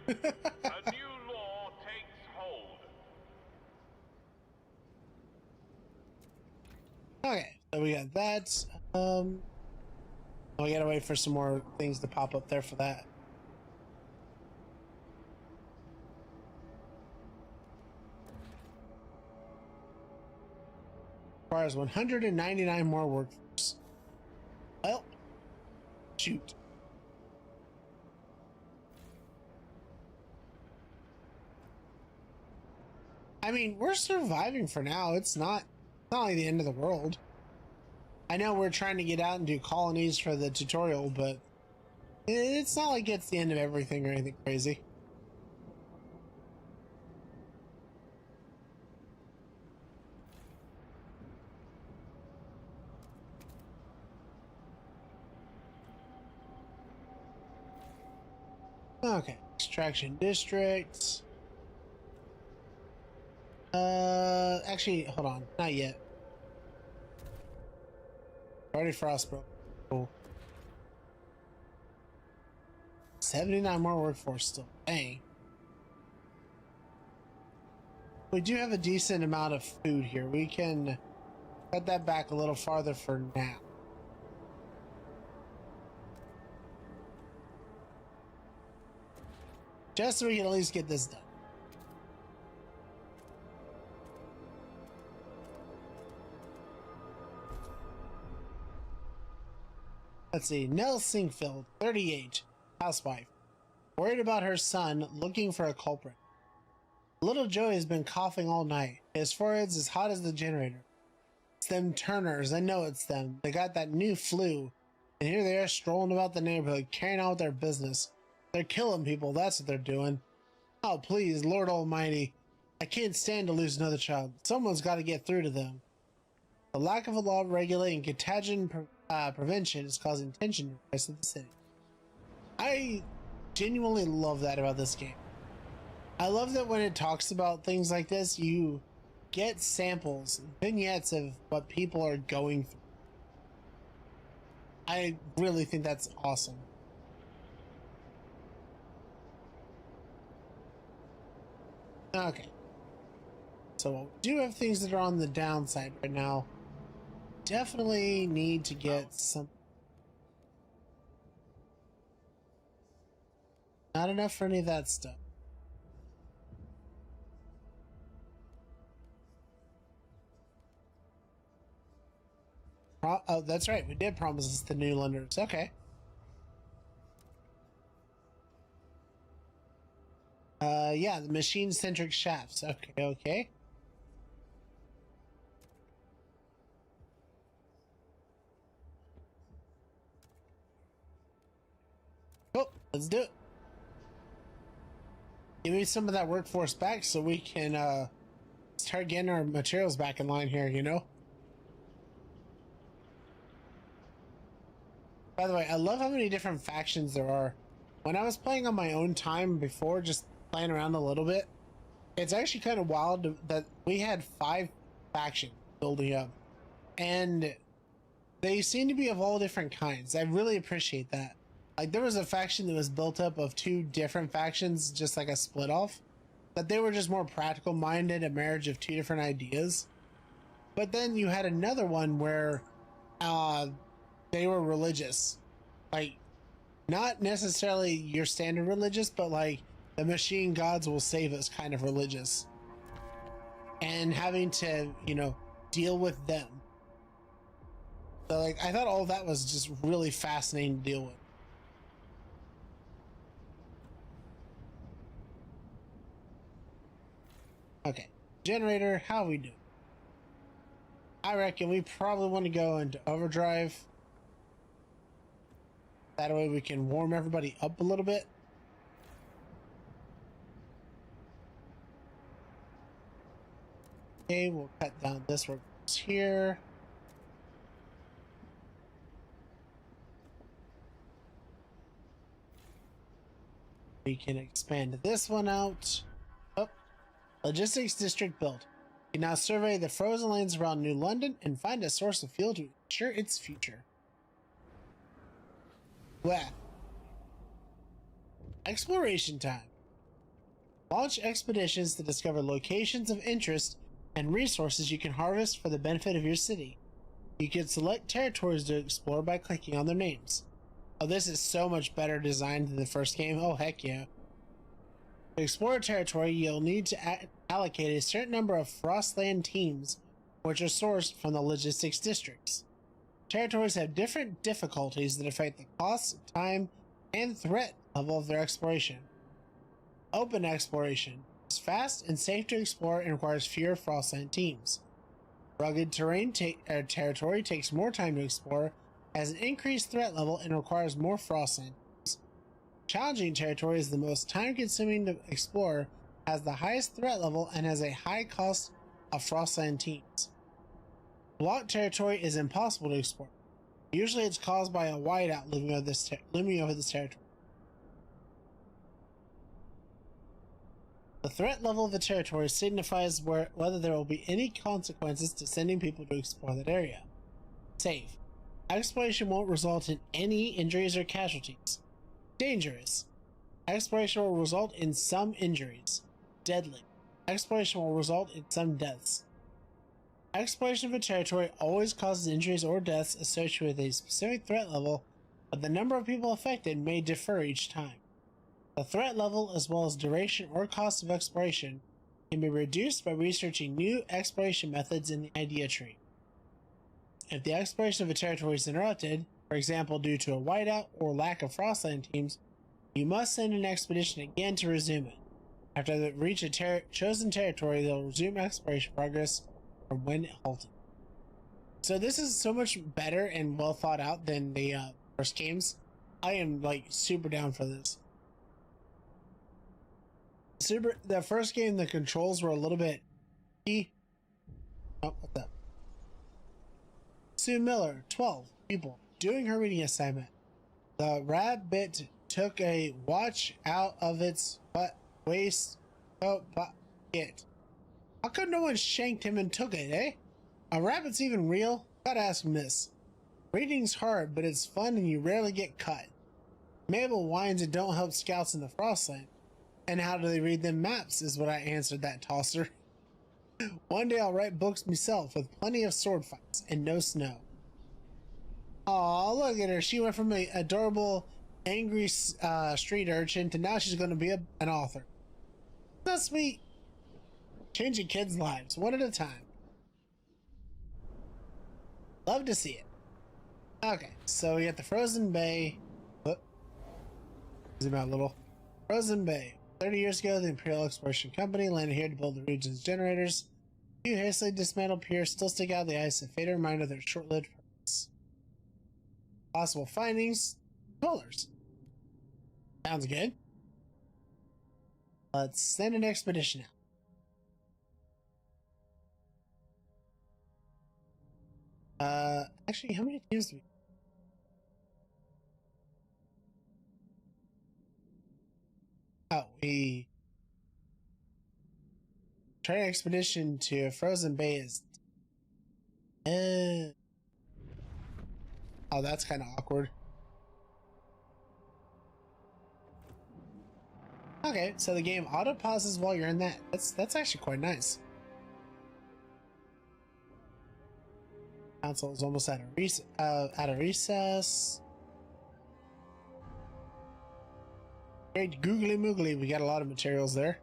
a decision. A new law takes hold. Okay, so we got that. We gotta wait for some more things to pop up there for that. Requires 199 more workforce. Well, shoot. I mean, we're surviving for now. It's not like the end of the world. I know we're trying to get out and do colonies for the tutorial, but it's not like it's the end of everything or anything crazy. Okay, extraction districts. Actually, hold on, not yet. Already Frostpunk. Cool. 79 more workforce still. Dang. We do have a decent amount of food here. We can cut that back a little farther for now. Just so we can at least get this done. Let's see. Nell Singfield, 38, housewife. Worried about her son, looking for a culprit. Little Joey has been coughing all night. His forehead's as hot as the generator. It's them Turners. I know it's them. They got that new flu. And here they are strolling about the neighborhood, carrying on with their business. They're killing people. That's what they're doing. Oh, please, Lord Almighty. I can't stand to lose another child. Someone's got to get through to them. The lack of a law regulating contagion prevention is causing tension in the rest of the city. I genuinely love that about this game. I love that when it talks about things like this, you get samples, vignettes of what people are going through. I really think that's awesome. Okay. So we do have things that are on the downside right now. Definitely need to get some. Not enough for any of that stuff. Oh, that's right. We did promise us the new lenders. Okay. Yeah, the machine-centric shafts. Okay, okay. Oh, let's do it. Give me some of that workforce back so we can start getting our materials back in line here, you know? By the way, I love how many different factions there are. When I was playing on my own time before, just playing around a little bit, it's actually kind of wild that we had 5 factions building up. And they seem to be of all different kinds. I really appreciate that. Like, there was a faction that was built up of 2 different factions, just like a split off. But they were just more practical minded, a marriage of 2 different ideas. But then you had another one where they were religious. Like, not necessarily your standard religious, but like the machine gods will save us kind of religious. And having to, you know, deal with them. So, like, I thought all that was just really fascinating to deal with. Okay, generator, how we do? I reckon we probably want to go into overdrive. That way we can warm everybody up a little bit. Okay, we'll cut down this one here. We can expand this one out. Oh, logistics district built. You can now survey the frozen lands around New London and find a source of fuel to ensure its future. Well, exploration time. Launch expeditions to discover locations of interest and resources you can harvest for the benefit of your city. You can select territories to explore by clicking on their names. Oh, this is so much better designed than the first game. Oh, heck yeah. To explore a territory, you'll need to allocate a certain number of Frostland teams, which are sourced from the logistics districts. Territories have different difficulties that affect the cost, time, and threat level of their exploration. Open exploration is fast and safe to explore and requires fewer Frostland teams. Rugged terrain territory takes more time to explore, has an increased threat level, and requires more Frostland teams. Challenging territory is the most time-consuming to explore, has the highest threat level, and has a high cost of Frostland teams. Blocked territory is impossible to explore. Usually it's caused by a whiteout looming over this territory. The threat level of the territory signifies whether there will be any consequences to sending people to explore that area. Safe. Exploration won't result in any injuries or casualties. Dangerous. Exploration will result in some injuries. Deadly. Exploration will result in some deaths. Exploration of a territory always causes injuries or deaths associated with a specific threat level, but the number of people affected may differ each time. The threat level, as well as duration or cost of exploration, can be reduced by researching new exploration methods in the idea tree. If the exploration of a territory is interrupted, for example due to a whiteout or lack of Frostland teams, you must send an expedition again to resume it. After they reach a chosen territory, they'll resume exploration progress from when it halted. So this is so much better and well thought out than the first games. I am like super down for this. The first game, the controls were a little bit. Oh, what's that? Sue Miller, 12 people, doing her reading assignment. The rabbit took a watch out of its waist. Oh, it. How come no one shanked him and took it, eh? Are rabbits even real? Gotta ask him this. Reading's hard, but it's fun and you rarely get cut. Mabel whines and don't help scouts in the Frostland. And how do they read them maps is what I answered that tosser. One day I'll write books myself with plenty of sword fights and no snow. Aw, look at her. She went from an adorable, angry street urchin to now she's going to be an author. That's sweet. Changing kids' lives, one at a time. Love to see it. Okay, so we got the Frozen Bay. Whoop. Zoom out a little. Frozen Bay. 30 years ago, the Imperial Exploration Company landed here to build the region's generators. A few hastily dismantled piers still stick out of the ice, a faded reminder of their short-lived purpose. Possible findings: colors. Sounds good. Let's send an expedition out. Actually, how many teams do we? Oh, we try an expedition to Frozen Bay is. Oh, that's kind of awkward. Okay, so the game auto pauses while you're in that. That's actually quite nice. Council is almost out of recess. Great googly moogly, we got a lot of materials there.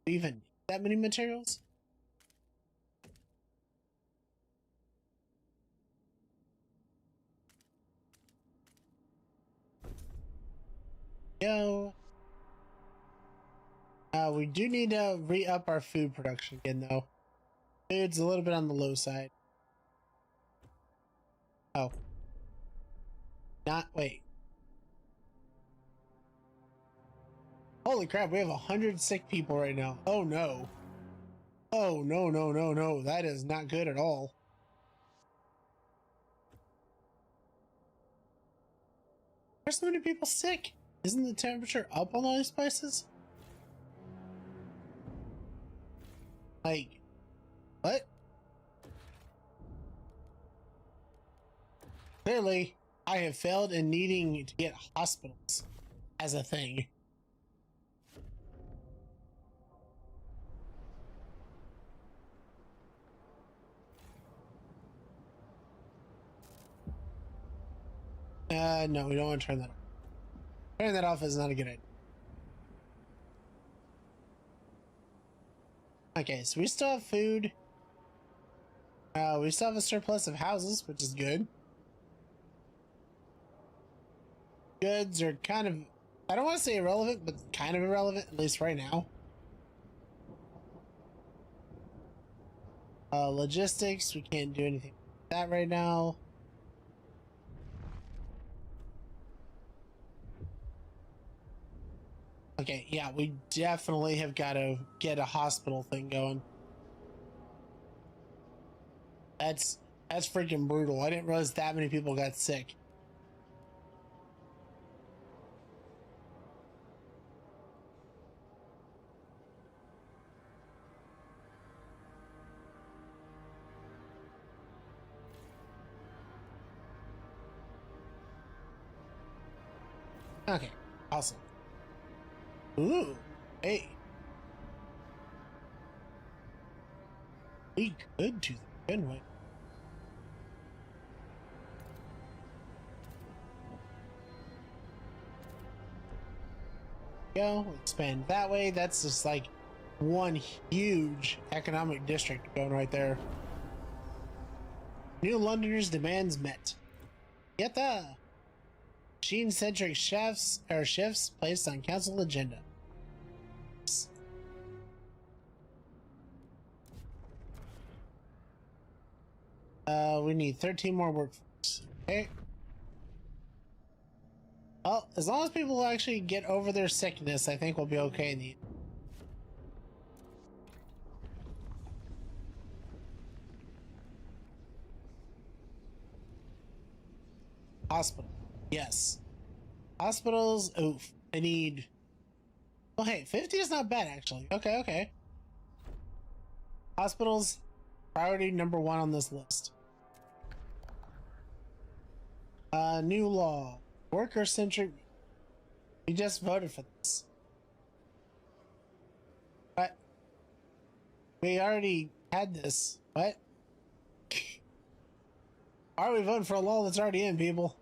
Even that many materials? Yo. We do need to re-up our food production again, though. Food's a little bit on the low side. Oh. not wait. Holy crap, we have 100 sick people right now. Oh no. Oh no, no, no, no. That is not good at all. There's so many people sick. Isn't the temperature up on all these places? Like, what? Clearly, I have failed in needing to get hospitals as a thing. No, we don't want to turn that off. Turning that off is not a good idea. Okay, so we still have food. We still have a surplus of houses, which is good. Goods are kind of, I don't want to say irrelevant, but kind of irrelevant, at least right now. Logistics, we can't do anything with that right now. Okay, yeah, we definitely have got to get a hospital thing going. That's freaking brutal. I didn't realize that many people got sick. Okay, awesome. Ooh, hey. We could do that, couldn't we? Go, expand that way. That's just like one huge economic district going right there. New Londoners' demands met. Get the machine-centric chefs or shifts placed on council agenda. We need 13 more workforce. Okay. Well, as long as people actually get over their sickness, I think we'll be okay in the hospital. Yes. Hospitals, oof. I need... Oh, hey, 50 is not bad, actually. Okay, okay. Hospitals, priority number 1 on this list. New law. Worker-centric. We just voted for this. What? We already had this. What? Why are we voting for a law that's already in, people?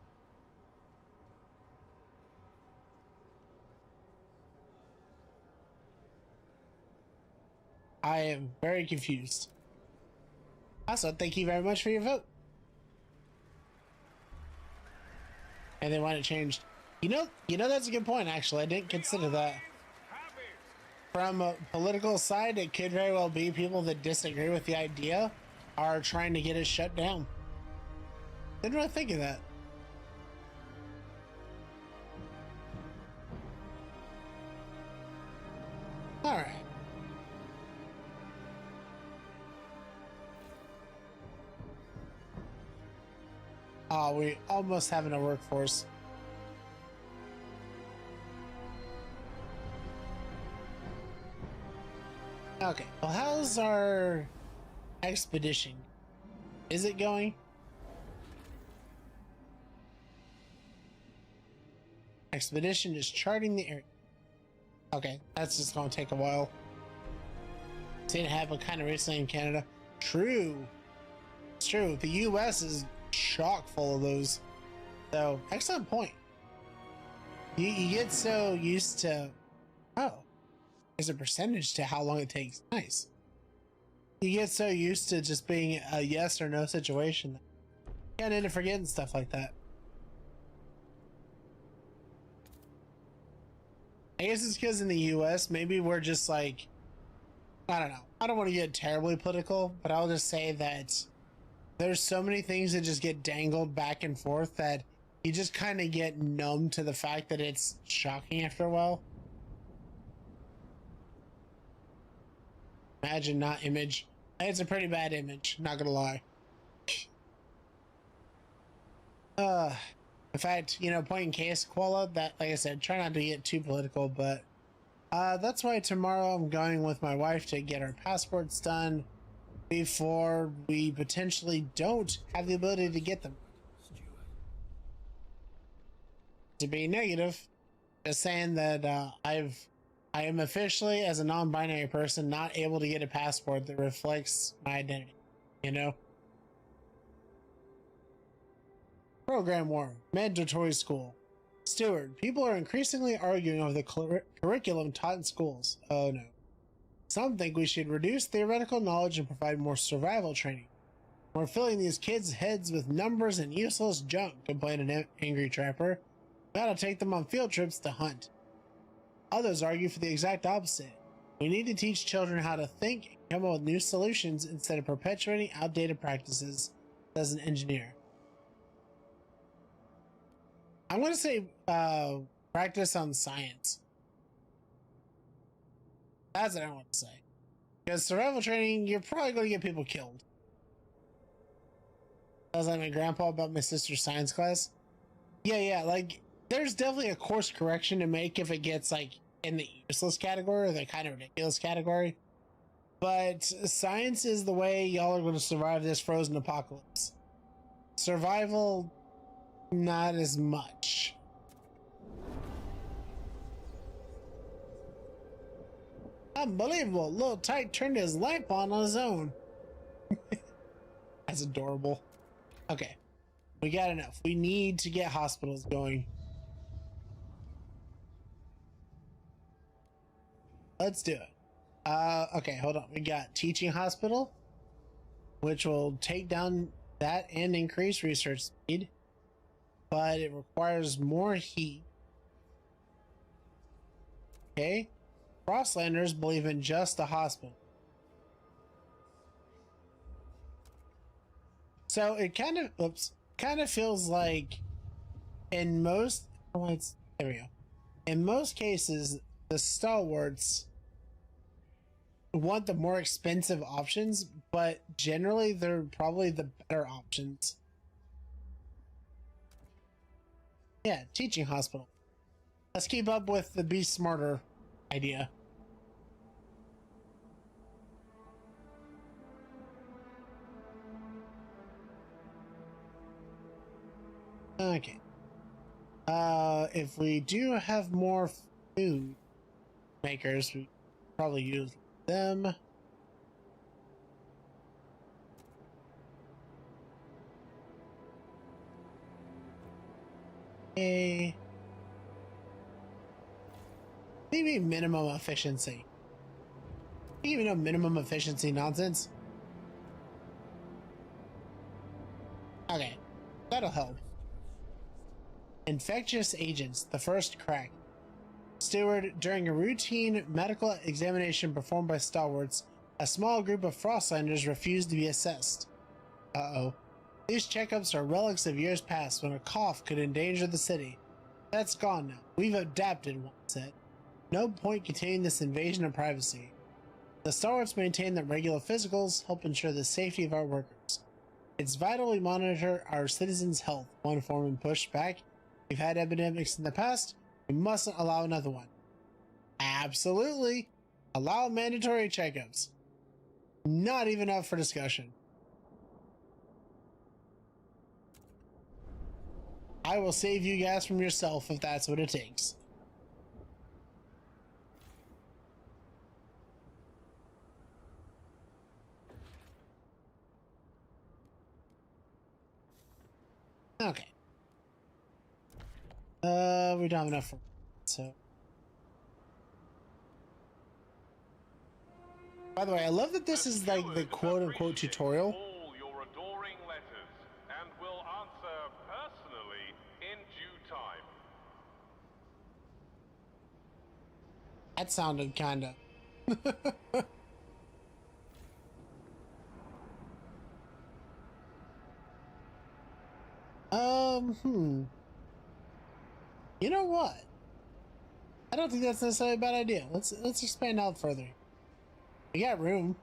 I am very confused. Also, thank you very much for your vote. And they want it changed. You know that's a good point, actually. I didn't consider that. From a political side, it could very well be people that disagree with the idea are trying to get it shut down. Didn't really think of that. Alright. Oh, we almost have a workforce. Okay, well, how's our expedition? Is it going? Expedition is charting the area. Okay, that's just gonna take a while. Seen it happen kind of recently in Canada. True. It's true. The US is chock full of those. So, excellent point. You get so used to, oh, there's a percentage to how long it takes. Nice. You get so used to just being a yes or no situation that you kind of end up forgetting stuff like that. I guess it's because in the US, maybe we're just like, I don't know. I don't want to get terribly political, but I'll just say that there's so many things that just get dangled back and forth that you just kind of get numb to the fact that it's shocking after a while. Imagine not image. It's a pretty bad image, not gonna lie. In fact, you know, point in case, Koala, that, like I said, try not to get too political, but that's why tomorrow I'm going with my wife to get our passports done before we potentially don't have the ability to get them. To be negative, just saying that I am officially, as a non-binary person, not able to get a passport that reflects my identity, you know? Program war, mandatory school. Steward, people are increasingly arguing over the curriculum taught in schools. Oh no. Some think we should reduce theoretical knowledge and provide more survival training. We're filling these kids' heads with numbers and useless junk, complained an angry trapper. We gotta take them on field trips to hunt. Others argue for the exact opposite. We need to teach children how to think and come up with new solutions instead of perpetuating outdated practices, says an engineer. I'm going to say practice on science. That's what I want to say. Because survival training, you're probably going to get people killed. I was like my grandpa about my sister's science class. Yeah, like, there's definitely a course correction to make if it gets, like, in the useless category or the kind of ridiculous category. But science is the way y'all are going to survive this frozen apocalypse. Survival, not as much. Unbelievable. Little Tyke turned his lamp on his own. That's adorable. Okay. We got enough. We need to get hospitals going. Let's do it. Okay, hold on. We got teaching hospital, which will take down that and increase research speed, but it requires more heat. Okay. Frostlanders believe in just a hospital. So it kind of feels like in most, there we go. In most cases, the stalwarts want the more expensive options, but generally they're probably the better options. Yeah, teaching hospital. Let's keep up with the be smarter idea. Okay. If we do have more food makers, we probably use them. Okay. Maybe minimum efficiency. Even know minimum efficiency nonsense. Okay, that'll help. Infectious agents, the first crack. Steward, during a routine medical examination performed by stalwarts, a small group of Frostlanders refused to be assessed. Uh-oh. These checkups are relics of years past when a cough could endanger the city. That's gone now. We've adapted, one said. No point continuing this invasion of privacy. The stalwarts maintain that regular physicals help ensure the safety of our workers. It's vital we monitor our citizens' health, one foreman pushed back. We've had epidemics in the past. We mustn't allow another one. Absolutely. Allow mandatory checkups. Not even up for discussion. I will save you guys from yourself if that's what it takes. Okay. We don't have enough for so. By the way, I love that this is like the quote-unquote tutorial. All your adoring letters and will answer personally in due time. That sounded kinda. You know what? I don't think that's necessarily a bad idea. Let's expand out further. We got room.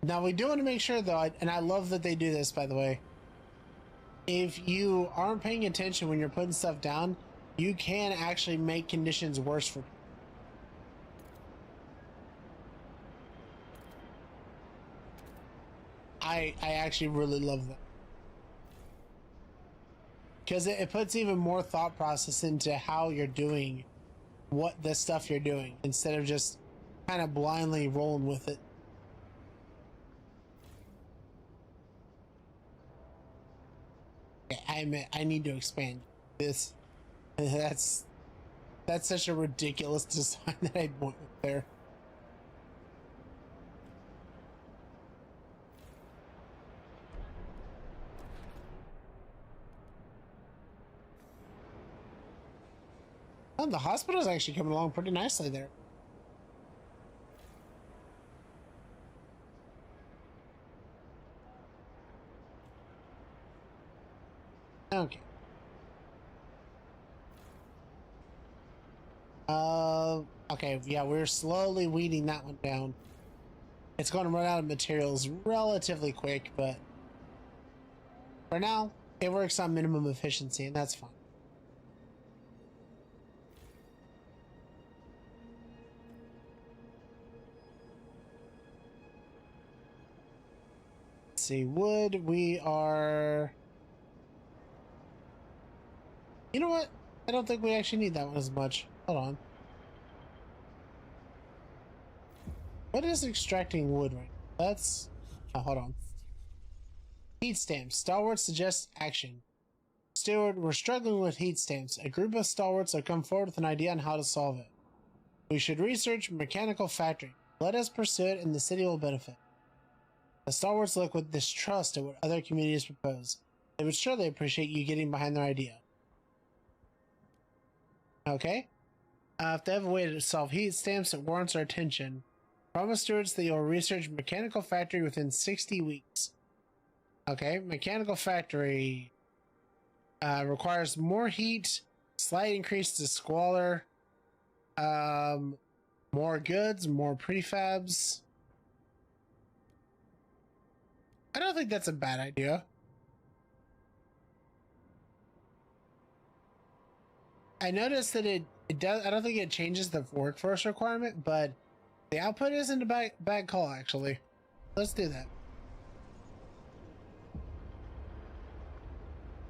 Now we do want to make sure though, and I love that they do this, by the way. If you aren't paying attention when you're putting stuff down, you can actually make conditions worse for people. I actually really love that. Because it puts even more thought process into how you're doing what the stuff you're doing instead of just kind of blindly rolling with it. I need to expand this. That's such a ridiculous design that I went with there. Oh, the hospital's actually coming along pretty nicely there. Okay. Okay, yeah, we're slowly weeding that one down. It's going to run out of materials relatively quick, but for now, it works on minimum efficiency, and that's fine. Let's see, wood, we are... You know what? I don't think we actually need that one as much. Hold on. What is extracting wood right now? That's... Oh, hold on. Heat stamps. Stalwarts suggest action. Steward, we're struggling with heat stamps. A group of stalwarts have come forward with an idea on how to solve it. We should research mechanical factory. Let us pursue it and the city will benefit. The stalwarts look with distrust at what other communities propose. They would surely appreciate you getting behind their idea. Okay. If they have a way to solve heat stamps that warrants our attention, promise stewards that you'll research mechanical factory within 60 weeks. Okay, mechanical factory requires more heat, slight increase to squalor, more goods, more prefabs. I don't think that's a bad idea. I noticed that it does. I don't think it changes the workforce requirement, but the output isn't a bad call actually. Let's do that.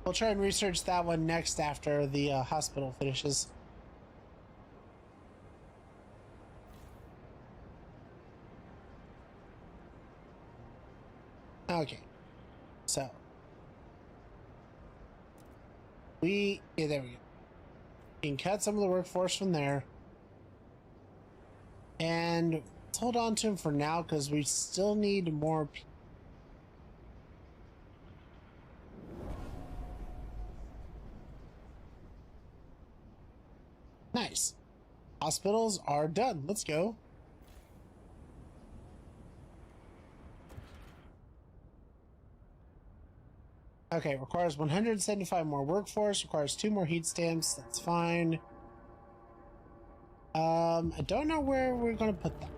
We'll try and research that one next after the hospital finishes. Okay, so yeah, there we go. We can cut some of the workforce from there, and let's hold on to him for now because we still need more people. Nice. Hospitals are done. Let's go. Okay, requires 175 more workforce, requires 2 more heat stamps. That's fine. I don't know where we're gonna put that.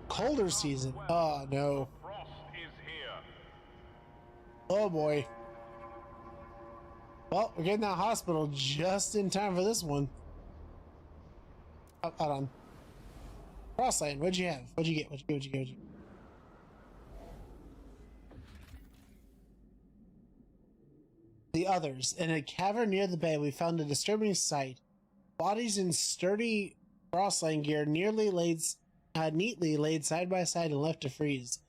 Colder season. Oh no. Frost is here. Oh boy. Well, we're getting that hospital just in time for this one. Oh, hold on. Frostland, what'd you have? What'd you get? What'd you get? The others. In a cavern near the bay, we found a disturbing sight. Bodies in sturdy Frostland gear neatly laid side by side and left to freeze,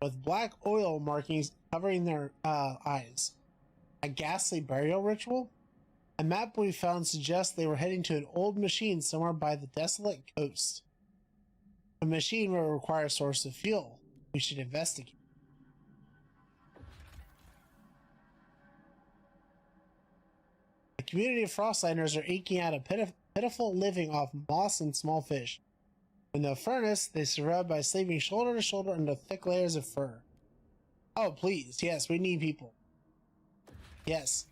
with black oil markings covering their eyes. A ghastly burial ritual? A map we found suggests they were heading to an old machine somewhere by the desolate coast. A machine will require a source of fuel. We should investigate. The community of Frostliners are eking out a pitiful living off moss and small fish. In the furnace, they survive by sleeping shoulder to shoulder under thick layers of fur. Oh, please. Yes, we need people. Yes.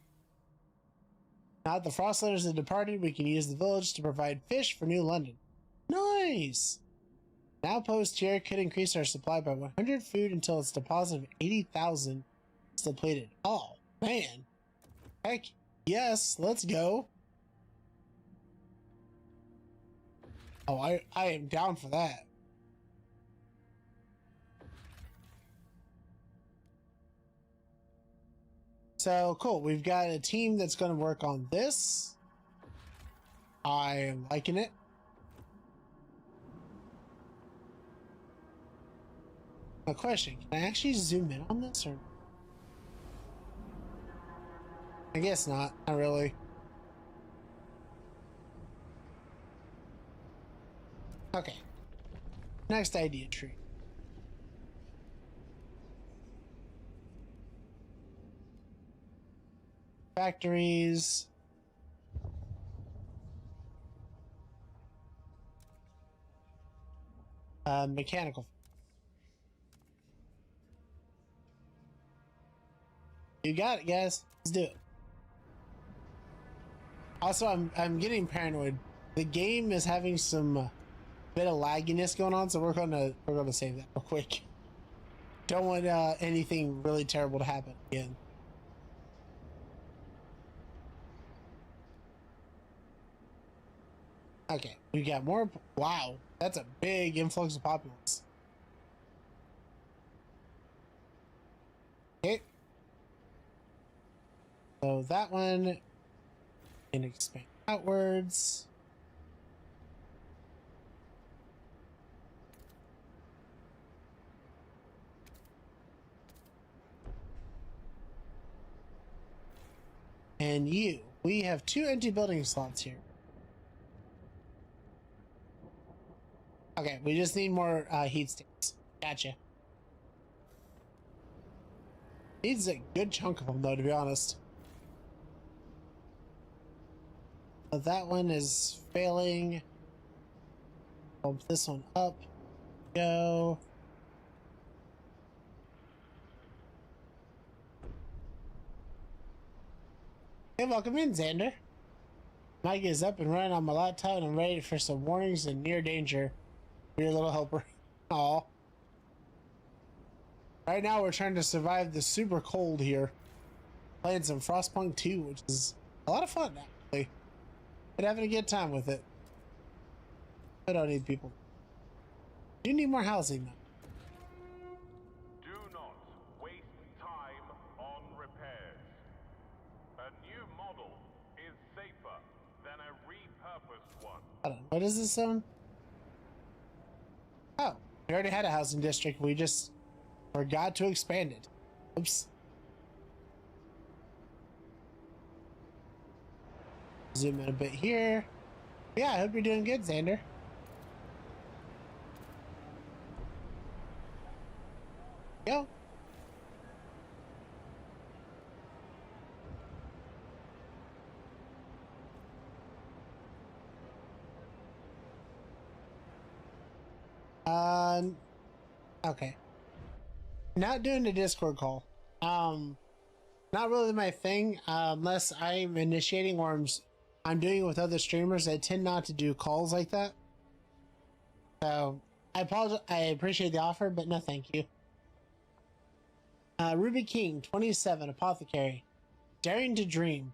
Now that the Frostlanders have departed, we can use the village to provide fish for New London. Nice! Now post here could increase our supply by 100 food until its deposit of 80,000 is depleted. Oh, man. Heck, yes, let's go. Oh, I am down for that. So, cool. We've got a team that's going to work on this. I am liking it. A question, can I actually zoom in on this, or? I guess not really. Okay. Next idea tree. Factories. Mechanical. You got it, guys. Let's do it. Also, I'm getting paranoid. The game is having some bit of lagginess going on, so we're gonna save that real quick. Don't want anything really terrible to happen again. Okay, we got more. Wow, that's a big influx of populace. Okay. So that one can expand outwards. And we have 2 empty building slots here. Okay, we just need more heat sticks. Gotcha. Needs a good chunk of them, though, to be honest. But that one is failing. Bump this one up. Go. Hey, welcome in, Xander. Mike is up and running on my laptop, and I'm ready for some warnings and near danger. Your little helper. Aw. Right now, we're trying to survive the super cold here. Playing some Frostpunk 2, which is a lot of fun, actually. Been having a good time with it. I don't need people. You need more housing, though. Do not waste time on repairs. A new model is safer than a repurposed one. Hold on, what is this zone? Oh, we already had a housing district. We just forgot to expand it. Oops. Zoom in a bit here. Yeah, I hope you're doing good, Xander. Go. Okay. Not doing the Discord call. Not really my thing, unless I'm initiating or I'm doing it with other streamers. I tend not to do calls like that. So, I apologize. I appreciate the offer, but no thank you. Ruby King, 27, Apothecary. Daring to dream.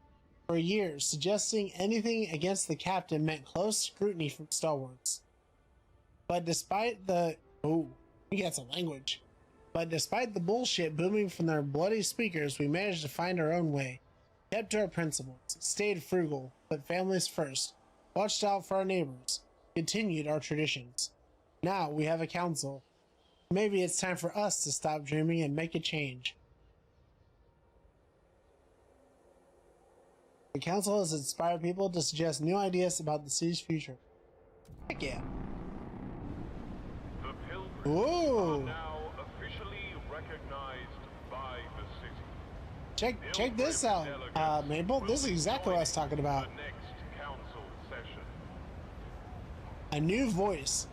For years, suggesting anything against the captain meant close scrutiny from stalwarts. But despite the... Oh, we got some language. But despite the bullshit booming from their bloody speakers, we managed to find our own way. Kept to our principles. Stayed frugal, put families first. Watched out for our neighbors. Continued our traditions. Now we have a council. Maybe it's time for us to stop dreaming and make a change. The council has inspired people to suggest new ideas about the city's future. Heck yeah. The Pilgrims Whoa. are now officially recognized by the city. Check this out, Maple. This is exactly what I was talking about. The next council session. A new voice.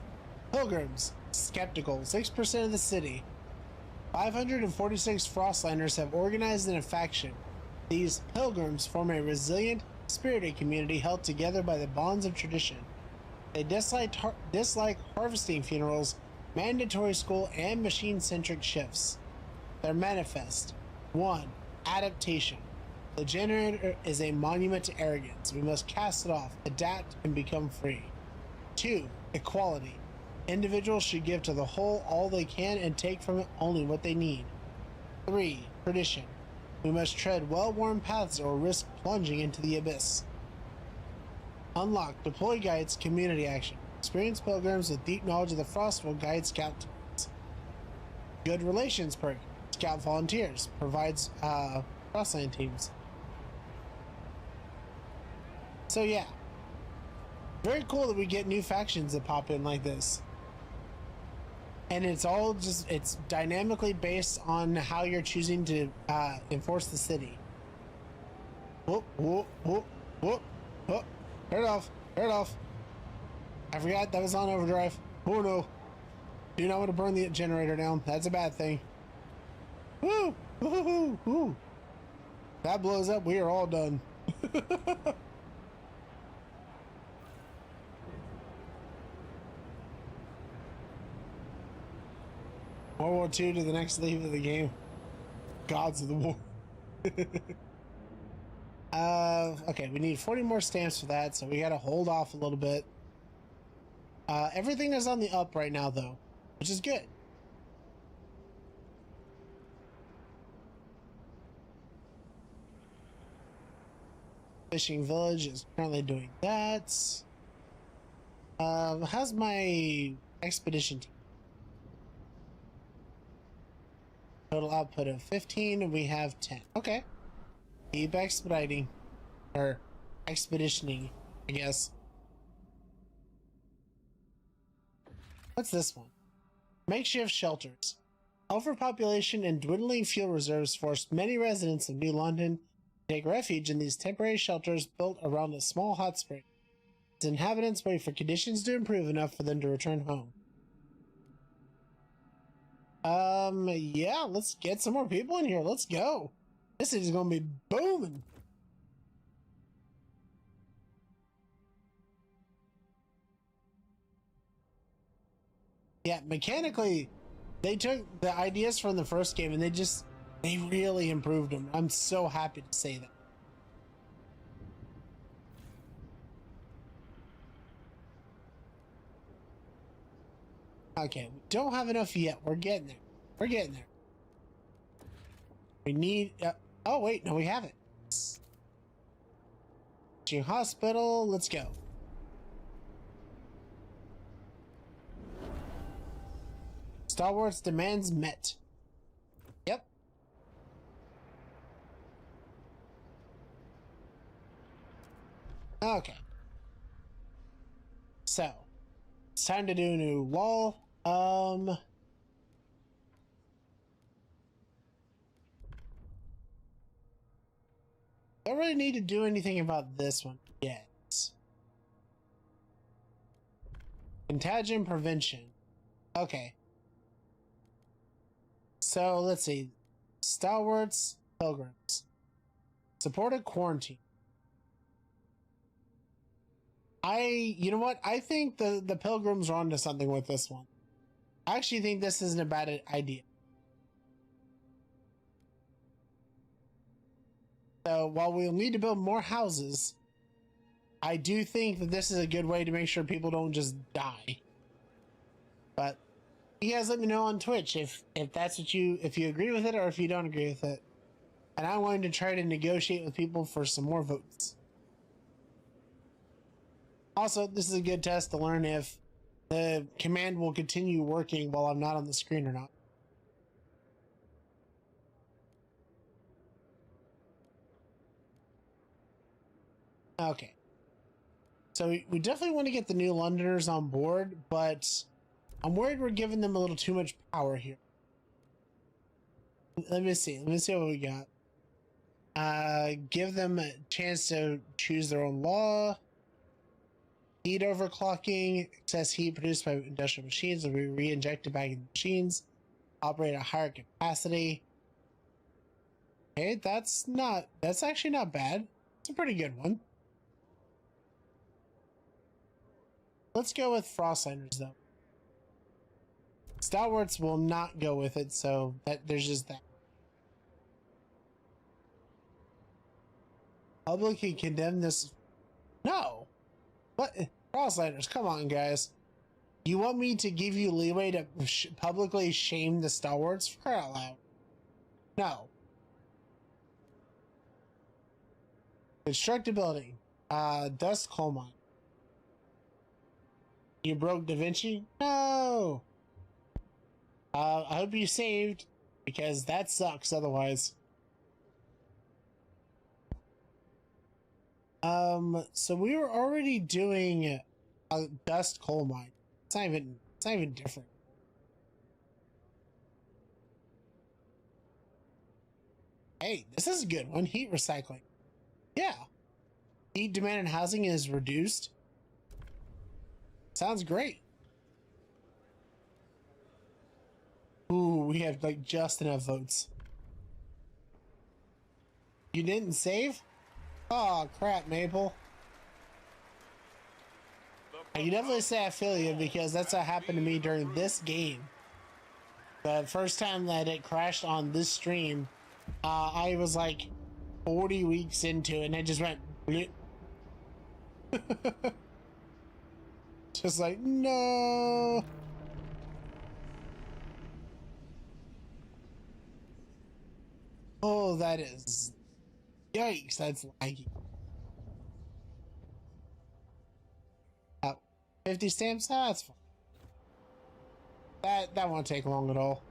Pilgrims. Skeptical. 6% of the city. 546 Frostlanders have organized in a faction. These pilgrims form a resilient, spirited community held together by the bonds of tradition. They dislike harvesting funerals, mandatory school, and machine-centric shifts. Their manifest: 1. Adaptation. The generator is a monument to arrogance. We must cast it off, adapt, and become free. 2. Equality. Individuals should give to the whole all they can and take from it only what they need. 3. Tradition. We must tread well-worn paths or risk plunging into the abyss. Unlock. Deploy guides, community action. Experienced pilgrims with deep knowledge of the Frost will guide scout teams. Good relations perk. Scout volunteers. Provides crossline teams. So yeah. Very cool that we get new factions that pop in like this. And it's all just, it's dynamically based on how you're choosing to enforce the city. Whoop, whoop, whoop, whoop, whoop. Turn it off, turn it off. I forgot that was on overdrive. Oh no. Do not want to burn the generator down. That's a bad thing. Woo, woo, woo, woo. That blows up, we are all done. World War II to the next leave of the game. Gods of the war. Okay, we need 40 more stamps for that, so we gotta hold off a little bit. Everything is on the up right now, though, which is good. Fishing Village is currently doing that. How's my expedition team? Total output of 15, and we have 10. Okay. Keep expediting. Or expeditioning, I guess. What's this one? Makeshift shelters. Overpopulation and dwindling fuel reserves forced many residents of New London to take refuge in these temporary shelters built around a small hot spring. Its inhabitants wait for conditions to improve enough for them to return home. Yeah, let's get some more people in here. Let's go. This is gonna be booming. Yeah, mechanically, they took the ideas from the first game and they really improved them. I'm so happy to say that. Okay, we don't have enough yet. We're getting there. We're getting there. We need... oh, wait. No, we have it. Hospital. Let's go. Star Wars demands met. Yep. Okay. So, it's time to do a new wall. Don't really need to do anything about this one yet. Contagion prevention. Okay. So let's see. Stalwarts, pilgrims. Supported quarantine. You know what? I think the pilgrims are onto something with this one. I actually think this isn't a bad idea. So while we'll need to build more houses, I do think that this is a good way to make sure people don't just die. But you guys let me know on Twitch if that's what if you agree with it or if you don't agree with it. And I'm going to try to negotiate with people for some more votes. Also, this is a good test to learn if the command will continue working while I'm not on the screen or not. Okay. So we definitely want to get the New Londoners on board, but I'm worried we're giving them a little too much power here. Let me see what we got. Give them a chance to choose their own law. Heat overclocking. Excess heat produced by industrial machines will be re-injected back in machines. Operate at higher capacity. Okay, that's actually not bad. It's a pretty good one. Let's go with Frostlanders though. Stalwarts will not go with it, so that there's just that. Publicly condemn this? No. What? Frostlanders, come on, guys. You want me to give you leeway to publicly shame the Stalwarts? For crying out loud. No. Constructability. Dust coal mine. You broke Da Vinci? No. I hope you saved, because that sucks otherwise. So we were already doing a dust coal mine. It's not even different. Hey, this is a good one. Heat recycling. Yeah. Heat demand in housing is reduced. Sounds great. Ooh, we have like just enough votes. You didn't save? Oh crap, Maple. I can definitely say I feel you, because that's what happened to me during this game. The first time that it crashed on this stream, I was like 40 weeks into it and it just went bleh. Just like, no. Oh, that is... Yikes, that's laggy. 50 stamps? Ah, that's fine. That won't take long at all.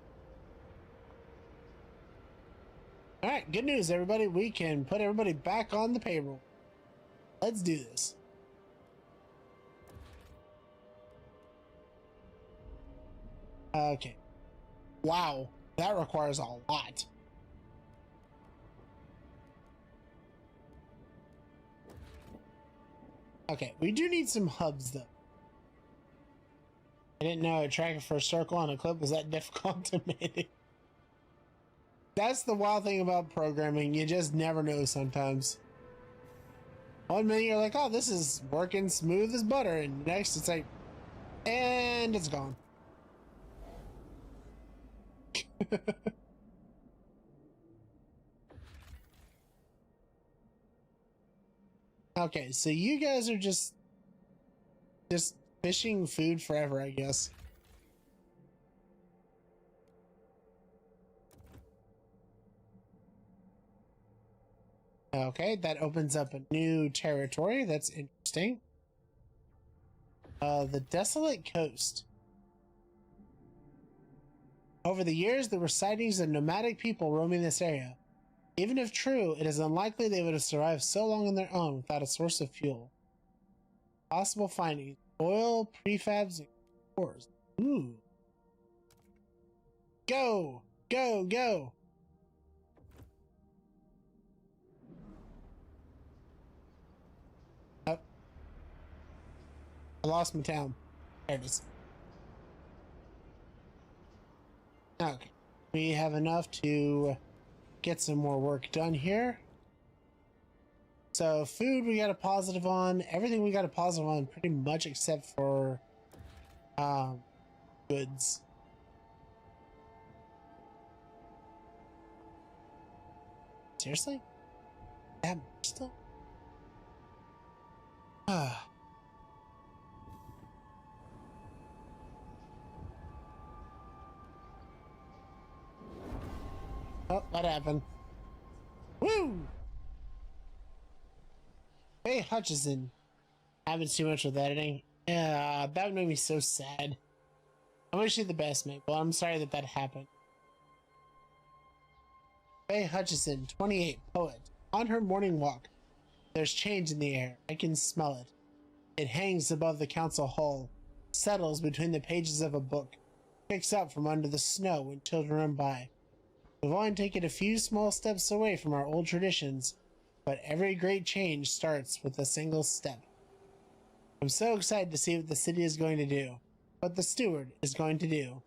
Alright, good news, everybody. We can put everybody back on the payroll. Let's do this. Okay. Wow, that requires a lot. Okay, we do need some hubs, though. I didn't know a tracker for a circle on a clip was that difficult to make. That's the wild thing about programming. You just never know sometimes. 1 minute you're like, oh, this is working smooth as butter. And next it's like, and it's gone. Okay, so you guys are just fishing food forever, I guess. Okay, that opens up a new territory. That's interesting. The desolate coast. Over the years, there were sightings of nomadic people roaming this area. Even if true, it is unlikely they would have survived so long on their own without a source of fuel. Possible findings: oil, prefabs, and cores. Ooh. Go! Go! Go! Oh. I lost my town. There it is. Okay. We have enough to get some more work done here. So food we got a positive on. Everything we got a positive on pretty much, except for goods. Seriously? That much still? Ah. Oh, that happened. Woo! Hey, Hutchison. I haven't too much with editing. Yeah, that would make me so sad. I wish you the best, mate, but I'm sorry that that happened. Faye Hutchison, 28, poet. On her morning walk, there's change in the air. I can smell it. It hangs above the council hall, settles between the pages of a book, picks up from under the snow when children run by. We've only taken a few small steps away from our old traditions, but every great change starts with a single step. I'm so excited to see what the city is going to do, what the steward is going to do.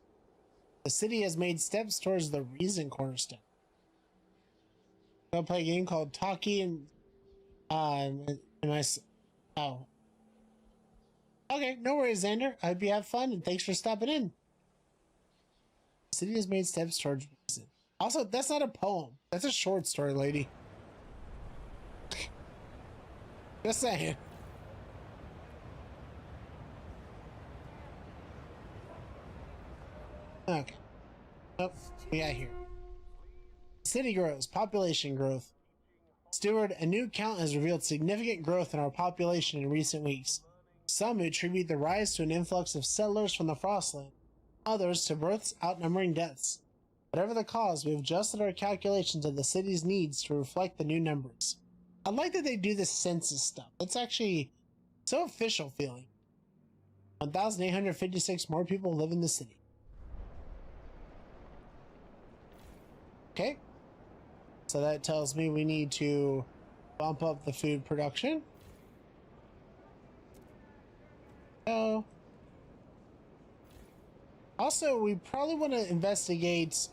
The city has made steps towards the reason cornerstone. I'm gonna play a game called Talkie and oh. Okay, no worries, Xander. I hope you have fun and thanks for stopping in. The city has made steps towards reason. Also, that's not a poem. That's a short story, lady. Just saying. Okay. Oh, we got here. City grows, population growth. Steward, a new count has revealed significant growth in our population in recent weeks. Some attribute the rise to an influx of settlers from the Frostland, others to births outnumbering deaths. Whatever the cause, we've adjusted our calculations of the city's needs to reflect the new numbers. I like that they do the census stuff. It's actually so official feeling. 1,856 more people live in the city. Okay. So that tells me we need to bump up the food production. Oh. Also, we probably want to investigate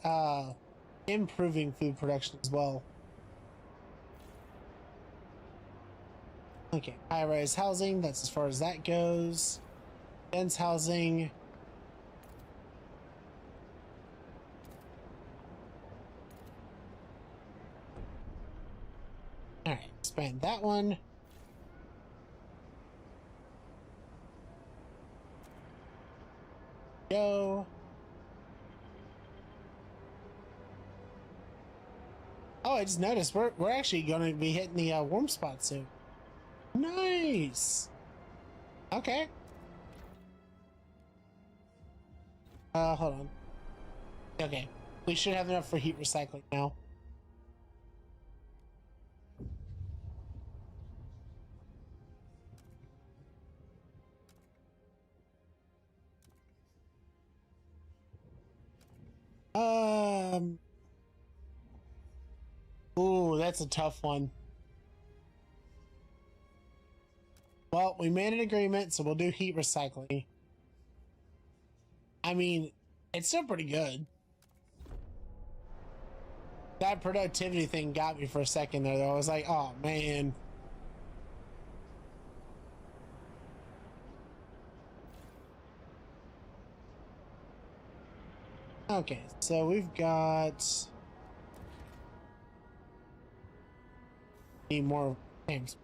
improving food production as well. Okay, high-rise housing, that's as far as that goes. Dense housing. Alright, expand that one. Go. Oh, I just noticed we're actually going to be hitting the warm spot soon. Nice. Okay. Hold on. Okay, we should have enough for heat recycling now. Ooh, that's a tough one. Well, we made an agreement, so we'll do heat recycling. I mean, it's still pretty good. That productivity thing got me for a second there, though. I was like, oh, man. Okay, so we've got... Need more stamps.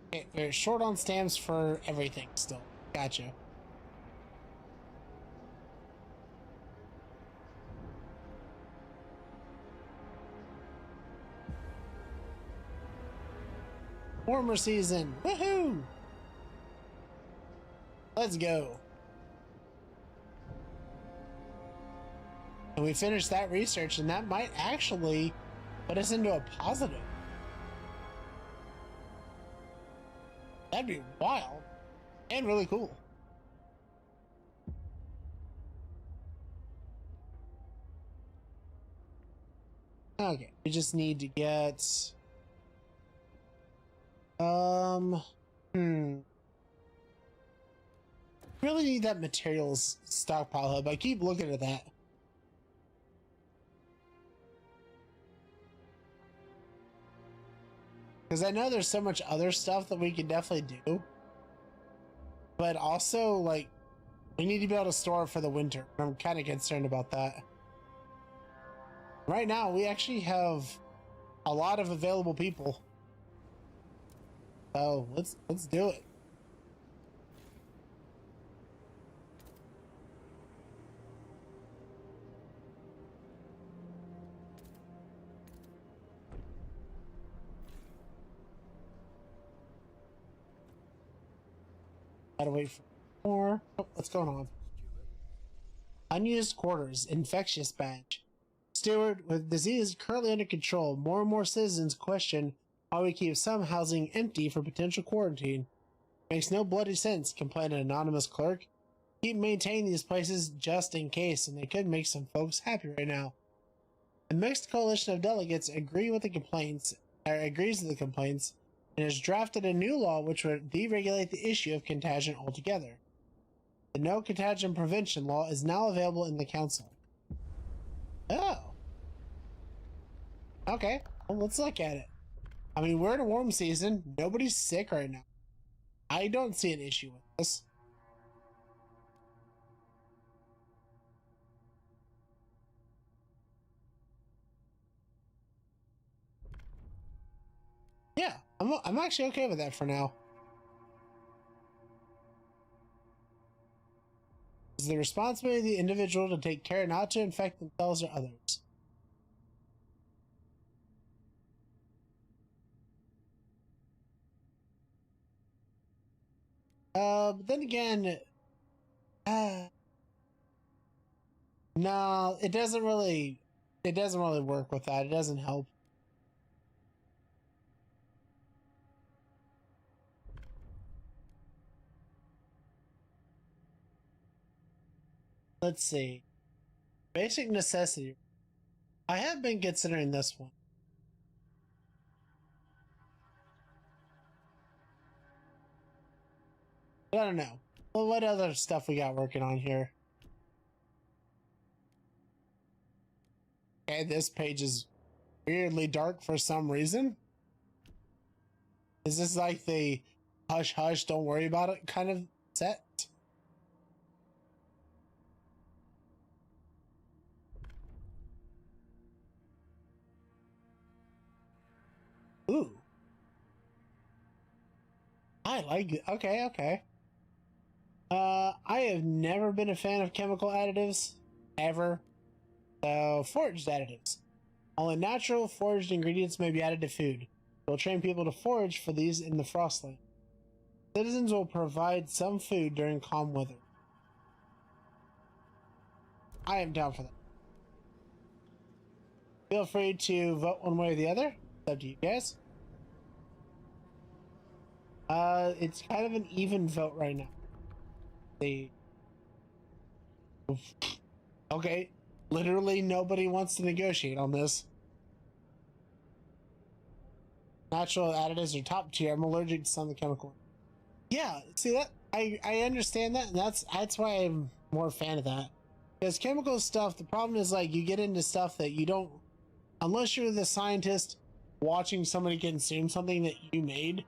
Okay, we're short on stamps for everything still. Gotcha. Warmer season. Woohoo! Let's go. And we finished that research, and that might actually put us into a positive. That'd be wild and really cool. Okay, we just need to get really need that materials stockpile hub. I keep looking at that. Because I know there's so much other stuff that we can definitely do. But also, like, we need to be able to store it for the winter. I'm kind of concerned about that. Right now, we actually have a lot of available people. So, let's do it. Gotta wait for more. Oh, what's going on? Unused quarters, infectious badge. Steward, with disease currently under control, more and more citizens question why we keep some housing empty for potential quarantine. Makes no bloody sense, complained an anonymous clerk. Keep maintaining these places just in case, and they could make some folks happy right now. The mixed coalition of delegates agrees with the complaints, and has drafted a new law which would deregulate the issue of contagion altogether. The no contagion prevention law is now available in the council. Oh. Okay, well, let's look at it. I mean, we're in a warm season. Nobody's sick right now. I don't see an issue with this. Yeah, I'm actually okay with that for now. It's the responsibility of the individual to take care not to infect themselves or others. But then again, uh, no, it doesn't really work with that. It doesn't help. Let's see. Basic necessity. I have been considering this one. But I don't know. Well, what other stuff we got working on here? Okay, this page is weirdly dark for some reason. Is this like the hush hush, don't worry about it kind of set? Ooh. I like it. Okay, okay. I have never been a fan of chemical additives. Ever. So, foraged additives. Only natural foraged ingredients may be added to food. We'll train people to forage for these in the Frostland. Citizens will provide some food during calm weather. I am down for that. Feel free to vote one way or the other. It's up to you guys. It's kind of an even vote right now. Okay, literally nobody wants to negotiate on this. Natural additives are top tier. I'm allergic to some of the chemical. Yeah, see that? I understand that, and that's why I'm more a fan of that. Because chemical stuff, the problem is like you get into stuff that you don't, unless you're the scientist watching somebody consume something that you made,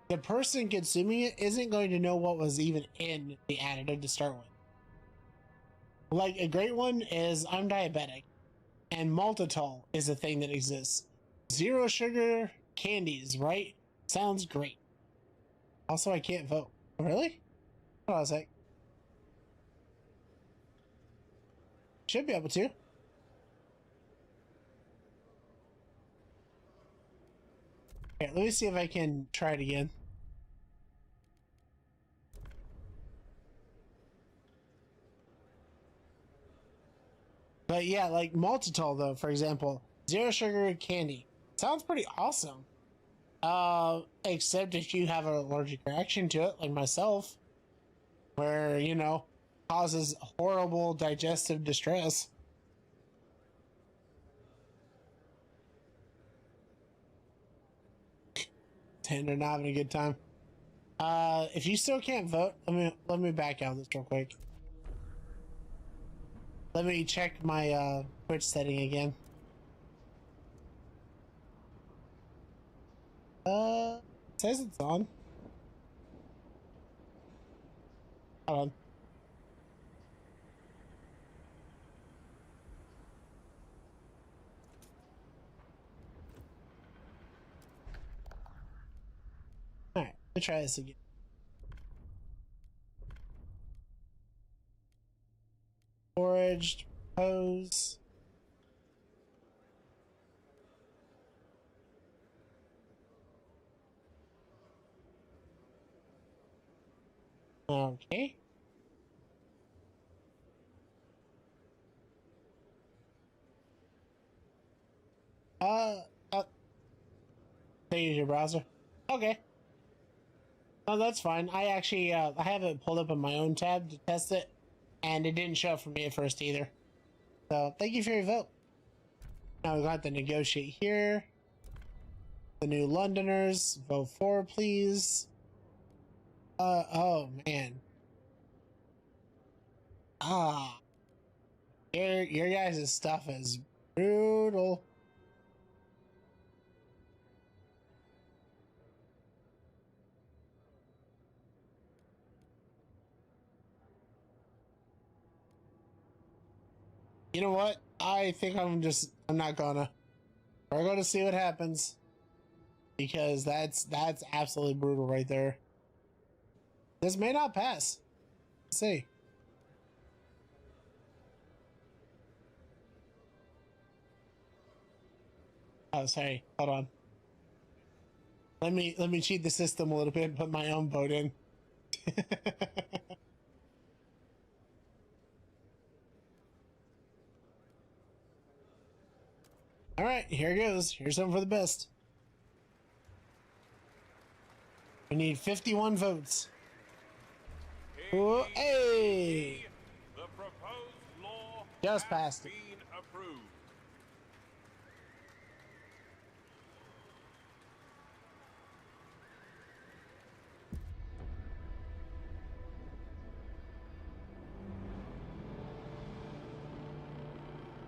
the person consuming it isn't going to know what was even in the additive to start with. Like a great one is I'm diabetic, and maltitol is a thing that exists. Zero sugar candies, right? Sounds great. Also, I can't vote. Really? Hold on a sec. Should be able to. Okay, let me see if I can try it again. But yeah, like maltitol though, for example, zero sugar candy. Sounds pretty awesome. Except if you have an allergic reaction to it, like myself, where, you know, causes horrible digestive distress. Tender not having a good time. If you still can't vote, let me back out this real quick. Let me check my Twitch setting again. It says it's on. Hold on. Alright, let me try this again. Foraged, pose. Okay. Uh, they use your browser. Okay. No, that's fine. I actually, I have it pulled up on my own tab to test it, and it didn't show up for me at first either. So, thank you for your vote. Now we got to negotiate here. The new Londoners, vote for, please. Oh man. Ah, your guys' stuff is brutal. You know what? I think I'm not gonna. We're gonna see what happens. Because that's absolutely brutal right there. This may not pass. Let's see. Oh, sorry. Hold on. Let me cheat the system a little bit and put my own vote in. All right, here goes. Here's something for the best. We need 51 votes. Hey! The proposed law Just has passed it. been approved.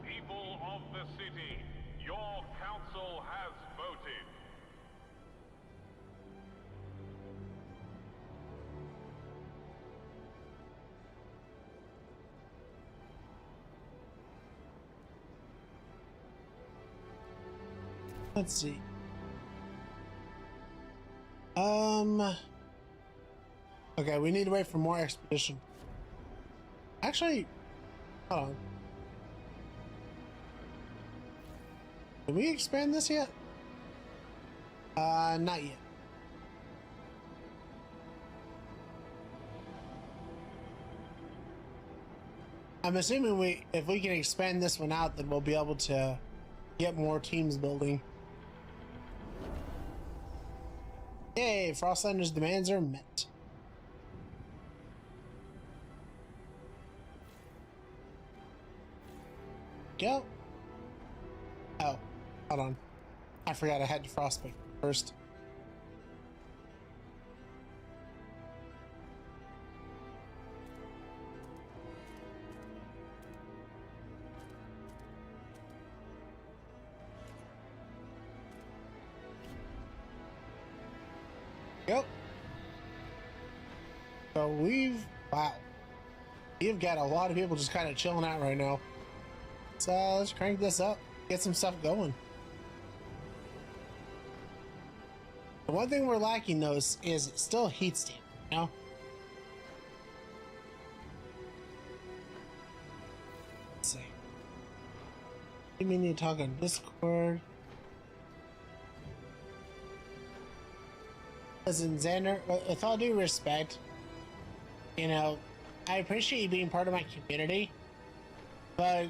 People of the city, your council has voted. Let's see. Okay, we need to wait for more expedition. Actually, hold on. Did we expand this yet? Not yet. I'm assuming if we can expand this one out, then we'll be able to get more teams building. Yay, Frostlander's demands are met. Go. Oh, hold on. I forgot I had to Frostpunk first. Yep. So wow. We've got a lot of people just kind of chilling out right now. So let's crank this up, get some stuff going. The one thing we're lacking though is still heat stamp, you know? Let's see. We need to talk on Discord. Listen, Xander, with all due respect, you know, I appreciate you being part of my community, but,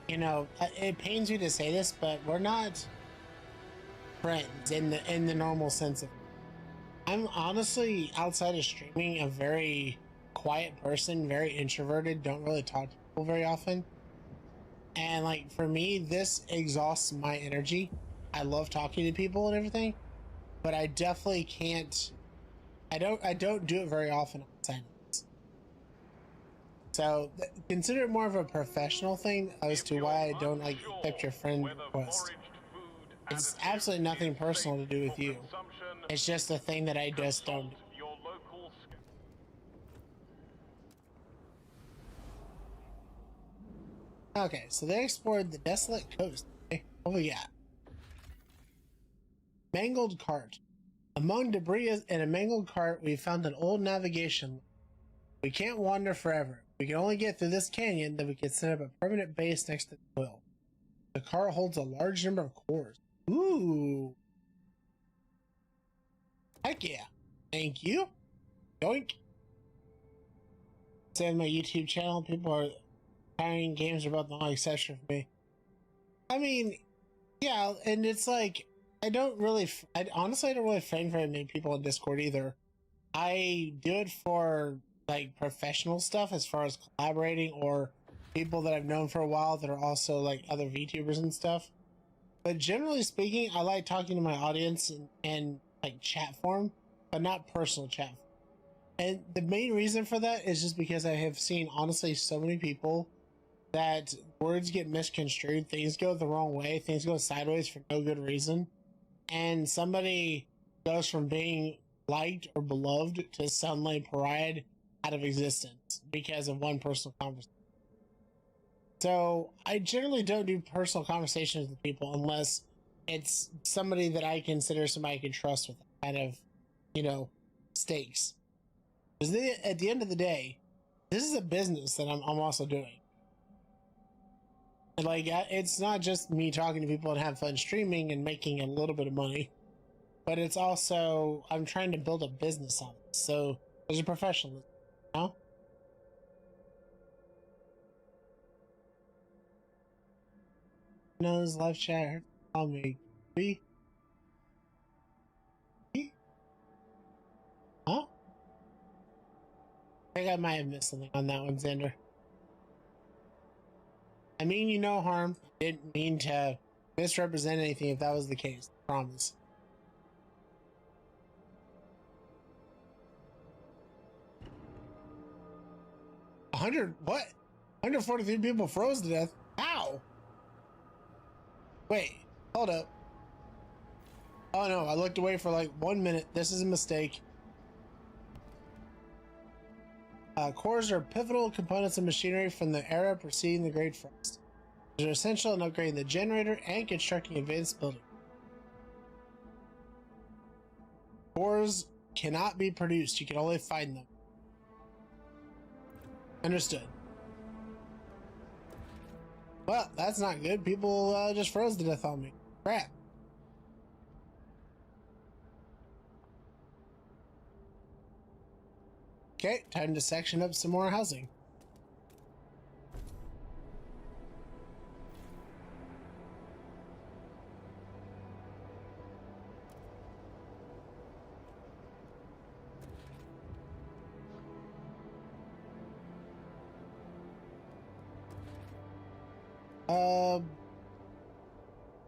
you know, it pains me to say this, but we're not friends in the normal sense of. I'm honestly, outside of streaming, a very quiet person, very introverted, don't really talk to people very often. And like for me, this exhausts my energy. I love talking to people and everything, but I definitely can't. I don't do it very often outside of this. So consider it more of a professional thing as to why I don't like accept your friend request. It's absolutely nothing personal to do with you. It's just a thing that I just don't do. Okay, so they explored the desolate coast. Okay, what we got? Mangled cart. Among debris in a mangled cart, we found an old navigation. We can't wander forever. We can only get through this canyon, then we can set up a permanent base next to the oil. The cart holds a large number of cores. Ooh. Heck yeah. Thank you. Yoink. Say on my YouTube channel, people are tiring games are about the only exception for me. I mean, yeah, and it's like, I honestly don't really friend very many people in Discord either. I do it for like professional stuff as far as collaborating or people that I've known for a while that are also like other VTubers and stuff. But generally speaking, I like talking to my audience in like chat form, but not personal chat form. And the main reason for that is just because I have seen honestly so many people that words get misconstrued, things go the wrong way, things go sideways for no good reason. And somebody goes from being liked or beloved to suddenly pariah out of existence because of one personal conversation. So I generally don't do personal conversations with people unless it's somebody that I consider somebody I can trust with that kind of, you know, stakes. Because at the end of the day, this is a business that I'm also doing. And like, it's not just me talking to people and have fun streaming and making a little bit of money, but it's also, I'm trying to build a business on it. So there's a professionalism, you know? Knows live chat on me. B? Huh? I think I might have missed something on that one, Xander. I mean you no harm. Didn't mean to misrepresent anything if that was the case. Promise. What? 143 people froze to death? How? Wait, hold up. Oh no, I looked away for like 1 minute. This is a mistake. Cores are pivotal components of machinery from the era preceding the Great Frost. They're essential in upgrading the generator and constructing advanced buildings. Cores cannot be produced. You can only find them. Understood. Well, that's not good. People just froze to death on me. Crap. Okay, time to section up some more housing.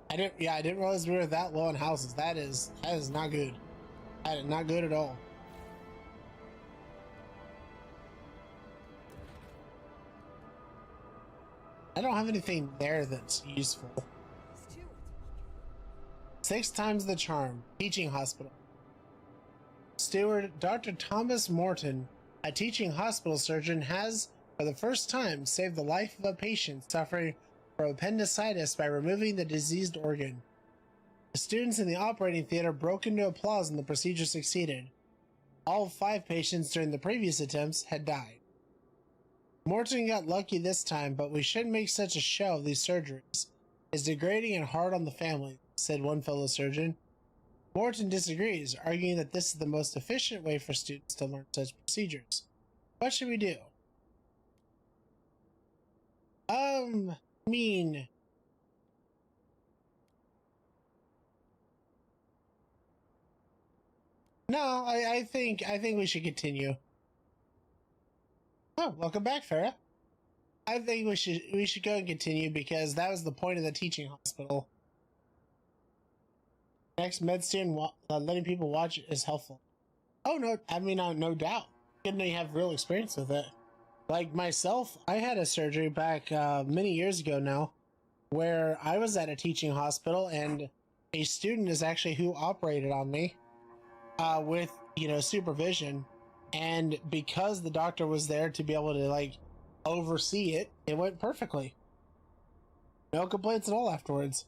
I didn't realize we were that low on houses. That is not good. That is not good at all. I don't have anything there that's useful. 6 times the charm. Teaching hospital. Steward Dr. Thomas Morton, a teaching hospital surgeon, has, for the first time, saved the life of a patient suffering from appendicitis by removing the diseased organ. The students in the operating theater broke into applause and the procedure succeeded. All 5 patients during the previous attempts had died. Morton got lucky this time, but we shouldn't make such a show of these surgeries. It's degrading and hard on the family, said one fellow surgeon. Morton disagrees, arguing that this is the most efficient way for students to learn such procedures. What should we do? Mean. No, I think we should continue. Oh, welcome back, Farah. I think we should go and continue because that was the point of the teaching hospital. Next med student, letting people watch is helpful. Oh no, I mean no doubt. Good they have real experience with it. Like myself, I had a surgery back many years ago now, where I was at a teaching hospital and a student is actually who operated on me, with supervision, and because the doctor was there to be able to like oversee it, it went perfectly. No complaints at all afterwards.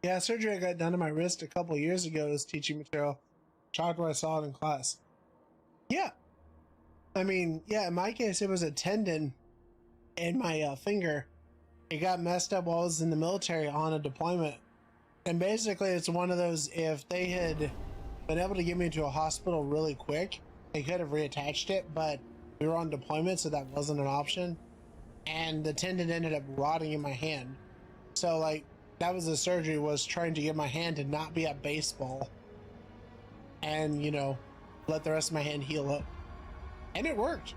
Yeah, surgery I got done to my wrist a couple years ago is teaching material. Shocked when I saw it in class. Yeah. I mean, yeah, in my case, it was a tendon in my finger. It got messed up while I was in the military on a deployment. And basically, it's one of those, if they had been able to get me to a hospital really quick, they could have reattached it, but We were on deployment, so that wasn't an option. And the tendon ended up rotting in my hand. So like that was the surgery, was trying to get my hand to not be a baseball. And you know, let the rest of my hand heal up. And it worked.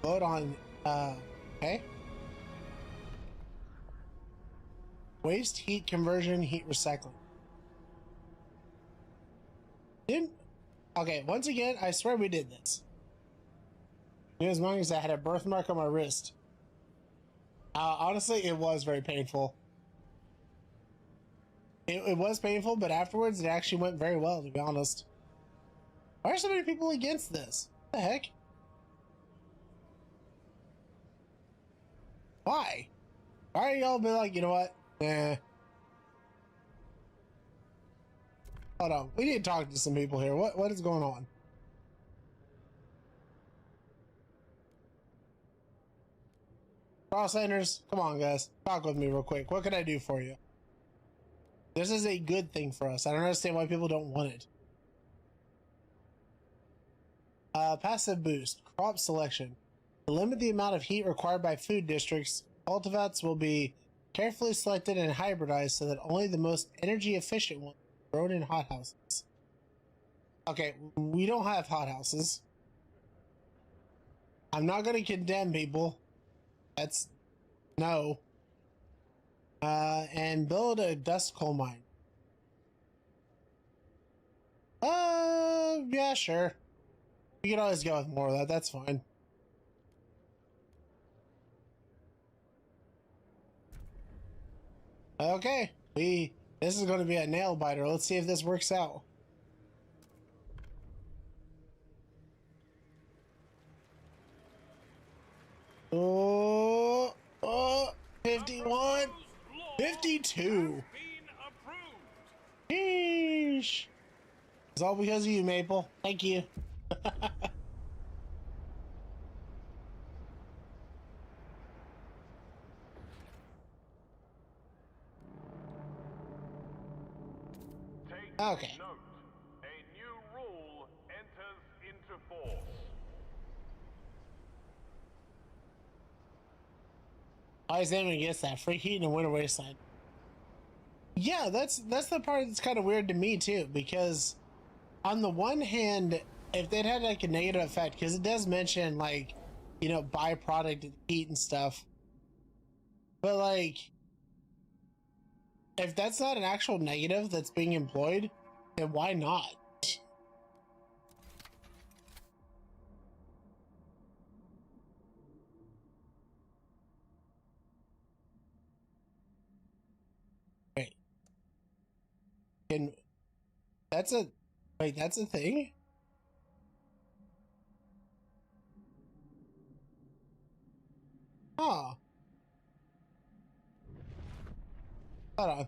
Vote on okay. Waste heat conversion, heat recycling. Didn't okay, once again, I swear we did this. As long as I had a birthmark on my wrist. Honestly, it was very painful. It was painful, but afterwards it actually went very well, to be honest. Why are so many people against this? What the heck? Why? Why are y'all be like, you know what? Eh. Hold on. We need to talk to some people here. What is going on? Crosslanders, come on, guys. Talk with me real quick. What can I do for you? This is a good thing for us. I don't understand why people don't want it. Passive boost. Crop selection. To limit the amount of heat required by food districts, cultivats will be carefully selected and hybridized so that only the most energy efficient ones are grown in hothouses. Okay, we don't have hothouses. I'm not going to condemn people. That's no. And build a dust coal mine. Yeah, sure. We can always go with more of that. That's fine. Okay, this is going to be a nail biter. Let's see if this works out. Oh, 51, 52. Sheesh. It's all because of you, Maple. Thank you. Okay. Note, a new rule enters into force. I was aiming against that. Free heat in the winter wasteland. Yeah, that's the part that's kind of weird to me too, because on the one hand, if they'd had like a negative effect, because it does mention like, you know, byproduct heat and stuff, but like, if that's not an actual negative that's being employed, then why not? Wait. That's a thing? Huh. Hold on.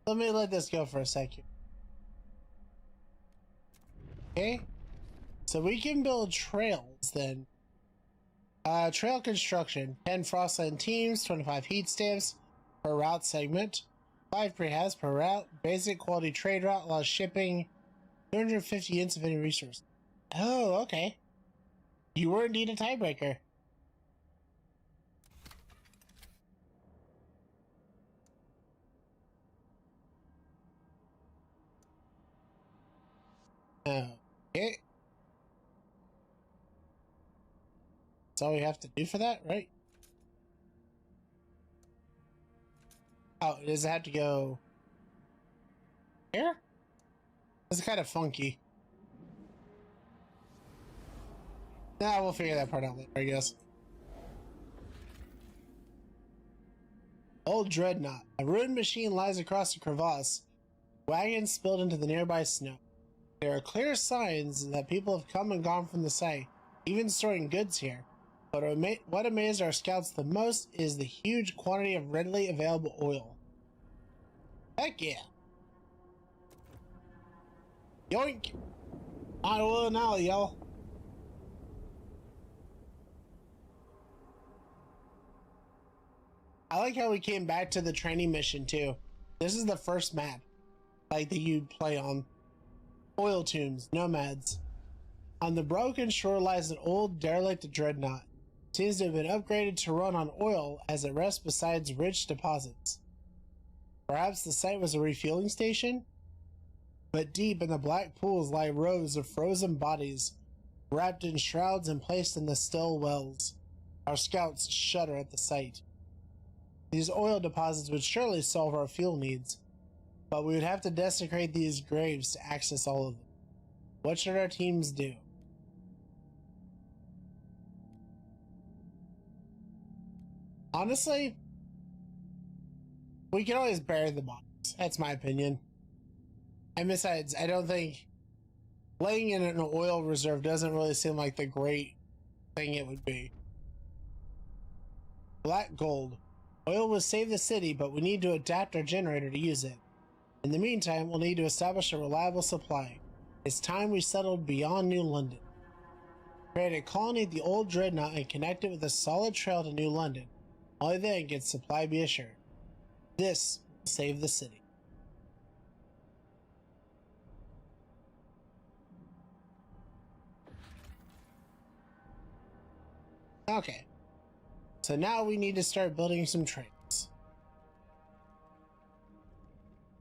Let me let this go for a second. Okay. So we can build trails then. Trail construction. 10 Frostland teams, 25 heat stamps per route segment, 5 prehaz per route, basic quality trade route, allows shipping, 250 units of any resource. Oh, okay. You were indeed a tiebreaker. Okay. That's all we have to do for that, right? Oh, does it have to go here? It's kind of funky. Nah, we'll figure that part out later, I guess. Old Dreadnought. A ruined machine lies across a crevasse. Wagons spilled into the nearby snow. There are clear signs that people have come and gone from the site, even storing goods here. But what amazed our scouts the most is the huge quantity of readily available oil. Heck yeah. Yoink! On oil now, y'all. I like how we came back to the training mission too. This is the first map, like that you play on. Oil tombs, nomads. On the broken shore lies an old derelict dreadnought. It seems to have been upgraded to run on oil as it rests beside rich deposits. Perhaps the site was a refueling station? But deep in the black pools lie rows of frozen bodies, wrapped in shrouds and placed in the still wells. Our scouts shudder at the sight. These oil deposits would surely solve our fuel needs, but we would have to desecrate these graves to access all of them. What should our teams do? Honestly, we can always bury the bodies. That's my opinion. And besides, I don't think laying in an oil reserve doesn't really seem like the great thing it would be. Black gold. Oil will save the city, but we need to adapt our generator to use it. In the meantime, we'll need to establish a reliable supply. It's time we settled beyond New London. Create a colony at the old dreadnought and connect it with a solid trail to New London. Only then can supply be assured. This will save the city. Okay. So now we need to start building some trails.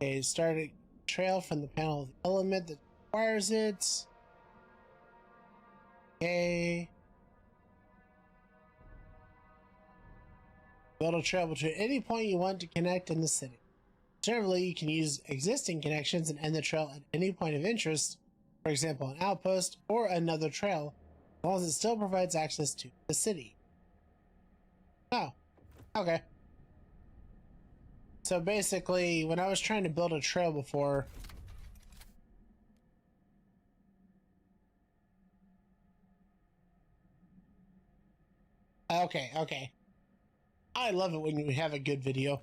Okay, start a trail from the panel of the element that requires it. Okay. Build a trail between any point you want to connect in the city. Alternatively, you can use existing connections and end the trail at any point of interest, for example, an outpost or another trail, as long as it still provides access to the city. Oh, okay. So basically, when I was trying to build a trail before, okay. I love it when you have a good video. It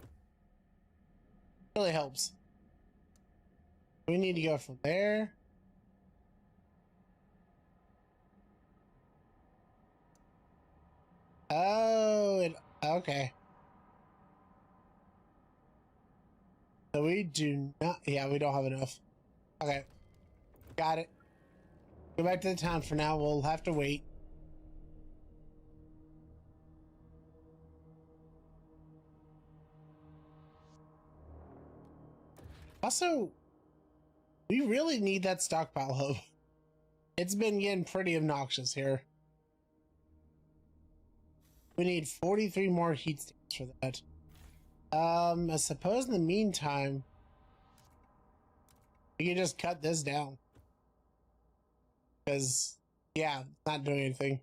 really helps. We need to go from there. Oh, okay. So we do not, yeah, we don't have enough. Okay. Got it. Go back to the town for now. We'll have to wait. Also, we really need that stockpile hub. It's been getting pretty obnoxious here. We need 43 more heat stamps for that. I suppose in the meantime, we can just cut this down. Because, yeah, it's not doing anything.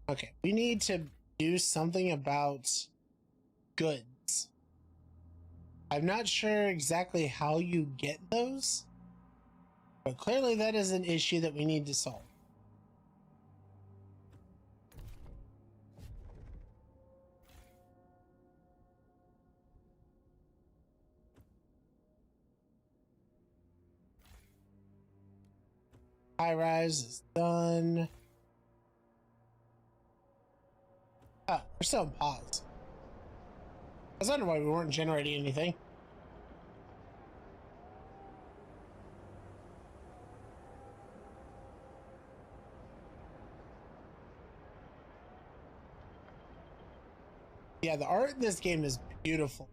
Okay, we need to do something about goods. I'm not sure exactly how you get those, but clearly that is an issue that we need to solve. High rise is done. Oh, we're still in pause. I was wondering why we weren't generating anything. Yeah, the art in this game is beautiful.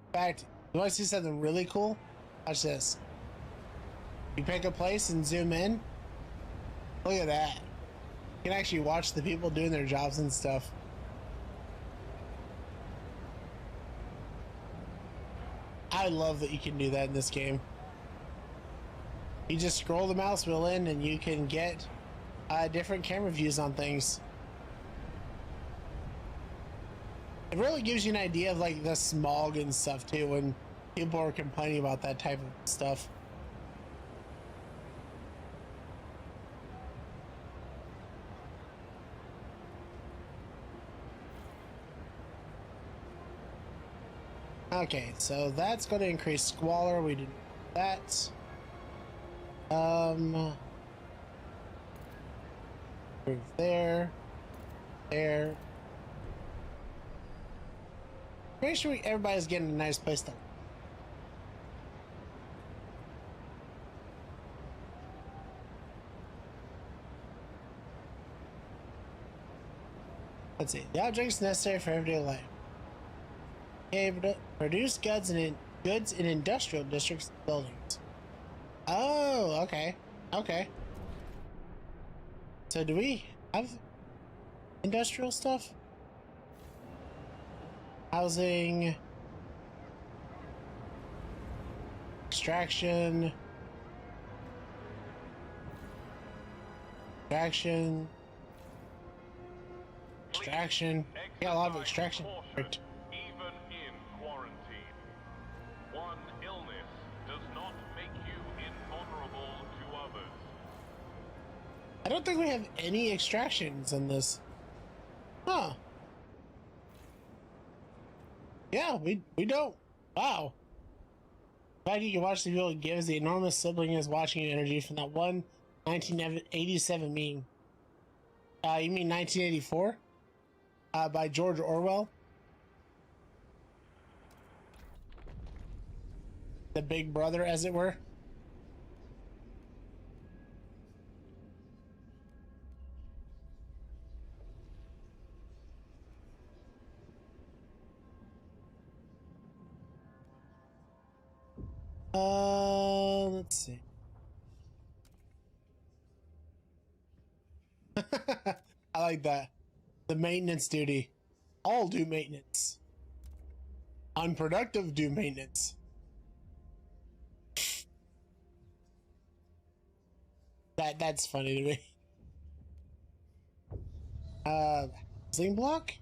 In fact, you want to see something really cool? Watch this. You pick a place and zoom in. Look at that. You can actually watch the people doing their jobs and stuff. I love that you can do that in this game. You just scroll the mouse wheel in and you can get different camera views on things. It really gives you an idea of like the smog and stuff too when people are complaining about that type of stuff. Okay, so that's going to increase squalor. We did that. Move there, there. Make sure everybody's getting a nice place to. Let's see. The objects necessary for everyday life. Okay, produce goods in industrial districts and buildings. Oh, okay. Okay. So do we have industrial stuff? Housing. Extraction. Extraction. Extraction. Yeah, a lot of extraction. Right. Even in quarantine. One illness does not make you invulnerable to others. I don't think we have any extractions in this. Huh. Yeah, we don't. Wow. The fact you can watch the video gives the enormous sibling is watching you energy from that one 1987 meme. You mean 1984? By George Orwell. The Big Brother, as it were. Let's see. I like that. The maintenance duty. All do maintenance. Unproductive do maintenance. That's funny to me. Housing block?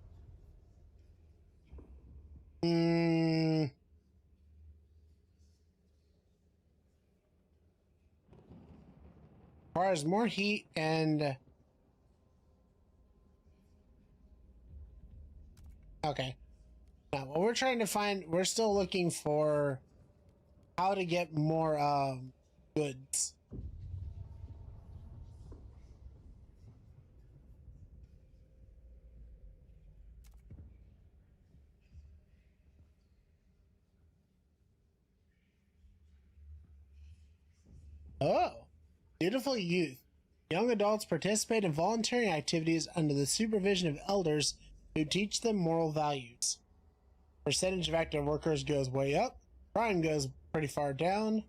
Requires more heat and okay. Now what we're trying to find, we're still looking for how to get more goods. Oh, beautiful youth. Young adults participate in volunteering activities under the supervision of elders who teach them moral values. Percentage of active workers goes way up, crime goes pretty far down,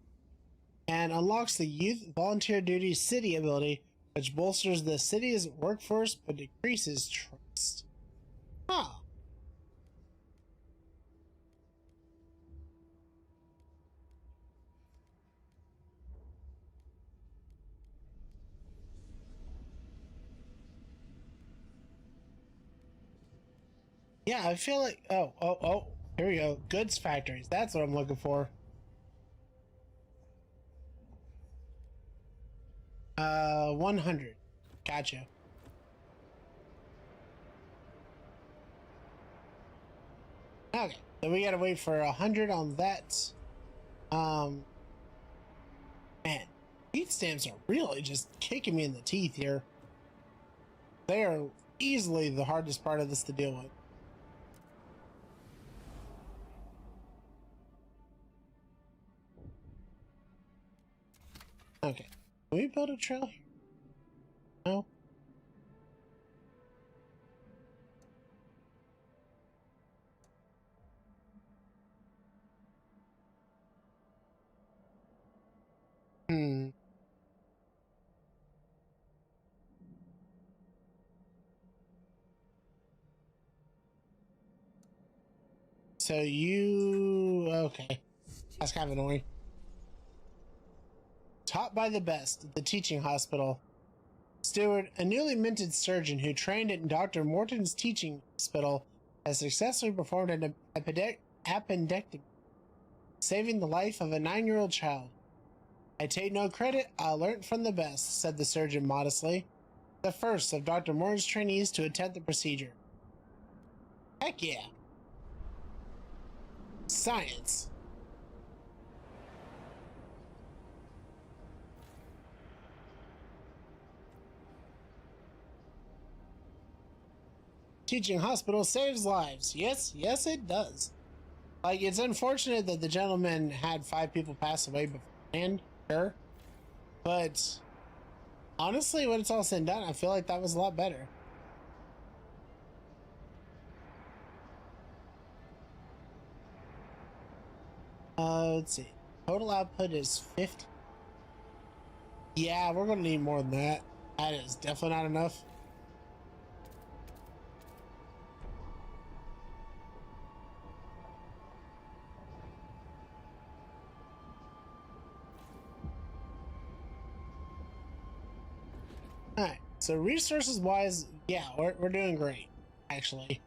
and unlocks the youth volunteer duty city ability, which bolsters the city's workforce but decreases trust. Huh. Yeah, I feel like oh, here we go. Goods factories. That's what I'm looking for. 100. Gotcha. Okay, so we gotta wait for 100 on that. Um, man, heat stamps are really just kicking me in the teeth here. They are easily the hardest part of this to deal with. Okay, can we build a trail here? No. Hmm. So okay. That's kind of annoying. Taught by the best at the teaching hospital. Stewart, a newly minted surgeon who trained at Dr. Morton's teaching hospital, has successfully performed an appendectomy, saving the life of a 9-year-old child. I take no credit, I learned from the best, said the surgeon modestly, the first of Dr. Morton's trainees to attempt the procedure. Heck yeah. Science. Teaching hospital saves lives. Yes, yes, it does. Like, it's unfortunate that the gentleman had 5 people pass away beforehand, sure. But honestly, when it's all said and done, I feel like that was a lot better. Let's see. Total output is 50. Yeah, we're gonna need more than that. That is definitely not enough. Alright, so resources wise, yeah, we're doing great, actually.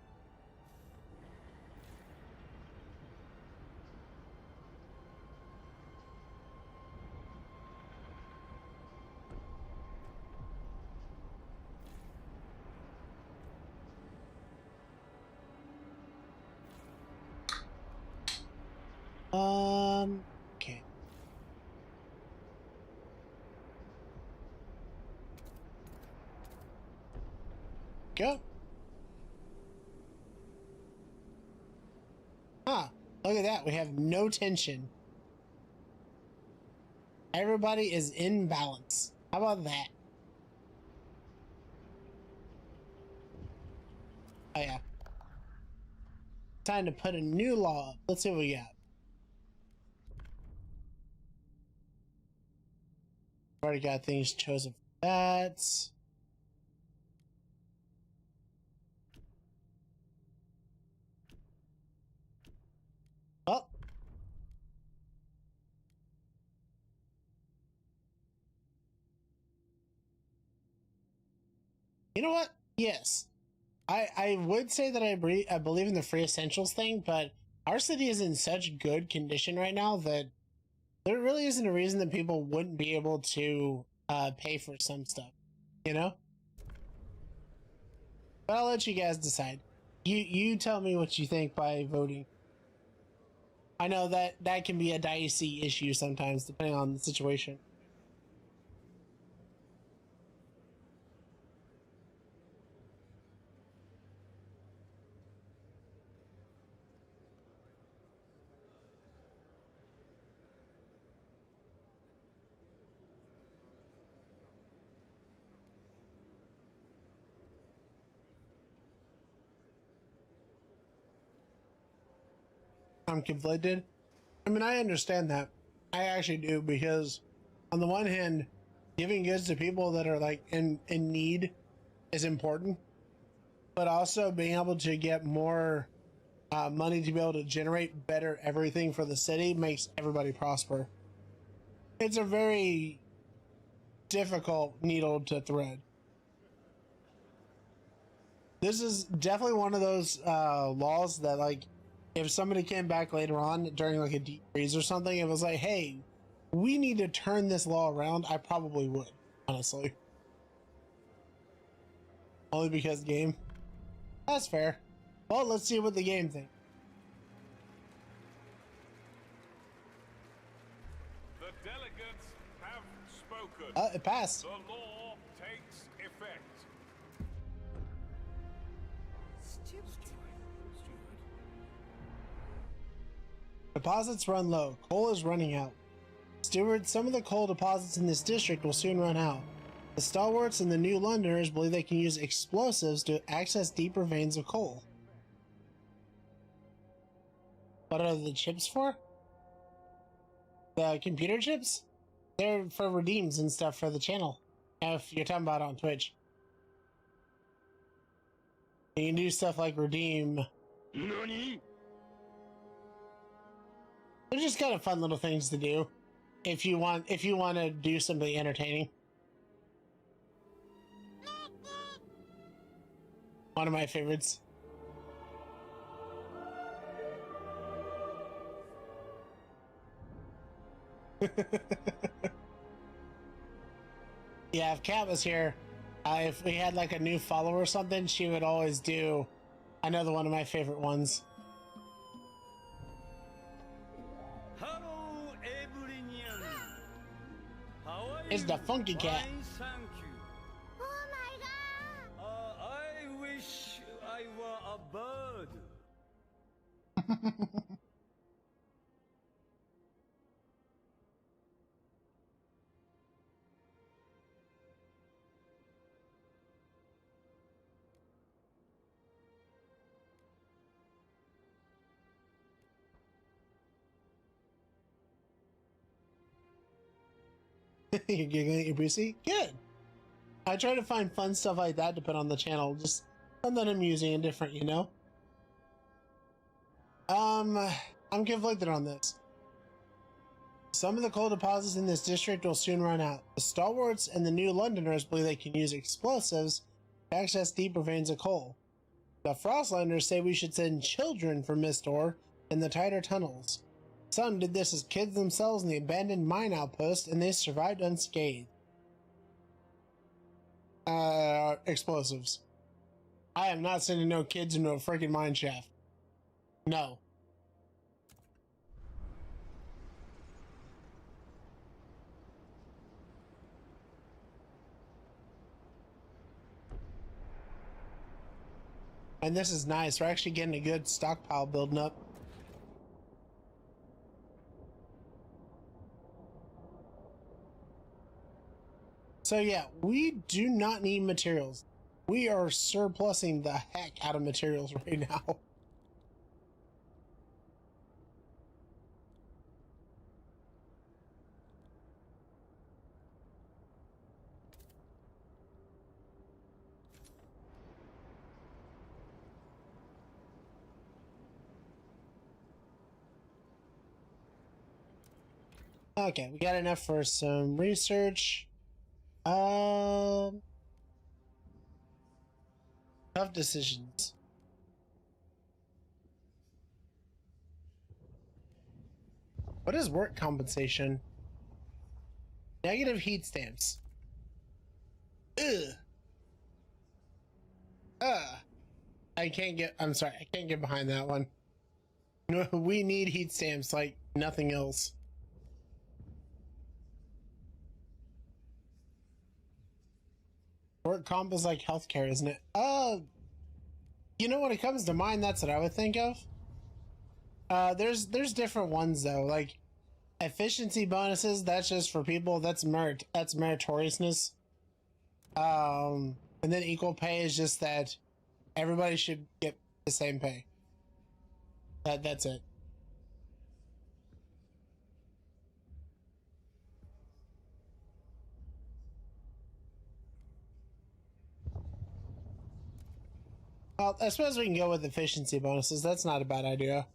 Okay. Go. Huh. Look at that. We have no tension. Everybody is in balance. How about that? Oh, yeah. Time to put a new law up. Let's see what we got. Already got things chosen for that. Well. You know what? Yes. I would say that I believe in the free essentials thing, but our city is in such good condition right now that there really isn't a reason that people wouldn't be able to pay for some stuff, you know? But I'll let you guys decide. You tell me what you think by voting. I know that that can be a dicey issue sometimes, depending on the situation. I'm conflicted. I mean, I understand that. I actually do, because on the one hand, giving goods to people that are like in need is important, but also being able to get more money to be able to generate better everything for the city makes everybody prosper. It's a very difficult needle to thread. This is definitely one of those laws that, like, if somebody came back later on during like a deep freeze or something, it was like, hey, we need to turn this law around, I probably would, honestly. Only because game. That's fair. Well, let's see what the game thinks. The delegates have spoken. It passed. The law takes effect. Deposits run low. Coal is running out. Steward, some of the coal deposits in this district will soon run out. The stalwarts and the New Londoners believe they can use explosives to access deeper veins of coal. What are the chips for? The computer chips? They're for redeems and stuff for the channel. If you're talking about on Twitch. You can do stuff like redeem. NANI? They're just kind of fun little things to do if you want to do something entertaining. One of my favorites. Yeah, if Kat was here, if we had like a new follower or something, she would always do another one of my favorite ones. Hello, everyone. How are It's you? the Funky Cat. Fine, thank you. Oh my god! I wish I You're giggling at your PC? Good. I try to find fun stuff like that to put on the channel. Just something amusing and different, you know? I'm conflicted on this. Some of the coal deposits in this district will soon run out. The stalwarts and the New Londoners believe they can use explosives to access deeper veins of coal. The Frostlanders say we should send children for Mist Ore in the tighter tunnels. Some did this as kids themselves in the abandoned mine outpost, and they survived unscathed. Explosives. I am not sending no kids into a freaking mine shaft. No. And this is nice. We're actually getting a good stockpile building up. So yeah, we do not need materials. We are surplusing the heck out of materials right now. Okay, we got enough for some research. Tough decisions. What is work compensation? Negative heat stamps. Ugh. I can't get, I'm sorry, I can't get behind that one. We need heat stamps like nothing else. Work comp is like healthcare, isn't it? You know, when it comes to mine, that's what I would think of. There's different ones though, like efficiency bonuses. That's just for people. That's meritoriousness. And then equal pay is just that everybody should get the same pay. That's it. Well, I suppose we can go with efficiency bonuses. That's not a bad idea.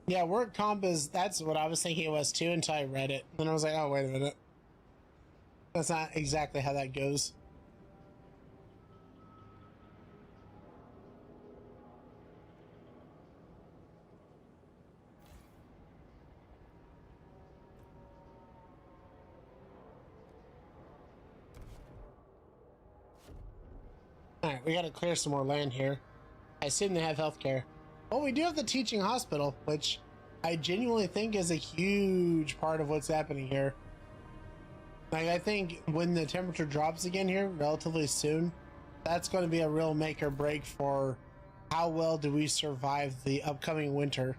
Yeah, work comp is, that's what I was thinking it was too until I read it. Then I was like, oh, wait a minute. That's not exactly how that goes. Alright, we gotta clear some more land here. I assume they have healthcare. Well, we do have the teaching hospital, which I genuinely think is a huge part of what's happening here. Like, I think when the temperature drops again here relatively soon, that's going to be a real make or break for how well do we survive the upcoming winter.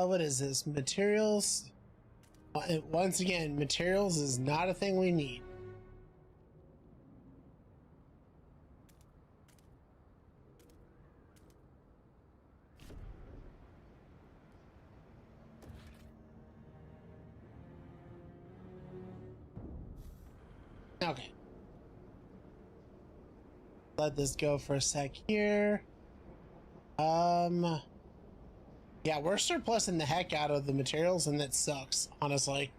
What is this? Materials? Once again, materials is not a thing we need. Okay. Let this go for a sec here. Yeah, we're surplusing the heck out of the materials, and that sucks, honestly.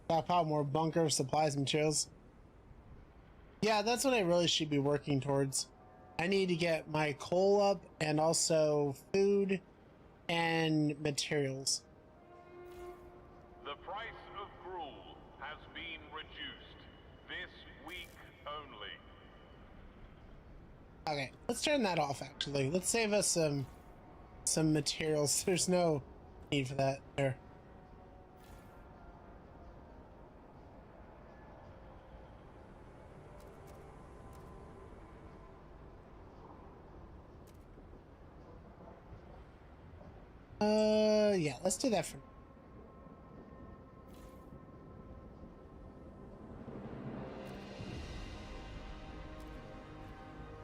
Stockpile more bunker, supplies, materials. Yeah, that's what I really should be working towards. I need to get my coal up, and also food and materials. The price of gruel has been reduced this week only. Okay, let's turn that off actually. Let's save us some materials. There's no need for that there. Yeah, let's do that for now.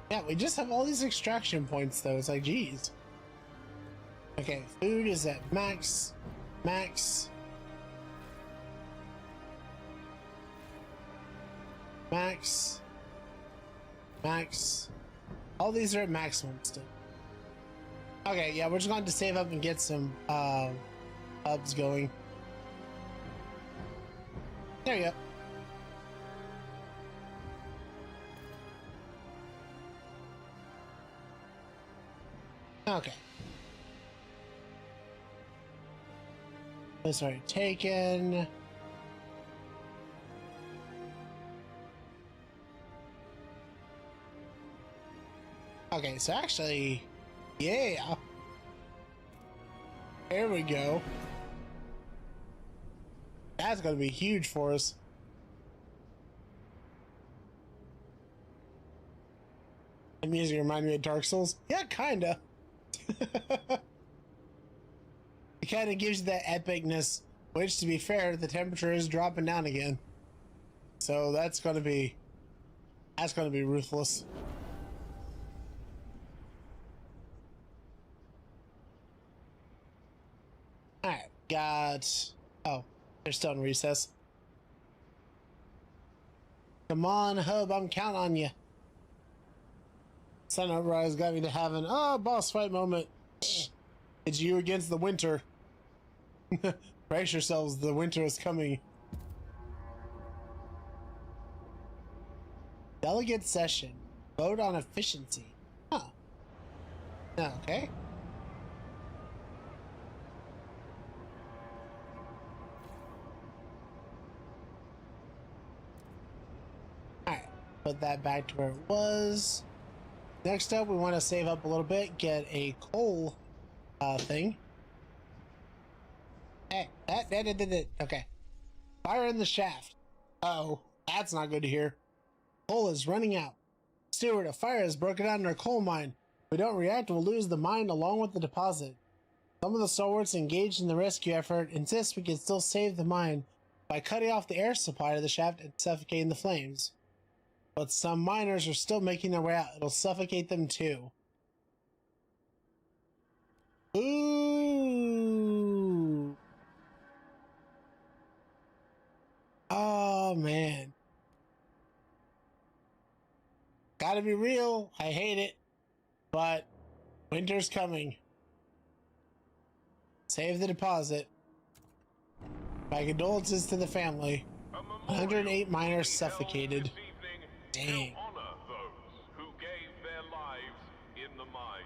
Yeah, we just have all these extraction points though. It's like, geez. Okay, food is at max. Max. Max. Max. All these are at maximum still. Okay, yeah, we're just going to save up and get some hubs going. There you go. Okay. This already taken. Okay, so actually, yeah. There we go. That's gonna be huge for us. The music reminded me of Dark Souls. Yeah, kinda. It kind of gives you that epicness, which, to be fair, the temperature is dropping down again. So that's gonna be ruthless. Alright, got... Oh, they're still in recess. Come on, Hub, I'm counting on you. Sun Uprise got me to have an boss fight moment. It's you against the winter. Brace yourselves, the winter is coming. Delegate session. Vote on efficiency. Huh. Okay. Alright, put that back to where it was. Next up, we want to save up a little bit, get a coal thing. Hey, okay. Fire in the shaft. Uh-oh, that's not good to hear. Coal is running out. Steward, a fire has broken out in our coal mine. If we don't react, we'll lose the mine along with the deposit. Some of the stalwarts engaged in the rescue effort insist we can still save the mine by cutting off the air supply to the shaft and suffocating the flames. But some miners are still making their way out. It'll suffocate them too. Ooh. Oh, man. Gotta be real. I hate it. But winter's coming. Save the deposit. My condolences to the family. 108 miners suffocated. Dang. Honor those who gave their lives in the mines.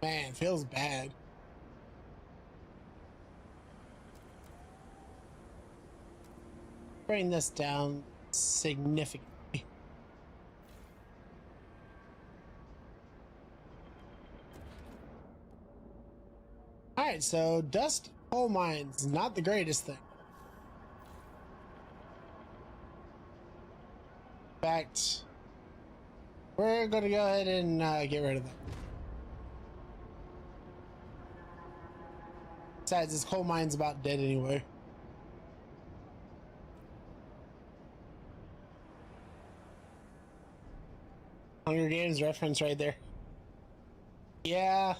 Man, feels bad. Bring this down significantly. Alright, so dust coal mines, not the greatest thing. In fact, we're gonna go ahead and get rid of that. Besides, this coal mine's about dead anyway. Hunger Games reference right there. Yeah.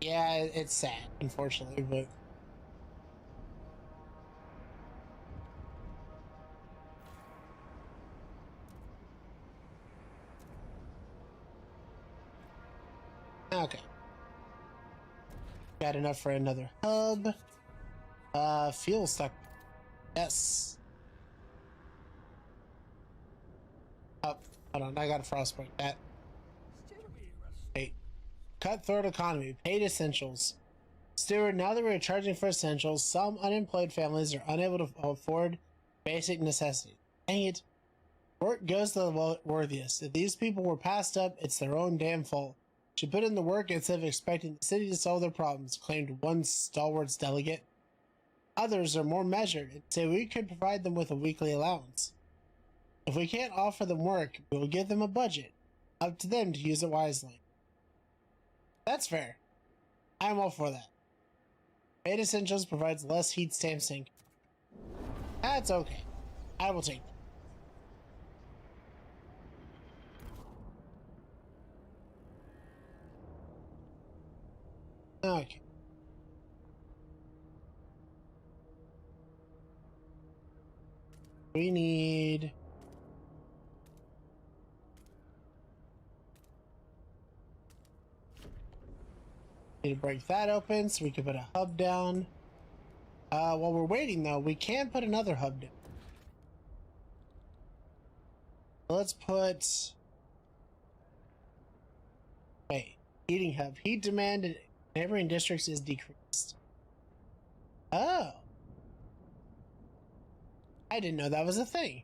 Yeah, it's sad, unfortunately, but... Okay. Got enough for another hub. Fuel stock. Yes. Oh, hold on, I got a Frostpunk. That. Wait. Cutthroat economy. Paid essentials. Steward, now that we're charging for essentials, some unemployed families are unable to afford basic necessities. Dang it. Work goes to the worthiest. If these people were passed up, it's their own damn fault. Should put in the work instead of expecting the city to solve their problems, claimed one stalwart delegate. Others are more measured and say we could provide them with a weekly allowance. If we can't offer them work, we will give them a budget. Up to them to use it wisely. That's fair. I'm all for that. Paid Essentials provides less heat stamp sync. That's okay. I will take that. Okay. We need... Need to break that open so we can put a hub down. While we're waiting though, we can put another hub down. Let's put... Wait. Heating hub. Heat demand in neighboring districts is decreased. Oh. I didn't know that was a thing.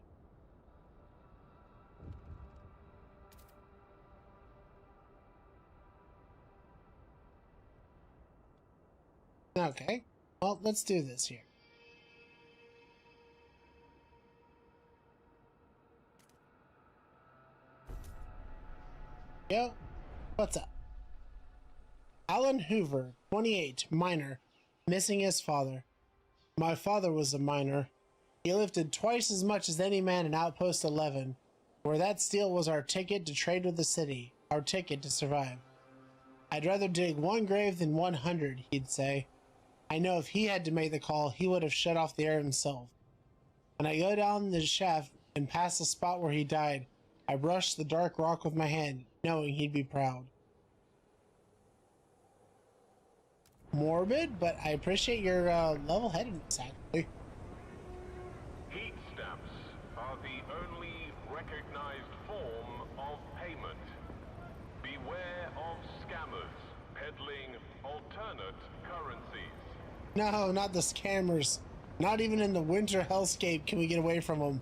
Okay. Well, let's do this here. Yo. What's up? Alan Hoover, 28, minor, missing his father. My father was a minor. He lifted twice as much as any man in Outpost 11, where that steel was our ticket to trade with the city, our ticket to survive. I'd rather dig one grave than 100, he'd say. I know if he had to make the call, he would have shut off the air himself. When I go down the shaft and past the spot where he died, I brushed the dark rock with my hand, knowing he'd be proud. Morbid, but I appreciate your level-headedness, actually. Heat stamps are the only recognized form of payment. Beware of scammers peddling alternate currencies. No, not the scammers. Not even in the winter hellscape can we get away from them.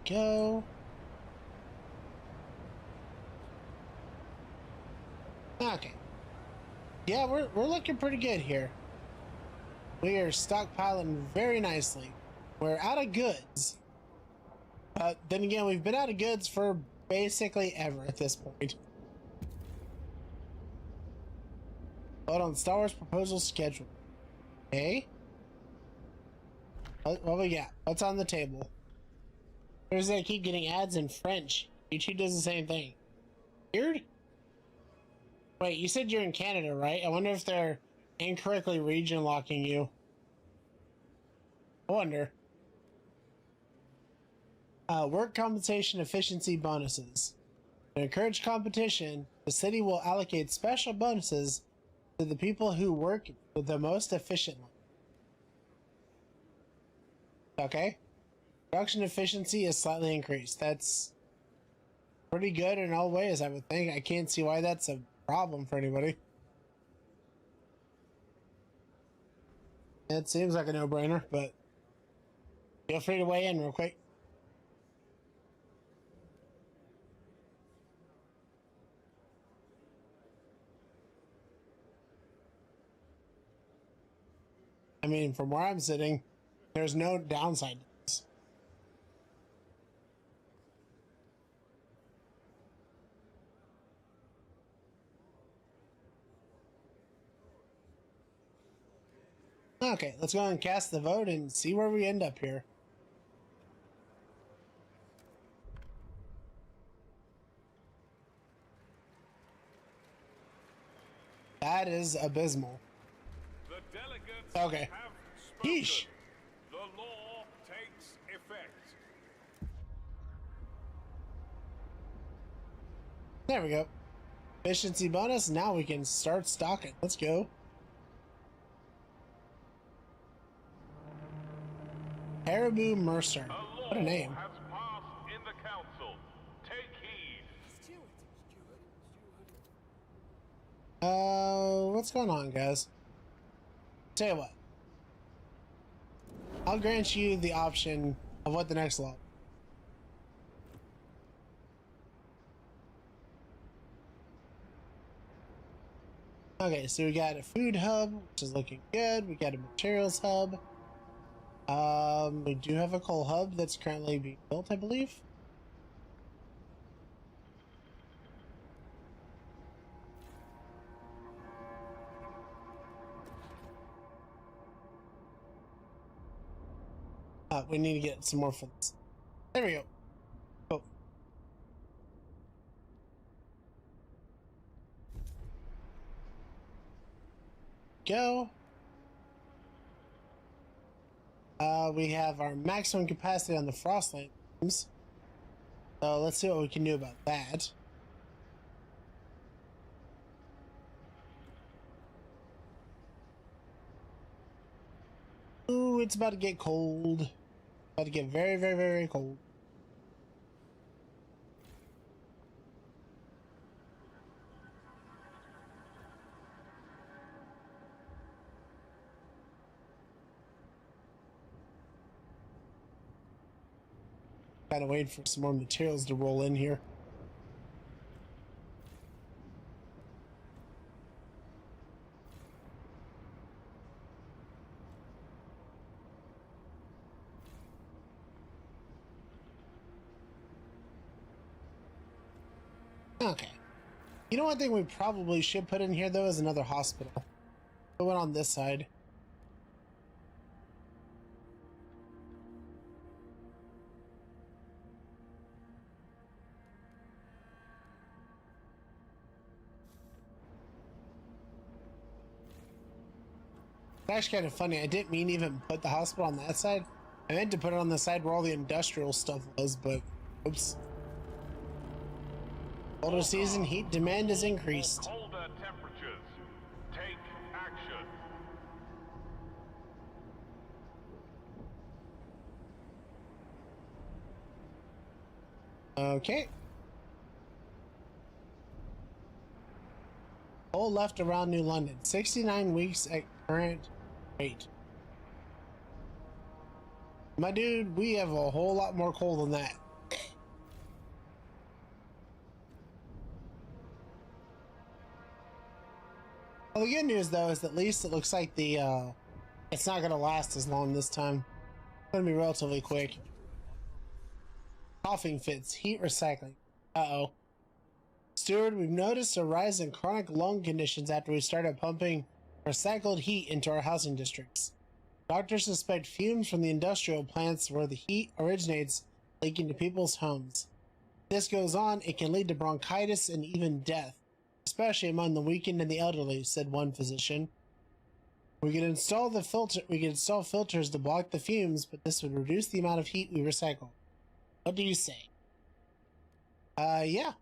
Go. Okay. Yeah, we're looking pretty good here. We are stockpiling very nicely. We're out of goods. But then again, we've been out of goods for basically ever at this point. Hold on, Star Wars proposal schedule. Okay. What we got? What's on the table? There's I keep getting ads in French. YouTube does the same thing. Weird? Wait, you said you're in Canada, right? I wonder if they're incorrectly region locking you. I wonder. Work compensation efficiency bonuses. To encourage competition, the city will allocate special bonuses to the people who work the most efficiently. Okay. Production efficiency is slightly increased. That's pretty good in all ways, I would think. I can't see why that's a problem for anybody. It seems like a no-brainer, but feel free to weigh in real quick. I mean, from where I'm sitting, there's no downside to this. Okay, let's go and cast the vote and see where we end up here. That is abysmal. The delegates Okay. have spoken. Yeesh. The law takes effect. There we go. Efficiency bonus. Now we can start stocking. Let's go. Caribou Mercer. What a name. Has passed in the council. Take heed. what's going on, guys? Tell you what. I'll grant you the option of what the next level. Okay, so we got a food hub, which is looking good. We got a materials hub. We do have a coal hub that's currently being built, I believe. We need to get some more funds. There we go. Oh. Go. We have our maximum capacity on the frost lamps. So let's see what we can do about that. Ooh, it's about to get cold. About to get very, very, very cold. Gotta wait for some more materials to roll in here. Okay. You know, one thing we probably should put in here, though, is another hospital. Put one on this side. It's actually kind of funny. I didn't mean to even put the hospital on that side. I meant to put it on the side where all the industrial stuff was, but oops. Colder season, heat demand is increased. Colder temperatures. Take action. Okay. All left around New London. 69 weeks at current rate. My dude, we have a whole lot more coal than that. Well, the good news, though, is at least it looks like the, it's not gonna last as long this time. It's gonna be relatively quick. Coughing fits, heat recycling. Uh-oh. Steward, we've noticed a rise in chronic lung conditions after we started pumping recycled heat into our housing districts. Doctors suspect fumes from the industrial plants where the heat originates leak into people's homes. If this goes on, it can lead to bronchitis and even death, especially among the weakened and the elderly, said one physician. We could install filters to block the fumes, but this would reduce the amount of heat we recycle. What do you say? Yeah.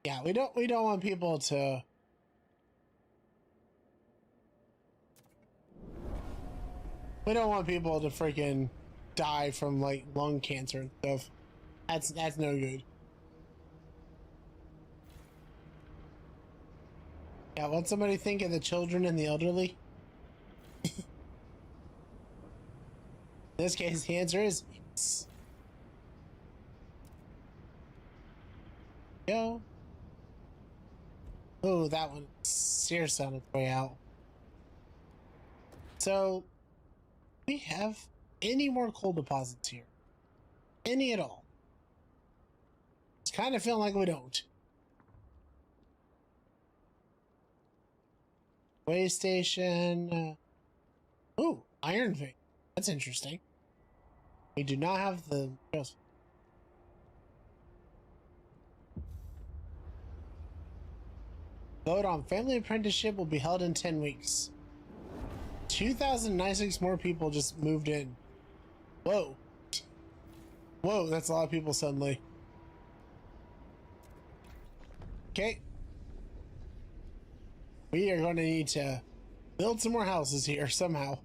Yeah, we don't want people to freaking die from like lung cancer and stuff. That's no good. Yeah, won't somebody think of the children and the elderly? In this case, the answer is yes. Go. Oh, that one seriously on its way out. So, we have any more coal deposits here? Any at all? It's kind of feeling like we don't. Way station. Ooh, iron vein. That's interesting. We do not have the. Vote on family apprenticeship will be held in 10 weeks. 2,096 more people just moved in. Whoa. Whoa, that's a lot of people suddenly. Okay. We are going to need to build some more houses here somehow.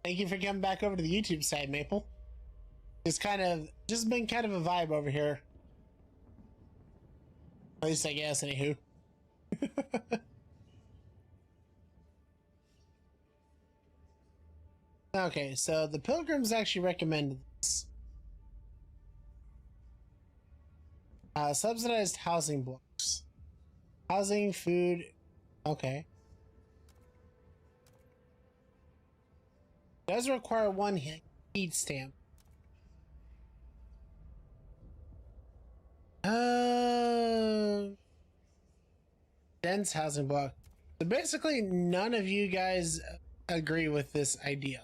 Thank you for coming back over to the YouTube side, Maple. It's just been kind of a vibe over here. At least I guess, anywho. Okay, so the Pilgrims actually recommended this. Subsidized housing blocks. Housing, food, okay. Does require one heat stamp. Dense housing block. So basically, none of you guys agree with this idea.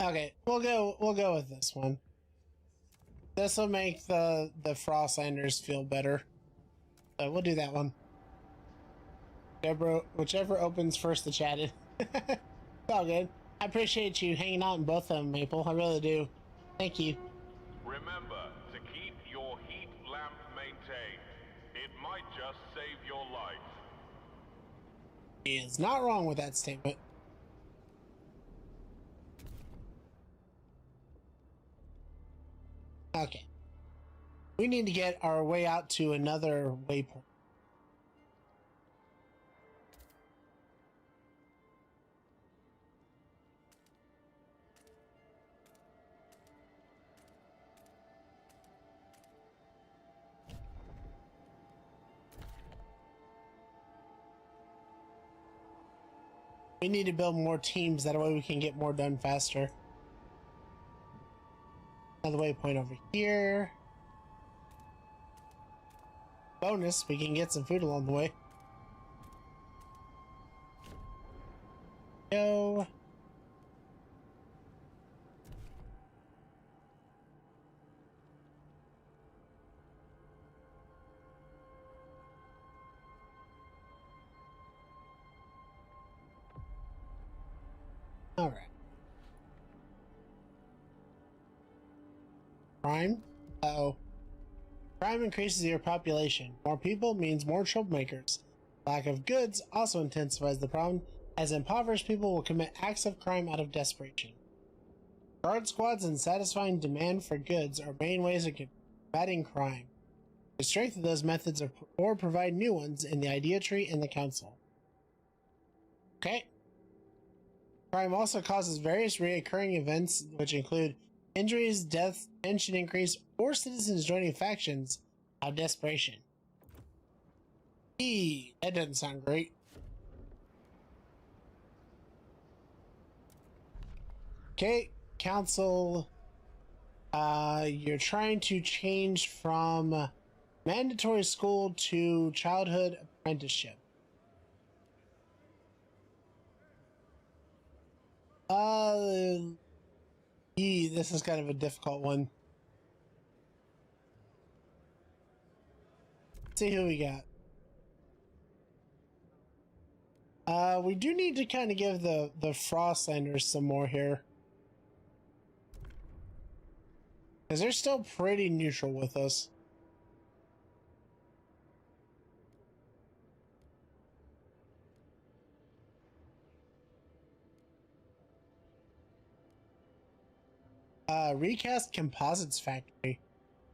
Okay, we'll go with this one. This will make the Frostlanders feel better. So we'll do that one. Whichever opens first to chat it. It's all good. I appreciate you hanging out in both of them, Maple. I really do. Thank you. Remember to keep your heat lamp maintained. It might just save your life. He is not wrong with that statement. Okay. We need to get our way out to another waypoint. We need to build more teams, that way we can get more done faster. Another waypoint over here. Bonus, we can get some food along the way. Go. All right. Crime? Uh-oh. Crime increases your population. More people means more troublemakers. Lack of goods also intensifies the problem, as impoverished people will commit acts of crime out of desperation. Guard squads and satisfying demand for goods are main ways of combating crime. To strengthen those methods or provide new ones in the idea tree and the council. Okay. Crime also causes various recurring events, which include injuries, deaths, tension increase, or citizens joining factions out of desperation. That doesn't sound great. Okay, council. You're trying to change from mandatory school to childhood apprenticeship. This is kind of a difficult one. Let's see who we got. We do need to kind of give the Frostlanders some more here. Because they're still pretty neutral with us. Recast Composites Factory.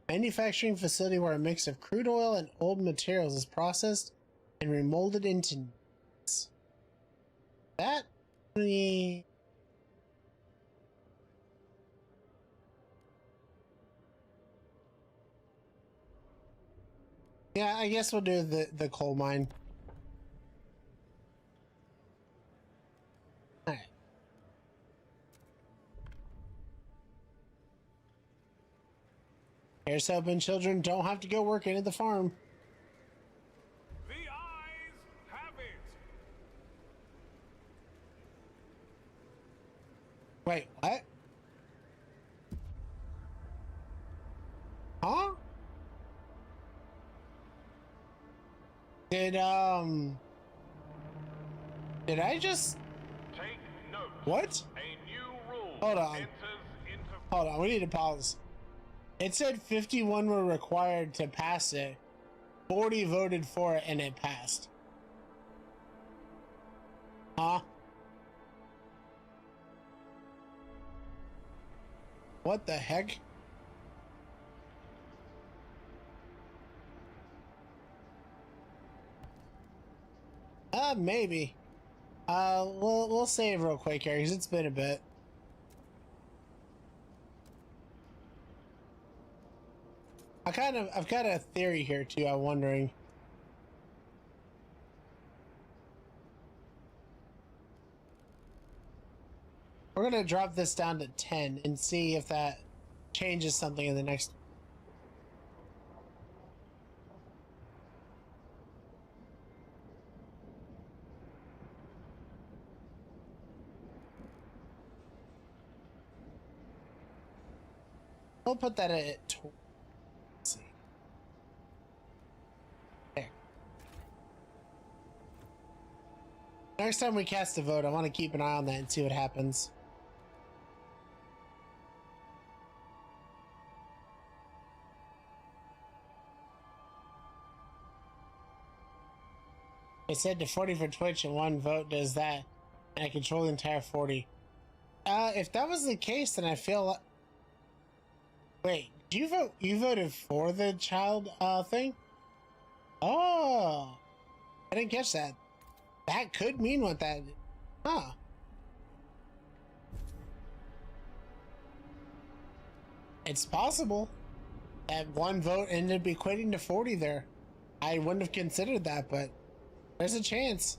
Manufacturing facility where a mix of crude oil and old materials is processed and remolded into knives. That really... Yeah, I guess we'll do the coal mine. Alright. Here's hoping children don't have to go work into the farm. The eyes have it. Wait, what? Huh? Did I just... Take note. What? A new rule Hold on. enters into Hold on, we need to pause. It said 51 were required to pass it. 40 voted for it and it passed. Huh? What the heck? Maybe. We'll save real quick here because it's been a bit. I've got a theory here too. I'm wondering. We're gonna drop this down to 10 and see if that changes something in the next. We'll put that at. Let's see. There. Next time we cast a vote, I want to keep an eye on that and see what happens. It said to 40 for Twitch and 1 vote does that, and I control the entire 40. If that was the case, then I feel like... Wait, did you vote? You voted for the child, thing? Oh! I didn't catch that. That could mean what that... Huh. It's possible that 1 vote ended up equating to 40 there. I wouldn't have considered that, but... There's a chance.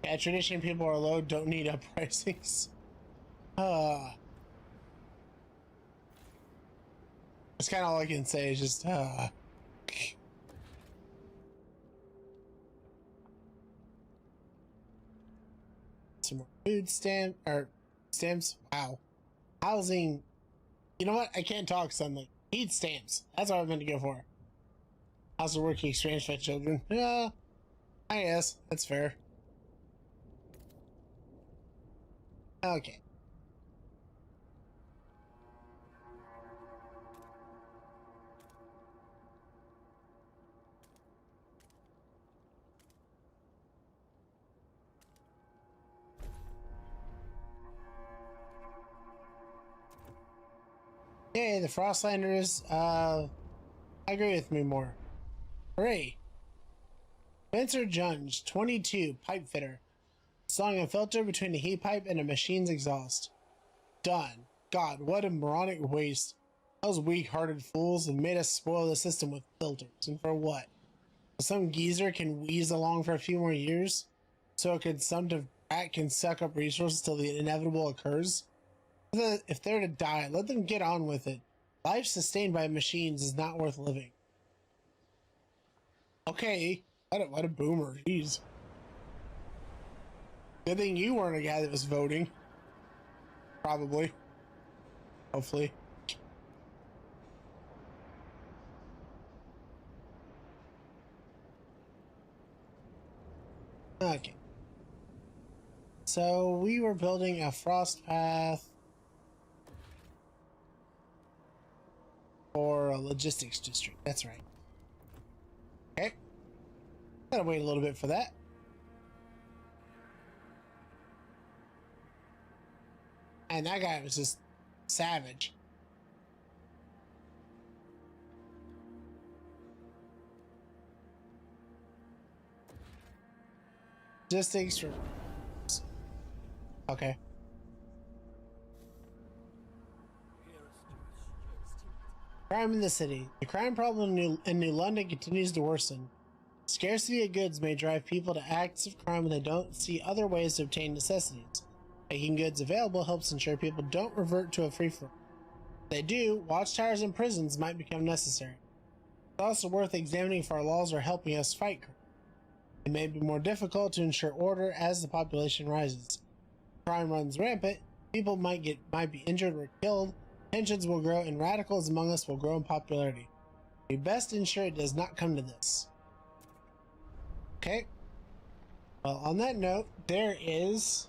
Yeah, tradition people are low, don't need uprisings. That's kind of all I can say is just, Some more food stamps. Wow. Housing. You know what? I can't talk suddenly. Food stamps. That's what I meant to go for. How's the working experience for children? Yeah, I guess that's fair. Okay. Yay, the Frostlanders, agree with me more. Hooray. Spencer Junge, 22, pipe fitter. Installing a filter between a heat pipe and a machine's exhaust. Done. God, what a moronic waste. Those weak-hearted fools have made us spoil the system with filters. And for what? So some geezer can wheeze along for a few more years? So a consumptive rat can suck up resources till the inevitable occurs? If they're to die, let them get on with it. Life sustained by machines is not worth living. Okay. What a boomer. Jeez. Good thing you weren't a guy that was voting. Probably. Hopefully. Okay. So we were building a frost path for a logistics district. That's right. Okay. Gotta wait a little bit for that. And that guy was just savage. Logistics. Okay. Crime in the city. The crime problem in New London continues to worsen. Scarcity of goods may drive people to acts of crime when they don't see other ways to obtain necessities. Making goods available helps ensure people don't revert to a free-for-all. If they do, watchtowers and prisons might become necessary. It's also worth examining if our laws are helping us fight crime. It may be more difficult to ensure order as the population rises. Crime runs rampant, people might be injured or killed, tensions will grow, and radicals among us will grow in popularity. We best ensure it does not come to this. Okay. Well, on that note, there is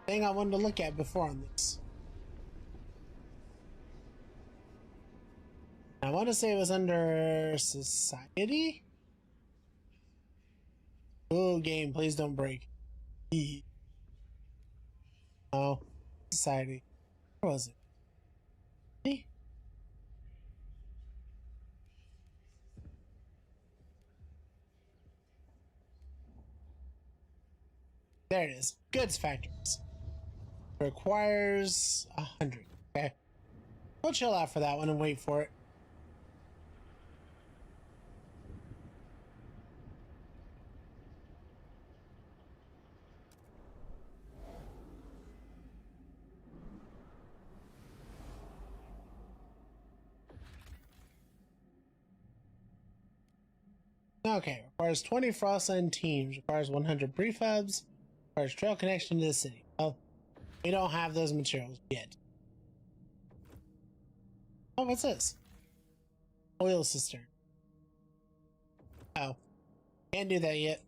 thing I wanted to look at before on this. I want to say it was under society. Oh, game, please don't break. Oh, society. Where was it? There it is. Goods factories. Requires 100. Okay. We'll chill out for that one and wait for it. Okay, requires 20 Frostland teams, requires 100 prefabs, requires trail connection to the city. Well, we don't have those materials yet. Oh, what's this? Oil cistern. Oh, can't do that yet.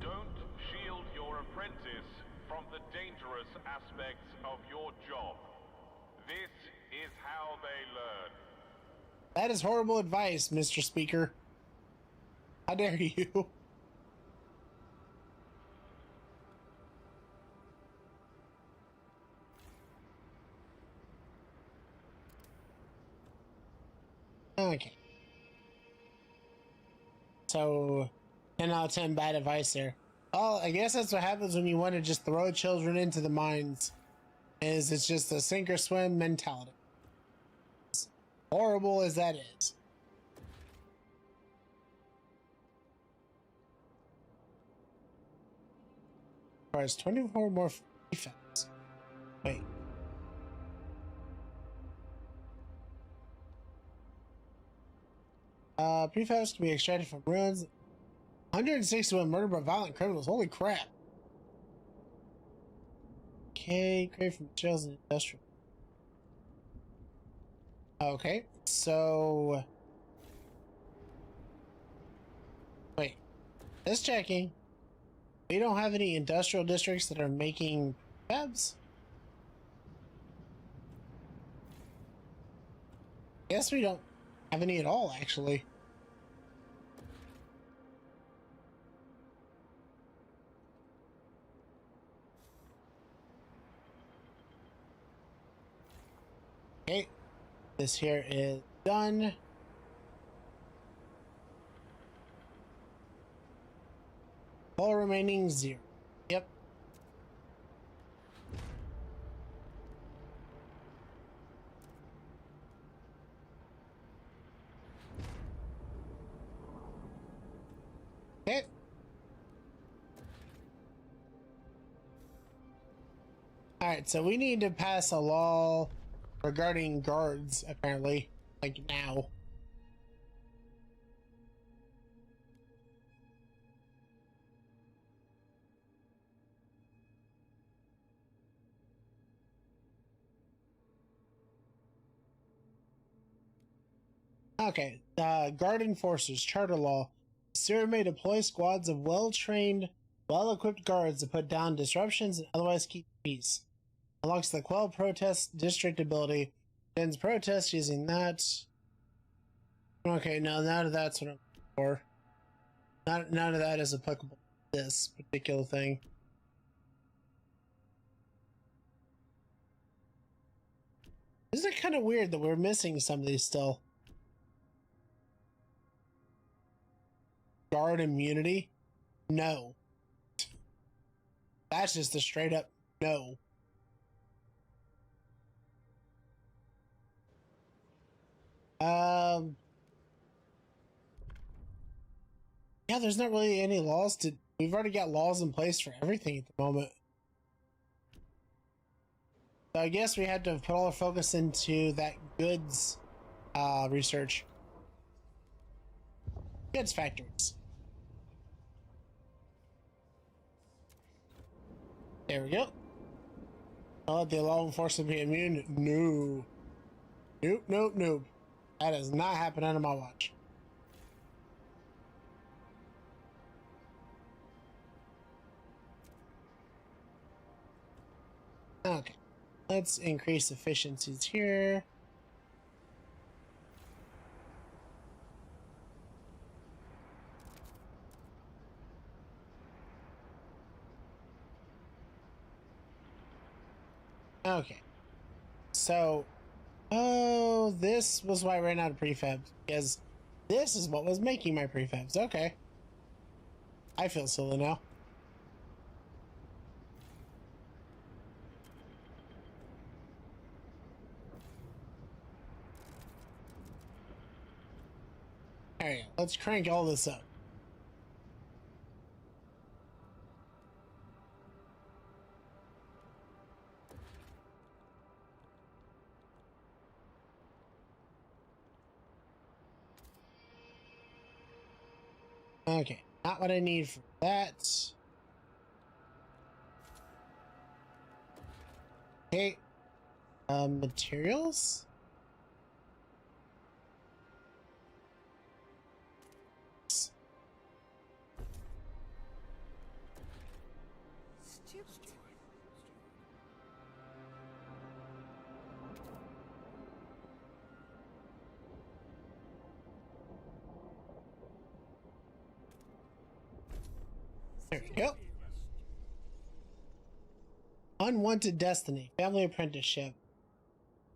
Don't shield your apprentice from the dangerous aspects of your job. This is how they learn. That is horrible advice, Mr. Speaker. How dare you? Okay. So, 10 out of 10 bad advice there. Well, I guess that's what happens when you want to just throw children into the mines. Is it's just a sink or swim mentality. As horrible as that is. Requires 24 more defense. Wait. Prefabs can be extracted from ruins. 161 murdered by violent criminals. Holy crap. Okay, create from materials and industrial. Okay, so wait. Just checking. We don't have any industrial districts that are making fabs. Guess we don't have any at all, actually. Okay, this here is done. All remaining 0. Yep. Okay. Alright, so we need to pass a law regarding guards, apparently. Like now. Okay, guard enforcers, charter law. Syria may deploy squads of well-trained, well-equipped guards to put down disruptions and otherwise keep peace. Unlocks the quell protest district ability. Ends protest using that. Okay, no, none of that's what I'm looking for. None of that is applicable to this particular thing. Isn't it kind of weird that we're missing some of these still? Guard immunity? No. That's just a straight up no. Yeah, there's not really any laws to. We've already got laws in place for everything at the moment. So I guess we had to put all our focus into that goods research. Goods factories. There we go. I'll let the law enforcement be immune? No. Nope, nope, nope. That is not happening under my watch. Okay. Let's increase efficiencies here. Okay. So, oh, this was why I ran out of prefabs, because this is what was making my prefabs. Okay. I feel silly now. There you go. Let's crank all this up. Okay, not what I need for that. Okay, materials? Stupid. There we go. Unwanted destiny, family apprenticeship.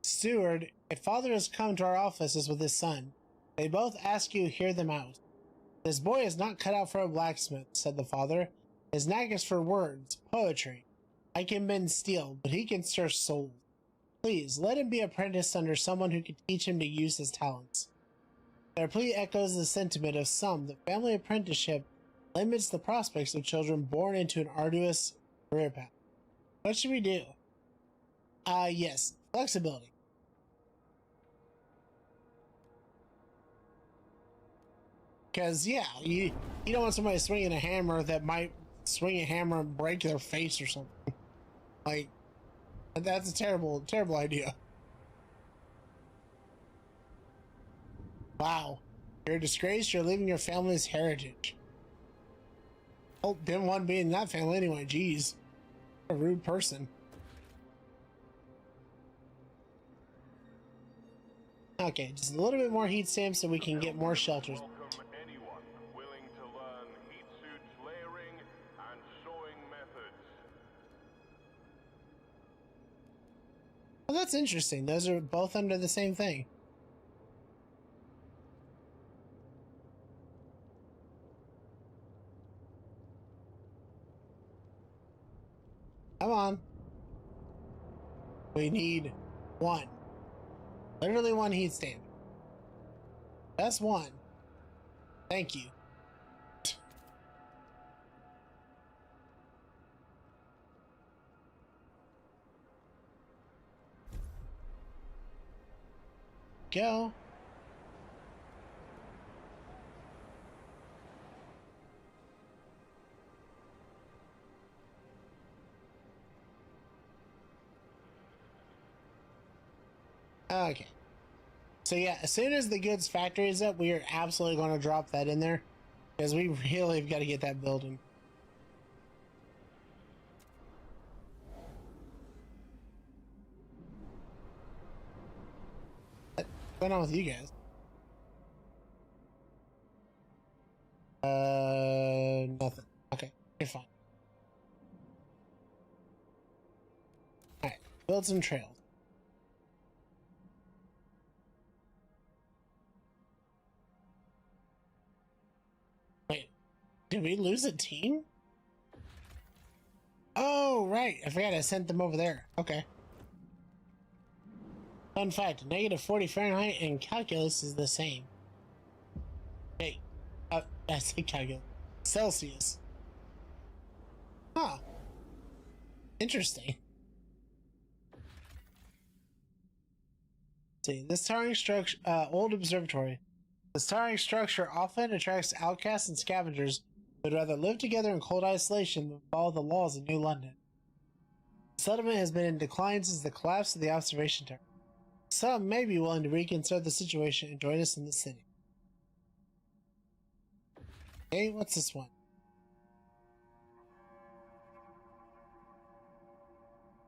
Steward, a father has come to our offices with his son. They both ask you to hear them out. This boy is not cut out for a blacksmith, said the father. His knack is for words, poetry. I can bend steel, but he can stir souls. Please, let him be apprenticed under someone who can teach him to use his talents. Their plea echoes the sentiment of some that family apprenticeship limits the prospects of children born into an arduous career path. What should we do? Yes, flexibility. Because, yeah, you don't want somebody swinging a hammer that might swing a hammer and break their face or something. Like, that's a terrible, terrible idea. Wow. You're a disgrace. You're leaving your family's heritage. Oh, didn't want to be in that family anyway. Jeez. What a rude person. Okay, just a little bit more heat stamps so we can get more shelters. Welcome anyone willing to learn heat suits layering and showing methods. Well, that's interesting. Those are both under the same thing. Come on. We need one. Literally one heat stamp. That's one. Thank you. Go. Okay. So yeah, as soon as the goods factory is up, we are absolutely going to drop that in there. Because we really have got to get that building. What's going on with you guys? Nothing. Okay, you're fine. Alright, build some trails. Wait, did we lose a team? Oh, right. I forgot I sent them over there. Okay. Fun fact, negative 40 Fahrenheit and calculus is the same. Hey, I say calculus. Celsius. Huh. Interesting. Let's see, this towering structure, old observatory. This towering structure often attracts outcasts and scavengers who would rather live together in cold isolation than follow the laws of New London. Settlement has been in decline since the collapse of the observation tower. Some may be willing to reconsider the situation and join us in the city. Okay, what's this one?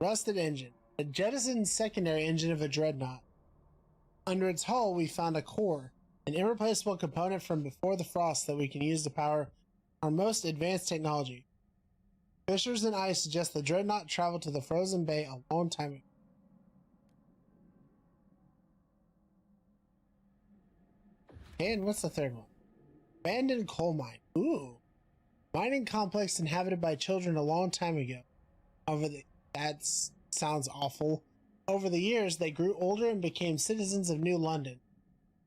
Rusted engine. A jettisoned secondary engine of a dreadnought. Under its hull, we found a core, an irreplaceable component from before the frost that we can use to power our most advanced technology. Fissures and ice suggest the dreadnought traveled to the frozen bay a long time ago. And what's the third one? Abandoned coal mine. Ooh. Mining complex inhabited by children a long time ago. That sounds awful. Over the years, they grew older and became citizens of New London.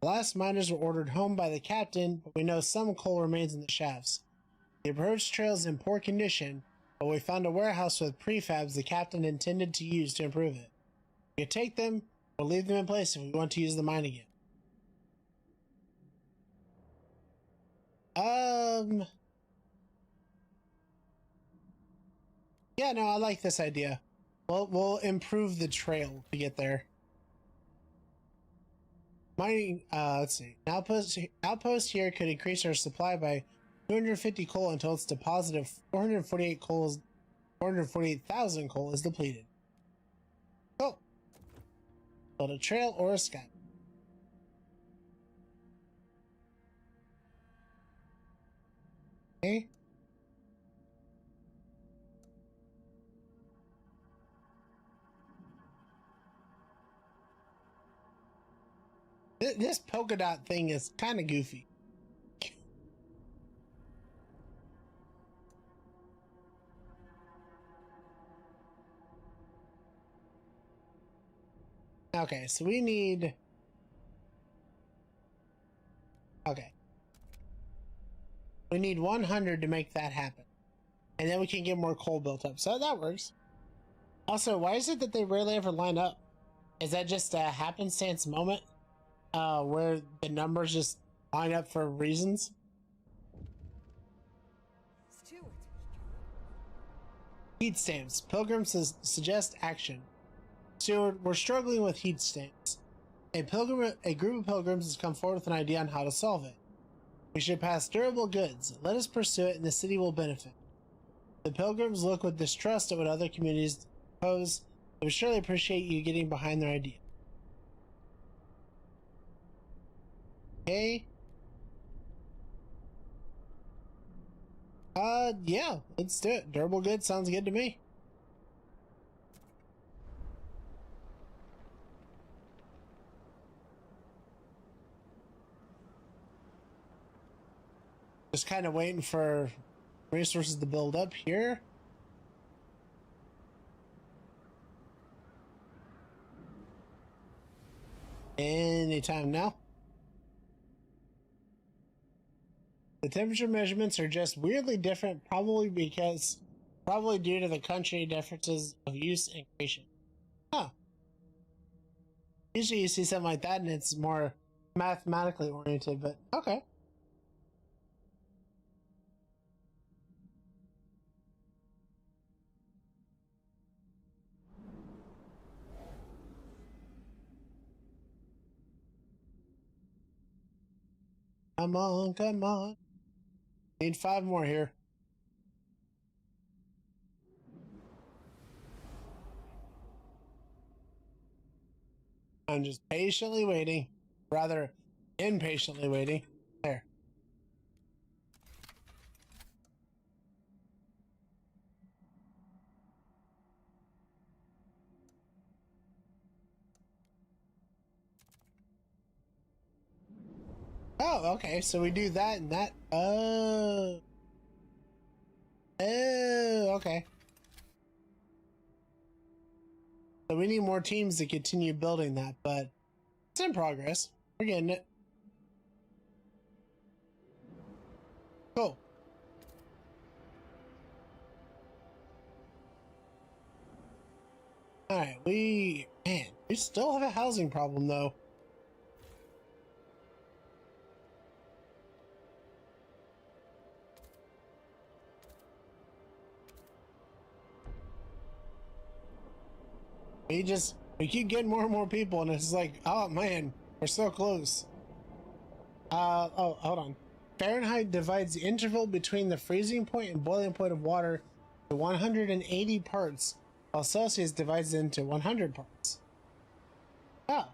The last miners were ordered home by the captain, but we know some coal remains in the shafts. The approach trail is in poor condition, but we found a warehouse with prefabs the captain intended to use to improve it. We can take them or leave them in place if we want to use the mine again. Yeah, no, I like this idea. We'll improve the trail to get there. Mining, let's see. Outpost here could increase our supply by 250 coal until its deposit of 448,000 coal is depleted. Cool. Build a trail or a sky. Okay. This polka dot thing is kind of goofy. Okay, so we need... Okay. We need 100 to make that happen. And then we can get more coal built up. So that works. Also, why is it that they rarely ever line up? Is that just a happenstance moment? Where the numbers just line up for reasons? Stewart. Heat stamps. Pilgrims suggest action. Stewart, we're struggling with heat stamps. A group of pilgrims has come forward with an idea on how to solve it. We should pass durable goods. Let us pursue it and the city will benefit. The pilgrims look with distrust at what other communities pose. They would surely appreciate you getting behind their idea. Okay. Yeah, let's do it. Durable goods sounds good to me. Just kind of waiting for resources to build up here. Anytime now. The temperature measurements are just weirdly different, probably due to the country differences of use and creation. Huh. Usually you see something like that and it's more mathematically oriented, but okay. Come on, come on. Need 5 more here. I'm just patiently waiting. Rather, impatiently waiting. There. Oh, okay. So we do that and that. Oh. Oh, okay. So we need more teams to continue building that, but it's in progress. We're getting it. Cool. Alright, we still have a housing problem though. We keep getting more and more people, and it's like, oh man, we're so close. Oh, hold on. Fahrenheit divides the interval between the freezing point and boiling point of water to 180 parts, while Celsius divides it into 100 parts. Oh.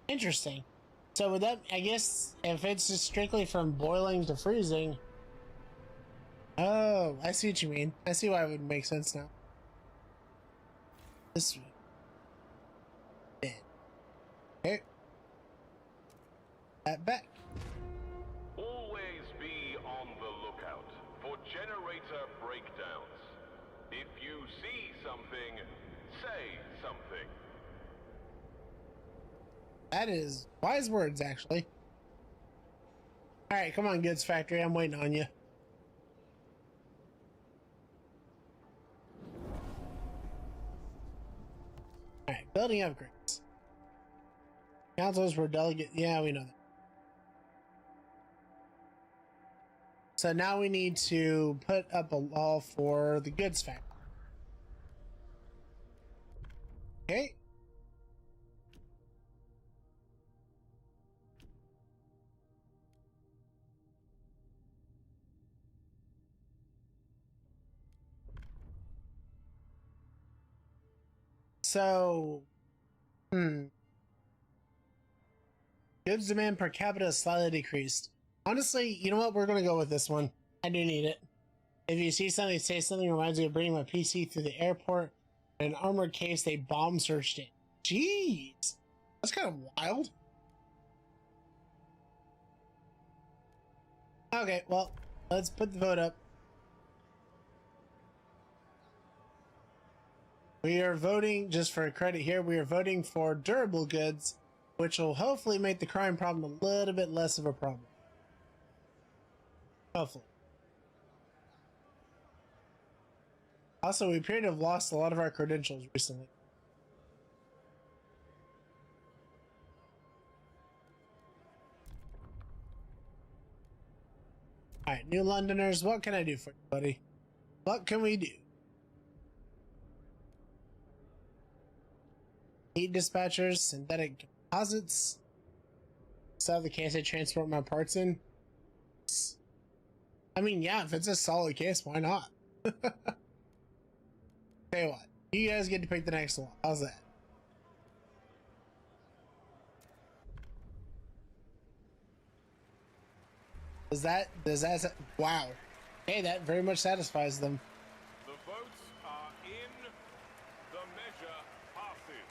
Interesting. So with that, I guess if it's just strictly from boiling to freezing. Oh, I see what you mean. I see why it would make sense now. This way. Okay. That back. Always be on the lookout for generator breakdowns. If you see something, say something. That is wise words, actually. All right, come on, Goods Factory. I'm waiting on you. All right, building upgrades. Councils for delegate. Yeah, we know that. So now we need to put up a law for the Goods Factory. Okay. So, goods demand per capita is slightly decreased. Honestly, you know what? We're going to go with this one. I do need it. If you see something, say something reminds me of bringing my PC through the airport in an armored case, they bomb searched it. Jeez. That's kind of wild. Okay, well, let's put the vote up. We are voting, just for credit here, we are voting for durable goods, which will hopefully make the crime problem a little bit less of a problem. Hopefully. Also, we appear to have lost a lot of our credentials recently. Alright, New Londoners, what can I do for you, buddy? What can we do? Heat dispatchers, synthetic composites. Is that the case I transport my parts in? I mean, yeah, if it's a solid case, why not? Tell you what, you guys get to pick the next one. How's that? Does that, wow. Hey, that very much satisfies them. The votes are in. The measure passes.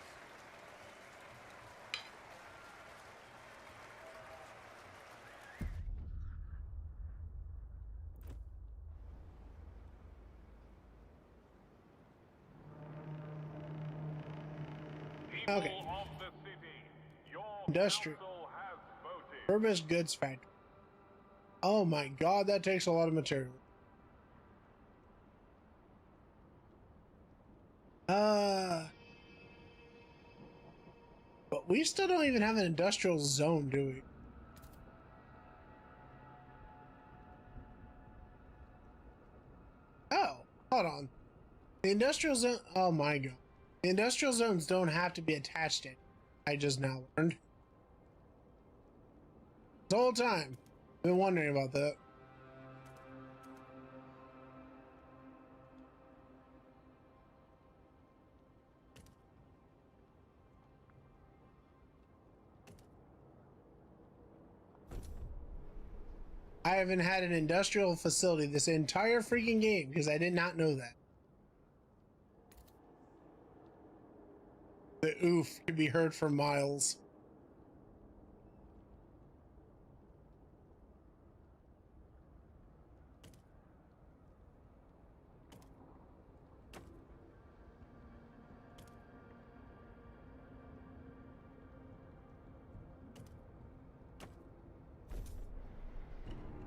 People Okay. of the city, your Industrial. council has voted. Furbished goods factory. Oh my god, that takes a lot of material. But we still don't even have an industrial zone, do we? Oh, hold on. The industrial zone, oh my god. The industrial zones don't have to be attached to it. I just now learned. The whole time, I've been wondering about that. I haven't had an industrial facility this entire freaking game because I did not know that. The oof could be heard for miles.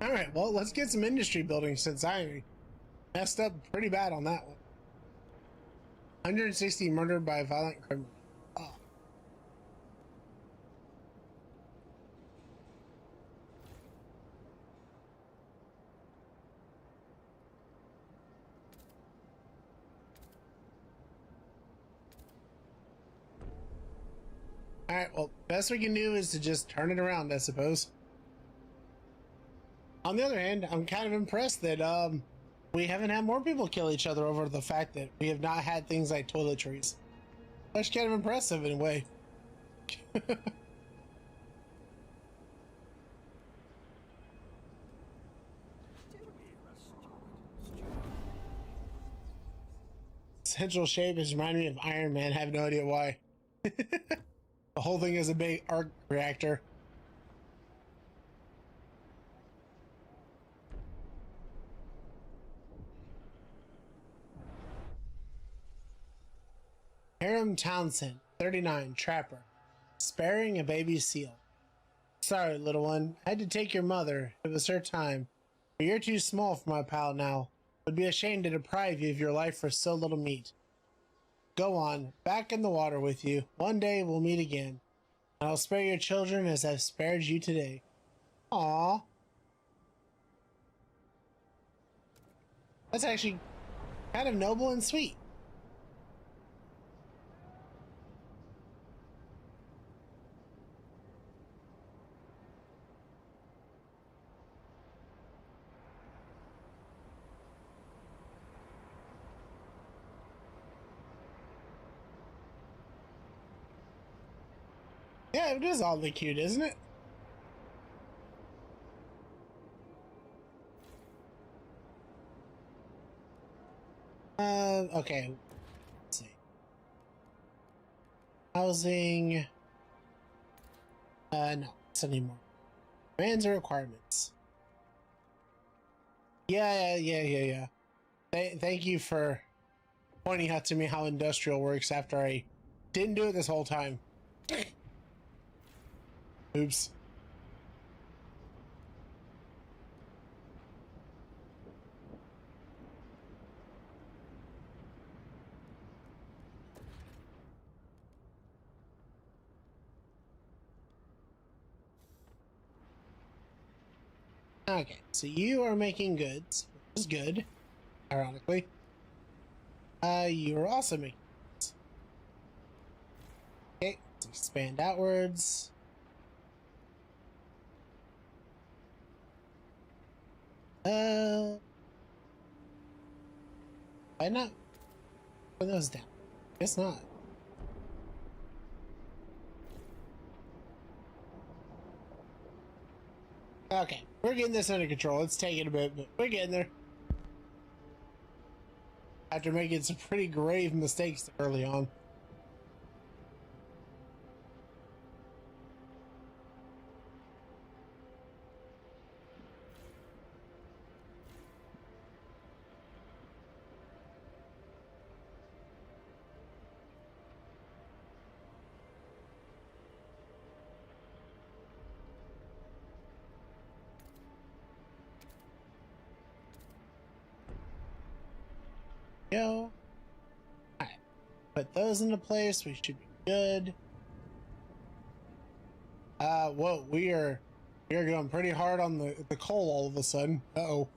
All right, well, let's get some industry building since I messed up pretty bad on that one. 160 murdered by a violent criminal. Oh. Alright, well, best we can do is to just turn it around, I suppose. On the other hand, I'm kind of impressed that we haven't had more people kill each other over the fact that we have not had things like toiletries. That's kind of impressive in a way. Central shape is reminding me of Iron Man. I have no idea why. The whole thing is a big arc reactor. Hiram Townsend, 39, trapper, sparing a baby seal. Sorry, little one. I had to take your mother. It was her time. But you're too small for my pal now. Would be ashamed to deprive you of your life for so little meat. Go on, back in the water with you. One day we'll meet again. And I'll spare your children as I've spared you today. Aww. That's actually kind of noble and sweet. Yeah, it is oddly cute, isn't it? Okay. Let's see. Housing. No, it's anymore. Commands and requirements. Yeah. Thank you for pointing out to me how industrial works after I didn't do it this whole time. Oops. Okay, so you are making goods, which is good, ironically. You are also making goods. Okay, let's expand outwards. Why not put those down? Guess not. Okay, we're getting this under control. It's taking a bit, but we're getting there. After making some pretty grave mistakes early on. Go. Alright. Put those into place. We should be good. Whoa, we are going pretty hard on the coal all of a sudden. Uh-oh.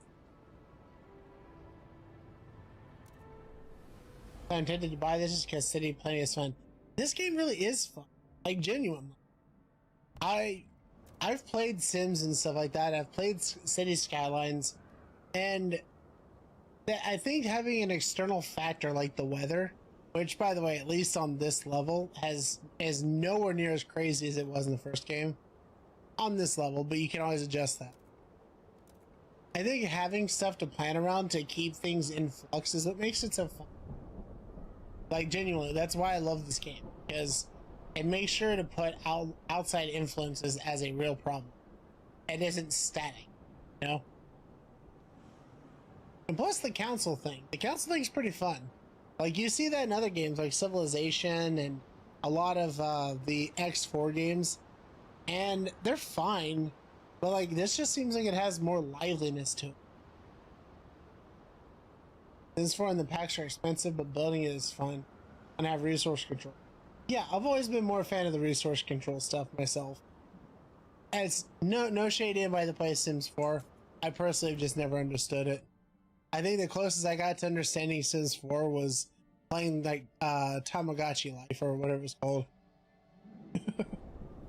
I intended to buy this just because City Plenty is fun. This game really is fun. Like, genuinely. I've played Sims and stuff like that. I've played City Skylines, and I think having an external factor like the weather, which, by the way, at least on this level, is nowhere near as crazy as it was in the first game. On this level, but you can always adjust that. I think having stuff to plan around to keep things in flux is what makes it so fun. Like, genuinely, that's why I love this game, because it makes sure to put outside influences as a real problem. It isn't static, you know? And plus the council thing. The council thing's pretty fun. Like, you see that in other games like Civilization and a lot of the X4 games, and they're fine, but like this just seems like it has more liveliness to it. This for, and the packs are expensive, but building it is fun and have resource control. Yeah, I've always been more a fan of the resource control stuff myself. And it's no shade in by the play Sims 4. I personally have just never understood it. I think the closest I got to understanding Sims 4 was playing like Tamagotchi Life or whatever it's called.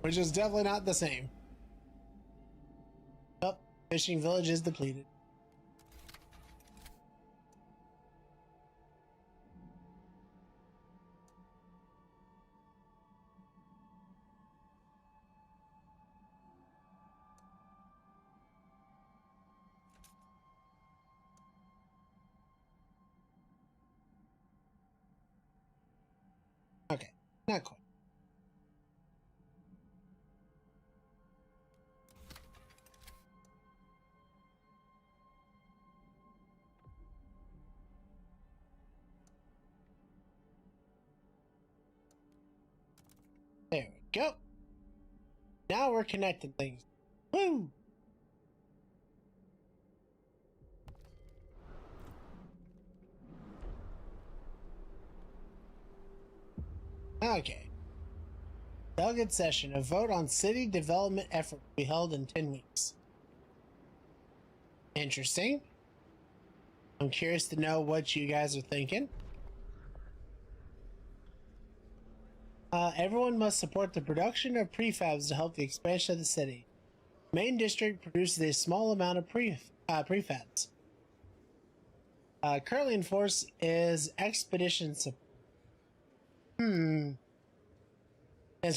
which is definitely not the same. Oh, fishing village is depleted. Okay, not quite. There we go. Now we're connecting things. Woo! Okay. Delegate session. A vote on city development effort will be held in 10 weeks. Interesting. I'm curious to know what you guys are thinking. Everyone must support the production of prefabs to help the expansion of the city. Main district produces a small amount of prefabs. Currently in force is expedition support. Sims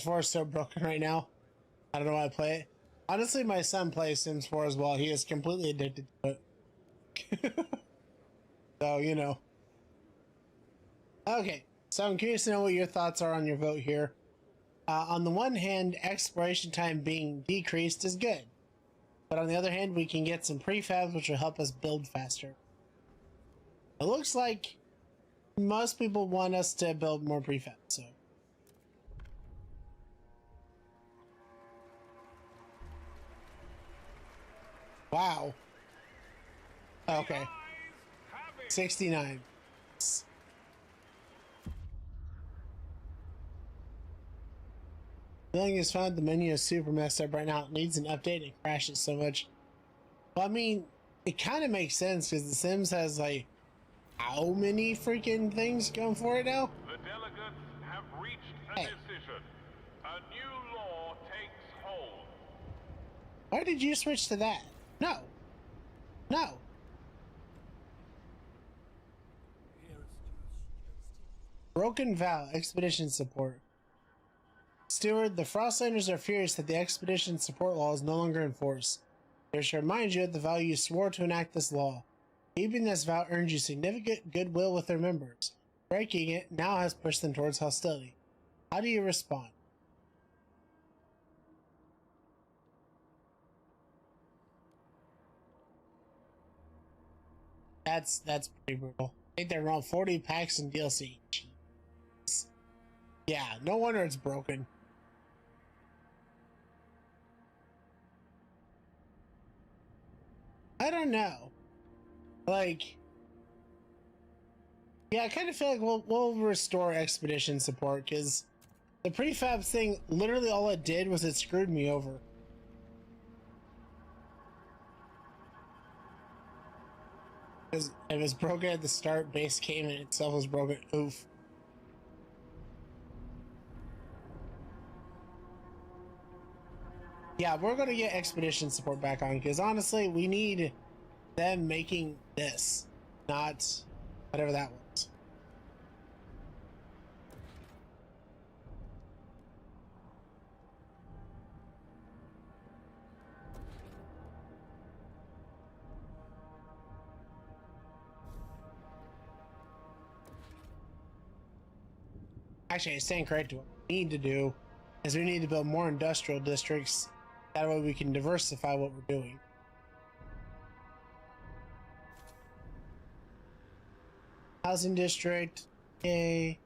4 is so broken right now. I don't know why I play it. Honestly, my son plays Sims 4 as well. He is completely addicted to it. So, you know. Okay, so I'm curious to know what your thoughts are on your vote here. On the one hand, exploration time being decreased is good. But on the other hand, we can get some prefabs which will help us build faster. It looks like most people want us to build more prefabs, so. Wow. Okay. 69. Billing is found. The menu is super messed up right now. It needs an update. It crashes so much. Well, I mean, it kind of makes sense because The Sims has like how many freaking things going for it now? The delegates have reached a decision. A new law takes hold. Why did you switch to that? No. No. Broken vow. Expedition support. Steward, the Frostlanders are furious that the expedition support law is no longer in force. They should remind you of the vow you swore to enact this law. Keeping this vow earned you significant goodwill with their members. Breaking it now has pushed them towards hostility. How do you respond? That's pretty brutal. I think they're around 40 packs in DLC. Jeez. Yeah, no wonder it's broken. I don't know. Like, yeah, I kind of feel like we'll restore expedition support because the prefab thing, literally all it did was it screwed me over. Because it was broken at the start, base came and itself was broken. Oof. Yeah, we're gonna get expedition support back on because honestly, we need them making this, not whatever that was. Actually, I stand correct. What we need to do is we need to build more industrial districts. That way we can diversify what we're doing. Housing district. Okay.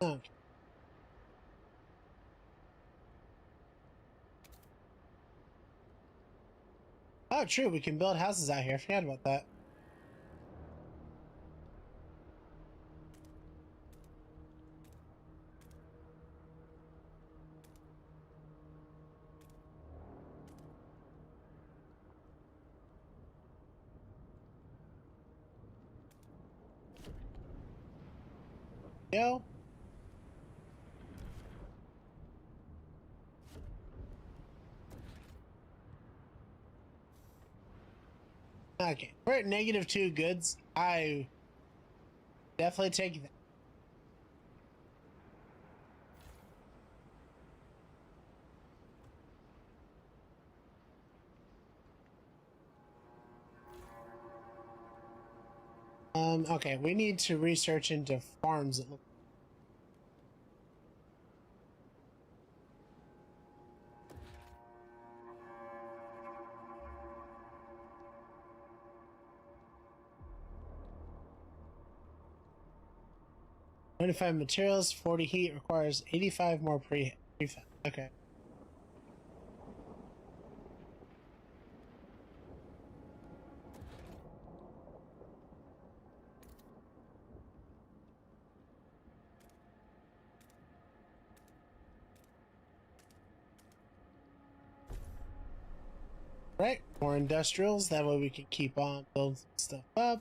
Okay. Oh, true. We can build houses out here. I forgot about that. Go. Okay, we're at -2 goods. I definitely take that. Okay, we need to research into farms. It looks 25 materials, 40 heat, requires 85 more prefab. Okay. Right, more industrials. That way we can keep on building stuff up.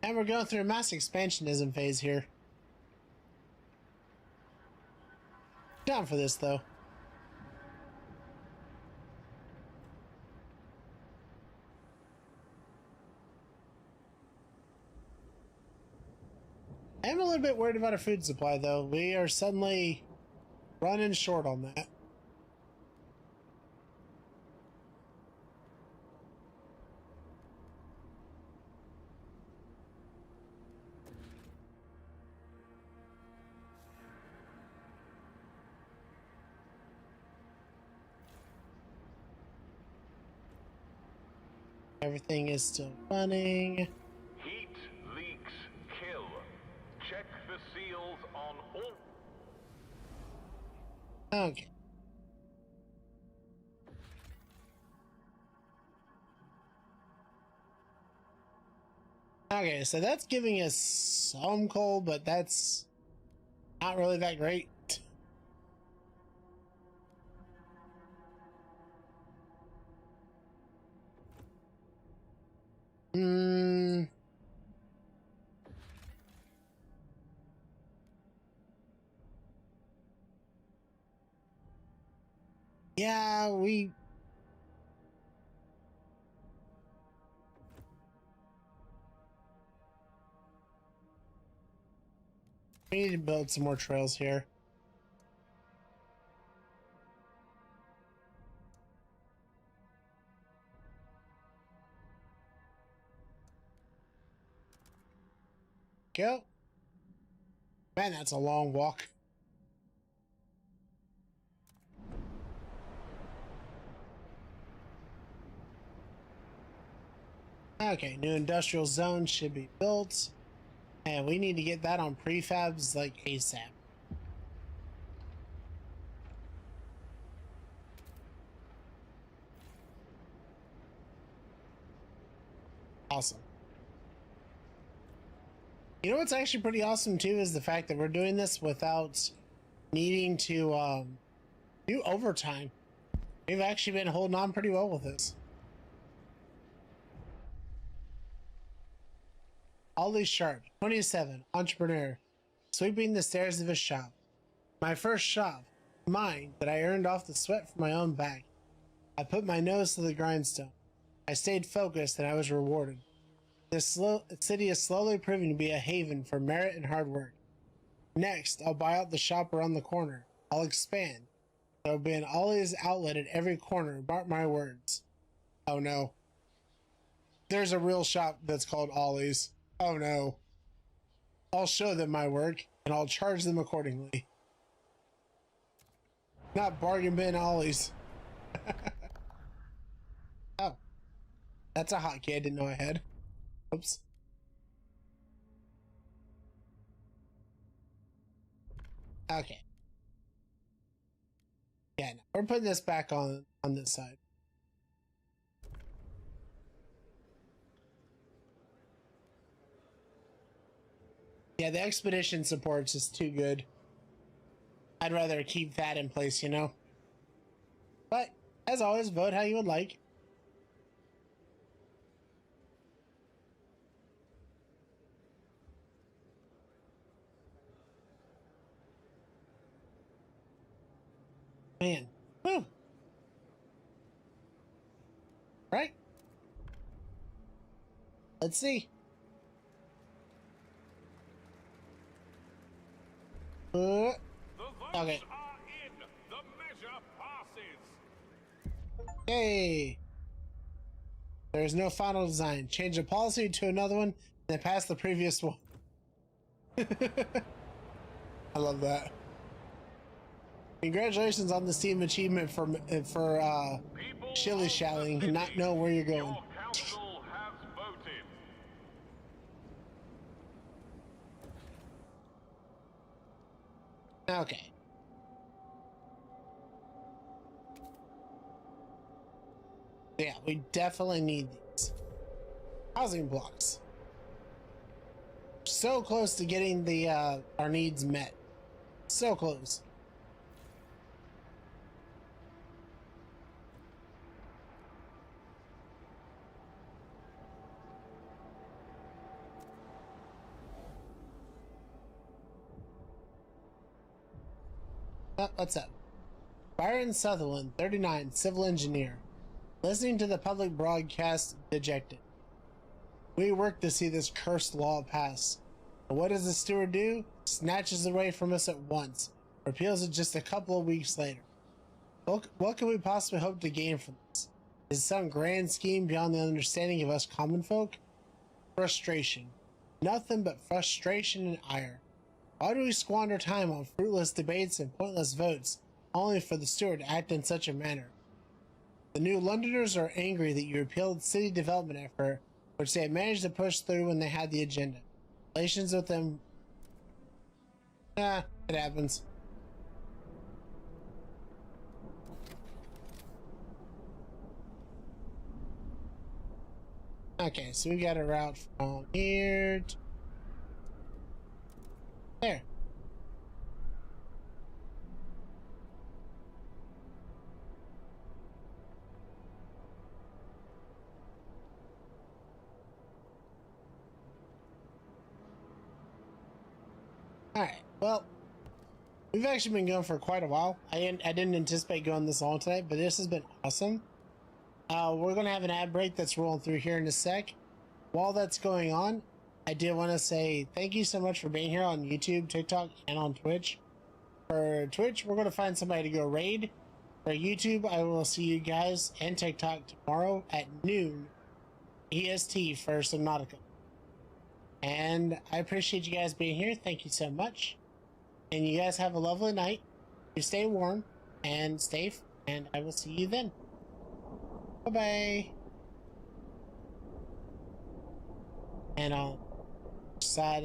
And we're going through a mass expansionism phase here. Down for this though. I am a little bit worried about our food supply though. We are suddenly running short on that. Everything is still running. Heat leaks kill. Check the seals on all. Okay. Okay, so that's giving us some coal, but that's not really that great. Hmm. Yeah, we need to build some more trails here. Go. Man, that's a long walk. Okay, new industrial zone should be built. And we need to get that on prefabs like ASAP. Awesome. You know what's actually pretty awesome too is the fact that we're doing this without needing to do overtime. We've actually been holding on pretty well with this. Ollie Sharp, 27, entrepreneur, sweeping the stairs of his shop. My first shop, mine, that I earned off the sweat from my own back. I put my nose to the grindstone. I stayed focused and I was rewarded. This city is slowly proving to be a haven for merit and hard work. Next, I'll buy out the shop around the corner. I'll expand. There'll be an Ollie's outlet at every corner, mark my words. Oh no. There's a real shop that's called Ollie's. Oh no. I'll show them my work, and I'll charge them accordingly. Not bargain bin Ollie's. Oh. That's a hotkey I didn't know I had. Oops. Okay. Yeah, no, we're putting this back on this side. Yeah, the expedition support's just too good. I'd rather keep that in place, you know? But, as always, vote how you would like. Man. Whew. Right? Let's see. The votes Okay. are in. The measure passes. Yay! There is no final design. Change the policy to another one, and then pass the previous one. I love that. Congratulations on the Steam achievement for People shilly of the shallying and not city, know where you're going. Your council has voted. Okay. Yeah, we definitely need these housing blocks. So close to getting the our needs met. So close. What's up? Byron Sutherland, 39, civil engineer. Listening to the public broadcast, dejected. We work to see this cursed law pass. But what does the steward do? Snatches it away from us at once. Repeals it just a couple of weeks later. What can we possibly hope to gain from this? Is it some grand scheme beyond the understanding of us common folk? Frustration. Nothing but frustration and ire. Why do we squander time on fruitless debates and pointless votes, only for the steward to act in such a manner? The New Londoners are angry that you repealed city development effort, which they had managed to push through when they had the agenda. Relations with them... it happens. Okay, so we got a route from here to... there. Alright, well, we've actually been going for quite a while. I didn't anticipate going this long tonight, but this has been awesome. We're going to have an ad break that's rolling through here in a sec. While that's going on, I did want to say thank you so much for being here on YouTube, TikTok, and on Twitch. For Twitch, we're going to find somebody to go raid. For YouTube, I will see you guys and TikTok tomorrow at noon EST for Subnautica. And I appreciate you guys being here. Thank you so much. And you guys have a lovely night. You stay warm and safe, and I will see you then. Bye-bye. And I'll decide